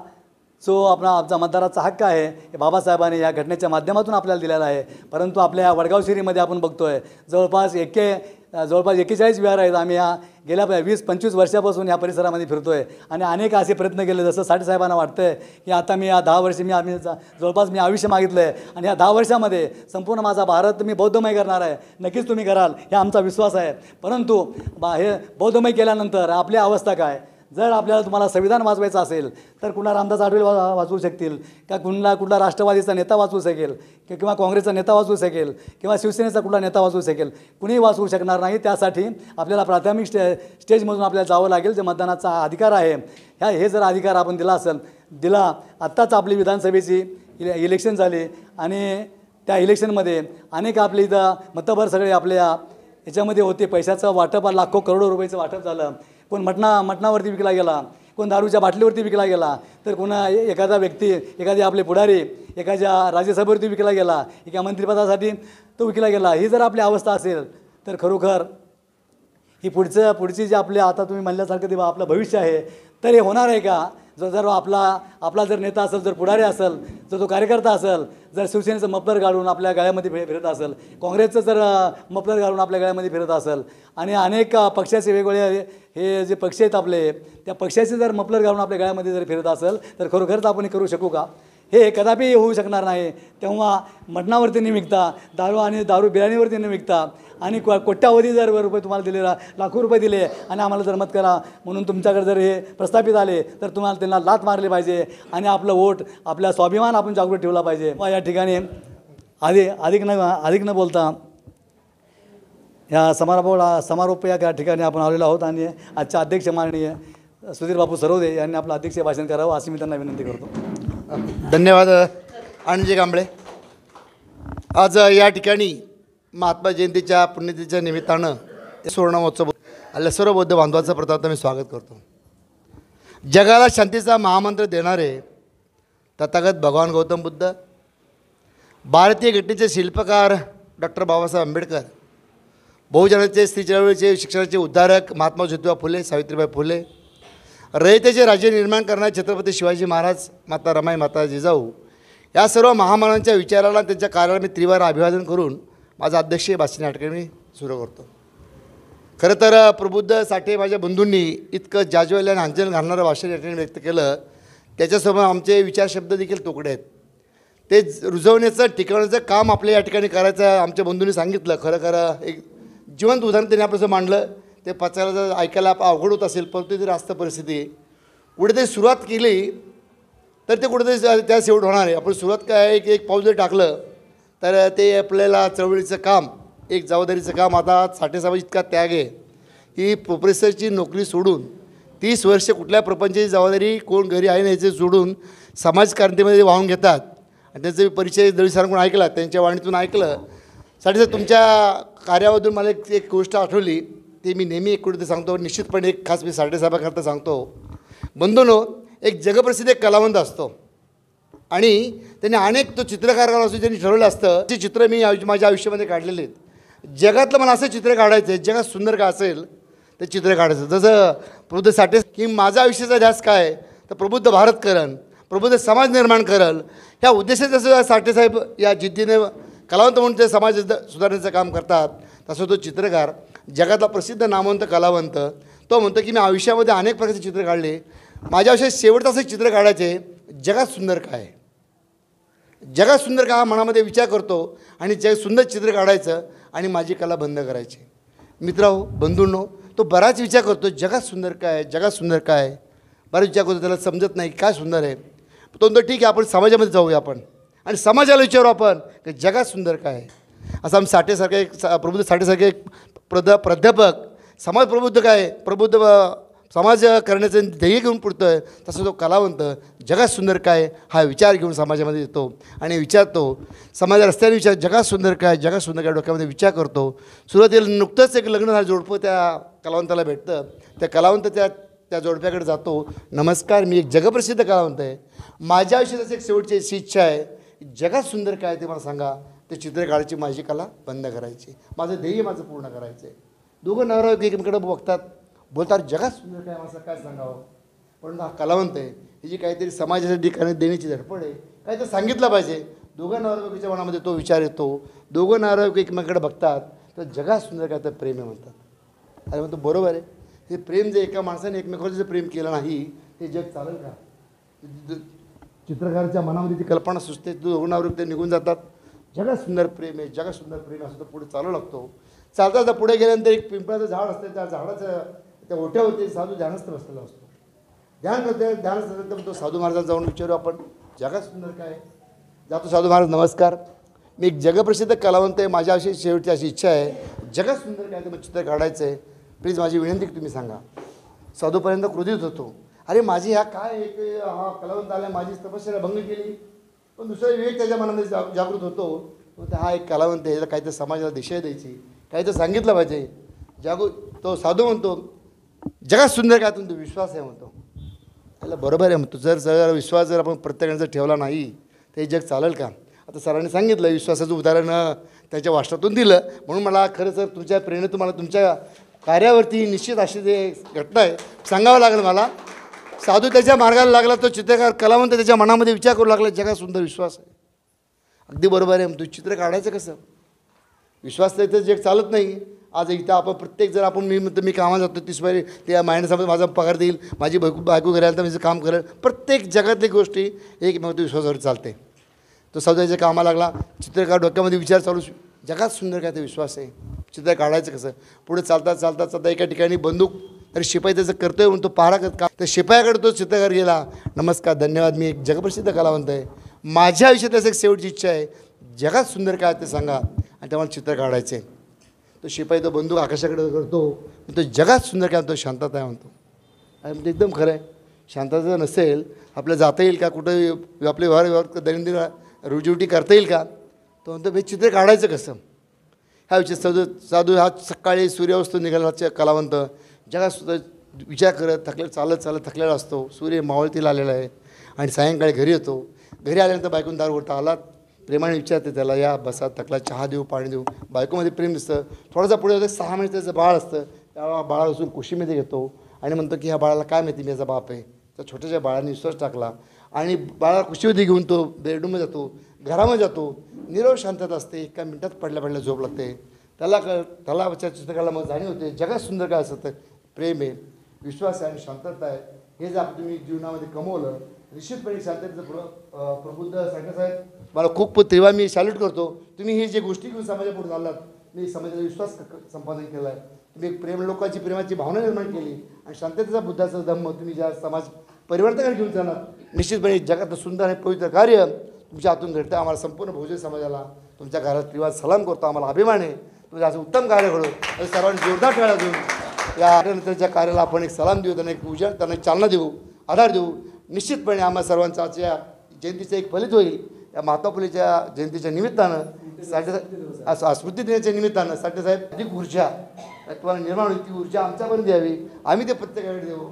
जो आमचा मतदाराचा हक्क आहे हे बाबासाहेबांनी या घटनेच्या माध्यमातून आपल्याला दिलेला आहे. परंतु आपल्या वडगाव शिरीमध्ये आपण बघतो आहे जवळपास 41 विहार आहेत. आम्ही या गेल्या 20-25 वर्षापासून या परिसरामध्ये फिरतो आहे आणि अनेक असे प्रयत्न केले. जसं साठेसाहेबांना वाटतं आहे की आता मी या 10 वर्ष जवळपास मी आयुष्य मागितलं आहे आणि या 10 वर्षामध्ये संपूर्ण माझा भारत मी बौद्धमय करणार आहे. नक्कीच तुम्ही कराल हे आमचा विश्वास आहे. परंतु हे बौद्धमय केल्यानंतर आपली अवस्था काय? जर आपल्याला तुम्हाला संविधान वाचवायचं असेल तर कुणा रामदास आठवले वाचवू शकतील का? कुठला राष्ट्रवादीचा नेता वाचवू शकेल किंवा काँग्रेसचा नेता वाचवू शकेल किंवा शिवसेनेचा कुठला नेता वाचवू शकेल? कुणीही वाचवू शकणार नाही. त्यासाठी आपल्याला प्राथमिक स्टेजमधून आपल्याला जावं लागेल. जे मतदानाचा अधिकार आहे हे जर अधिकार आपण दिला आत्ताच आपली विधानसभेची इलेक्शन झाली आणि त्या इलेक्शनमध्ये अनेक आपले इथं मतभर सगळे आपल्या याच्यामध्ये होते. पैशाचं वाटप लाखो करोडो रुपयाचं वाटप झालं. कोण मटणावरती विकला गेला, कोण दारूच्या बाटलीवरती विकला गेला, तर कोणा एखादा व्यक्ती एखादी आपले पुढारी एखाद्या राज्यसभेवरती विकला गेला, एका मंत्रिपदासाठी तो विकला गेला. ही जर आपली अवस्था असेल तर खरोखर ही पुढची जी आपल्या आता तुम्ही म्हणल्यासारखं ते आपलं भविष्य आहे तर हे होणार आहे का? जर आपला जर नेता असेल, जर पुढारी असेल, जर तो कार्यकर्ता असेल, जर शिवसेनेचं मफलर घालून आपल्या गळ्यामध्ये फिरत असेल, काँग्रेसचं जर मफलर घालून आपल्या गळ्यामध्ये फिरत असेल आणि अनेक पक्षाचे वेगवेगळे हे जे पक्ष आहेत आपले त्या पक्षाचे जर मफलर घालून आपल्या गळ्यामध्ये जर फिरत असेल तर खरोखरच आपण करू शकू का? हे कदापि होऊ शकणार नाही. तेव्हा मटणावरती न विकता दारू बिर्याणीवरती न विकता आणि कोट्यावधी जर रुपये तुम्हाला दिले, लाखो रुपये दिले आणि आम्हाला जर मत करा म्हणून तुमच्याकडे जर हे प्रस्थापित आले तर तुम्हाला त्यांना लाथ मारली पाहिजे आणि आपलं वोट आपला स्वाभिमान आपण जागृत ठेवला पाहिजे. या ठिकाणी अधिक न बोलता या समारोप या ठिकाणी आपण आलेलो आहोत आणि आजच्या अध्यक्ष माननीय सुधीर बापू सरोदे यांनी आपलं अध्यक्ष भाषण करावं अशी मी त्यांना विनंती करतो. धन्यवाद आनंदजी कांबळे. आज या ठिकाणी महात्मा जयंतीच्या पुण्यतिथीच्या निमित्तानं सुवर्ण महोत्सव आल्या सर्व बौद्ध बांधवांचं प्रथम मी स्वागत करतो. जगाला शांतीचा महामंत्र देणारे तथागत भगवान गौतम बुद्ध, भारतीय घटनेचे शिल्पकार डॉक्टर बाबासाहेब आंबेडकर, बहुजनाचे स्त्री चळवळीचे शिक्षणाचे उद्धारक महात्मा ज्योतिबा फुले, सावित्रीबाई फुले, रयतेचे राज्य निर्माण करणारे छत्रपती शिवाजी महाराज, माता रमाई, माता जिजाऊ या सर्व महामानवांच्या विचाराला त्यांच्या कार्याला मी त्रिवार अभिवादन करून माझं अध्यक्षीय भाषण या ठिकाणी सुरू करतो. खरं तर प्रबुद्ध साठे माझ्या बंधूंनी इतकं जाज्वल्य आणि अंजन घालणारं भाषण या ठिकाणी व्यक्त केलं, त्याच्यासमोर आमचे विचार शब्द देखील तोकडे आहेत. ते रुजवण्याचं टिकवण्याचं काम आपल्या या ठिकाणी करायचं आमच्या बंधूंनी सांगितलं. खरं एक जिवंत उदाहरण त्यांनी आपल्यासमोर मांडलं. ते पचायला जर ऐकायला अवघड होत असेल परंतु ती रास्त परिस्थिती कुठेतरी सुरुवात केली तर ते कुठेतरी त्या शेवट होणार आहे. आपण सुरुवात काय एक पाऊल जर टाकलं तर ते आपल्याला चळवळीचं काम, एक जबाबदारीचं काम. आता साठेसाहेब इतका त्याग आहे की प्रोफेसरची नोकरी सोडून 30 वर्ष कुठल्या प्रपंचाची जबाबदारी कोण घरी आहे ना याचे सोडून समाजक्रांतीमध्ये वाहून घेतात. आणि त्यांचा परिचय दळवी सरांकडून ऐकला, त्यांच्या वाणीतून ऐकलं. साठेसाहेब तुमच्या कार्याबद्दल मला एक गोष्ट आठवली, ते मी नेहमी एक कुठे सांगतो. निश्चितपणे एक खास मी साठेसाहेबांकरता सांगतो. बंधूंनो, एक जगप्रसिद्ध एक कलावंत असतो. आणि त्यांनी अनेक तो चित्रकार असतो त्यांनी ठरवलं असतं जे चित्र मी माझ्या आयुष्यामध्ये काढलेले आहेत. जगातलं मला असं चित्र काढायचं आहे, जगात सुंदर का असेल ते चित्र काढायचं. जसं प्रबुद्ध साठे की माझा आयुष्याचा ध्यास काय आहे तर प्रबुद्ध भारत करन, प्रबुद्ध समाज निर्माण करल, ह्या उद्देशाने जसं साठेसाहेब या जिद्दीने कलावंत म्हणून ते समाज सुधारण्याचं काम करतात, तसं तो चित्रकार जगातला प्रसिद्ध नामवंत कलावंत तो म्हणतो की मी आयुष्यामध्ये अनेक प्रकारचे चित्र काढले, माझ्या आयुष्यात शेवटचं असं चित्र काढायचे जगात सुंदर काय, जगात सुंदर का हा मनामध्ये विचार करतो आणि जग सुंदर चित्र काढायचं आणि माझी कला बंद करायची. मित्रांनो, बंधूंनो, तो बराच विचार करतो जगात सुंदर काय, जगात सुंदर काय, बराच विचार करतो, त्याला समजत नाही काय सुंदर आहे. तो म्हणतो ठीक आहे आपण समाजामध्ये जाऊया आपण आणि समाजाला विचारू आपण की जगात सुंदर काय आहे. असं आम्ही साठेसारखे एक प्रबुद्ध साठेसारखे एक प्राध्यापक समाज प्रबुद्ध काय प्रबुद्ध समाज करण्याचं ध्येय घेऊन पुढतो आहे, तसं तो कलावंत जगात सुंदर काय हा विचार घेऊन समाजामध्ये येतो आणि विचारतो. समाजा रस्त्याने विचार जगात सुंदर काय, जगात सुंदर काय डोक्यामध्ये विचार करतो. सुरुवातीला नुकतंच एक लग्न झालं जोडपं त्या कलावंताला भेटतं, त्या कलावंत त्या जोडप्याकडे जातो. नमस्कार, मी एक जगप्रसिद्ध कलावंत आहे, माझ्या आयुष्यात एक शेवटची अशी इच्छा आहे जगात सुंदर काय ते मला सांगा, ते चित्र काढायची, माझी कला बंद करायची, माझं ध्येय माझं पूर्ण करायचं आहे. दोघं नवरा एकमेकडे बघतात, बोलतात जगात सुंदर काय मला काय सांगावं. पण हा कलावंत आहे, ही जी काहीतरी समाजासाठी देण्याची धडपड आहे, काय तर सांगितलं पाहिजे. दोघं नवराबायकोच्या मनामध्ये तो विचार येतो, दोघं नवराबायको एकमेकडे बघतात, तर जगात सुंदर काय तर प्रेम आहे म्हणतात. अरे म्हणतो बरोबर आहे, हे प्रेम जे एका माणसाने एकमेकावर जर प्रेम केलं नाही ते जग चालेल का. चित्रकाराच्या मनामध्ये ती कल्पना सुचते, दोघं नवराबायको ते निघून जातात, जगात सुंदर प्रेम आहे, जगात सुंदर प्रेम असं तो पुढे चालू लागतो. चालता पुढे गेल्यानंतर एक पिंपळाचं झाड असतं, त्या झाडाचं त्या ओट्यावरती साधू ध्यानस्थ बसलेला असतो. ध्यान करते, ध्यानस्थ तो साधू महाराजांना जाऊन विचारू आपण जगात सुंदर काय. जातो साधू महाराज, नमस्कार, मी एक जगप्रसिद्ध कलावंत आहे, माझ्या अशी शेवटची अशी इच्छा आहे जगात सुंदर काय ते चित्र काढायचं आहे, प्लीज माझी विनंती तुम्ही सांगा. साधूपर्यंत क्रोधित होतो, अरे माझी ह्या काय एक हा कलावंत आला, माझी तपश्चर्या भंग केली. पण दुसरा विवेक त्याच्या मनामध्ये जागृत होतो, हा एक कलावंत आहे, काही तर समाजाला दिशा द्यायची, काही तर सांगितलं पाहिजे. तो साधू म्हणतो जगात सुंदर काय तुमचा विश्वास आहे म्हणतो. त्याला बरोबर आहे म्हणतो, जर विश्वास जर आपण प्रत्येकाने जर ठेवला नाही तर हे जग चालेल का. आता सरांनी सांगितलं विश्वासाचं उदाहरण त्याच्या वाष्टातून दिलं, म्हणून मला खरं सर तुमच्या प्रेरणेतून मला तुमच्या कार्यावरती निश्चित अशी जे घटना आहे सांगावं लागेल मला. साधू त्याच्या मार्गाला लागला, तो चित्रकार कलावंत त्याच्या मनामध्ये विचार करू लागला जगात सुंदर विश्वास आहे. अगदी बरोबर आहे म्हणतो, चित्र काढायचं कसं, विश्वास तर इथं जग चालत नाही. आज इथं आपण प्रत्येक जर आपण मी कामाला जातो 30 बारी त्या महिन्यासमोर माझा पगार देईल, माझी बायको घरी आली तर माझं काम करेल, प्रत्येक जगातली गोष्टी एकमेकांवर विश्वासावर चालते. तो सौदाच्या कामाला लागला, चित्रकार डोक्यामध्ये विचार चालू जगात सुंदर काय ते विश्वास आहे, चित्र काढायचं कसं. पुढे चालता एका ठिकाणी बंदूक तर शिपाई त्याचं कर्तव्य म्हणतो पहारा का, तर शिपायाकडे तो चित्रकार गेला, नमस्कार धन्यवाद, मी एक जगप्रसिद्ध कलावंत आहे, माझ्या आयुष्यात त्याचं एक शेवटची इच्छा आहे जगात सुंदर काय ते सांगा आणि तेव्हा चित्र काढायचे. तो शिपाई तो बंदूक आकाशाकडे करतो, तो जगात सुंदर काय म्हणतो, शांतता आहे म्हणतो. आणि म्हणजे एकदम खरं आहे, शांतता नसेल आपल्याला जाता येईल का, कुठं आपले व्यवहार दैनंदिन रोजीरोटी करता येईल का. तो म्हणतो हे चित्र काढायचं कसं. हा विचार साधू हा सकाळी सूर्यास्त निघाला कलावंत जगात सुद्धा विचार करत चालत थकलेला असतो, सूर्य मावळतीला आलेला आहे आणि सायंकाळी घरी येतो. घरी आल्यानंतर बायकून दार उघडता आलात, प्रेमाने विचारते त्याला, या बसा, थकला, चहा देऊ, पाणी देऊ. बायकोमध्ये प्रेम दिसतं. थोडासा पुढे होतं, 6 महिने त्याचं बाळ असतं, त्या बाळाला असून कुशीमध्ये घेतो आणि म्हणतो की ह्या बाळाला काय माहिती मी याचा बाप आहे. त्या छोट्याशा बाळाने विश्वास टाकला आणि बाळाला कुशीमध्ये घेऊन तो बेडरूममध्ये जातो, घरामध्ये जातो, निरव शांतता असते, एका मिनिटात पडल्या झोप लागते. त्याला चित्रकला मग जाणीव होते जगात सुंदर काय असतं, प्रेम आहे, विश्वास आहे आणि शांतता आहे. हे जर आपण तुम्ही जीवनामध्ये कमवलं निश्चितपणे शांततेचं प्रबुद्ध साहेब मला खूप तेव्हा मी सॅल्यूट करतो. तुम्ही हे जे गोष्टी घेऊन समाजापुढे चाललात, मी समाजाचा विश्वास संपादन केला आहे, तुम्ही एक लोकांची प्रेमाची भावना निर्माण केली आणि शांततेचा बुद्धाचा धम्म तुम्ही ज्या समाज परिवर्तनाकडे घेऊन जाणार, निश्चितपणे जगात सुंदर आणि पवित्र कार्य तुमच्या हातून घडतं. आम्हाला संपूर्ण बहुजन समाजाला तुमच्या घरात त्रिवाद सलाम करतो, आम्हाला अभिमान आहे. तुमचं असं उत्तम कार्य घडो, सर्वांनी जोरदार टाळ्या देऊन या त्याच्या कार्याला आपण एक सलाम देऊ, त्यांना एक पूजा, त्यांना एक चालना देऊ, आधार देऊ. निश्चितपणे आम्हा सर्वांचा आजच्या जयंतीचं एक फलित होईल. या महात्मा फुलेच्या जयंतीच्या निमित्तानं स्मृती दिनाच्या निमित्तानं साठेसाहेब अधिक ऊर्जा तुम्हाला निर्माण होईल, ती ऊर्जा आमच्यापर्यंत द्यावी, आम्ही ते प्रत्येकाकडे देऊ.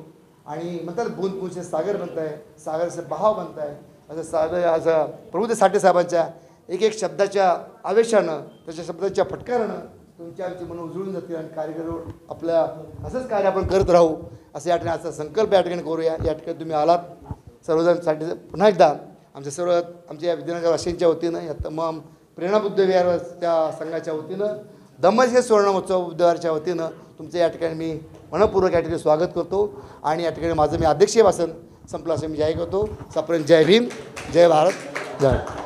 आणि म्हणतात बूंद बूंदचे सागर बनत आहे, सागरचे बहाव बनत आहे, असं प्रभुदेव साठे साहेबांच्या एक एक शब्दाच्या आवेशानं, त्याच्या शब्दाच्या फटकारानं तुमच्या आमची मनं उजळून जातील आणि कार्यक्रम आपल्या असंच कार्य आपण करत राहू असं या ठिकाणी असा संकल्प या ठिकाणी करूया. या ठिकाणी तुम्ही आलात सर्वजणसाठी पुन्हा एकदा आमच्या या विद्यानगरवासींच्या वतीनं, या तमाम प्रेरणा बुद्ध विहारच्या संघाच्या वतीनं, धम्मचक्र सुवर्ण महोत्सव बुद्धवारच्या वतीनं तुमचं या ठिकाणी मी मनपूर्वक या ठिकाणी स्वागत करतो आणि या ठिकाणी माझं मी अध्यक्षीय भाषण संपलं असं मी जाहीर करतो. सापर्यंत जय भीम, जय भारत, जय.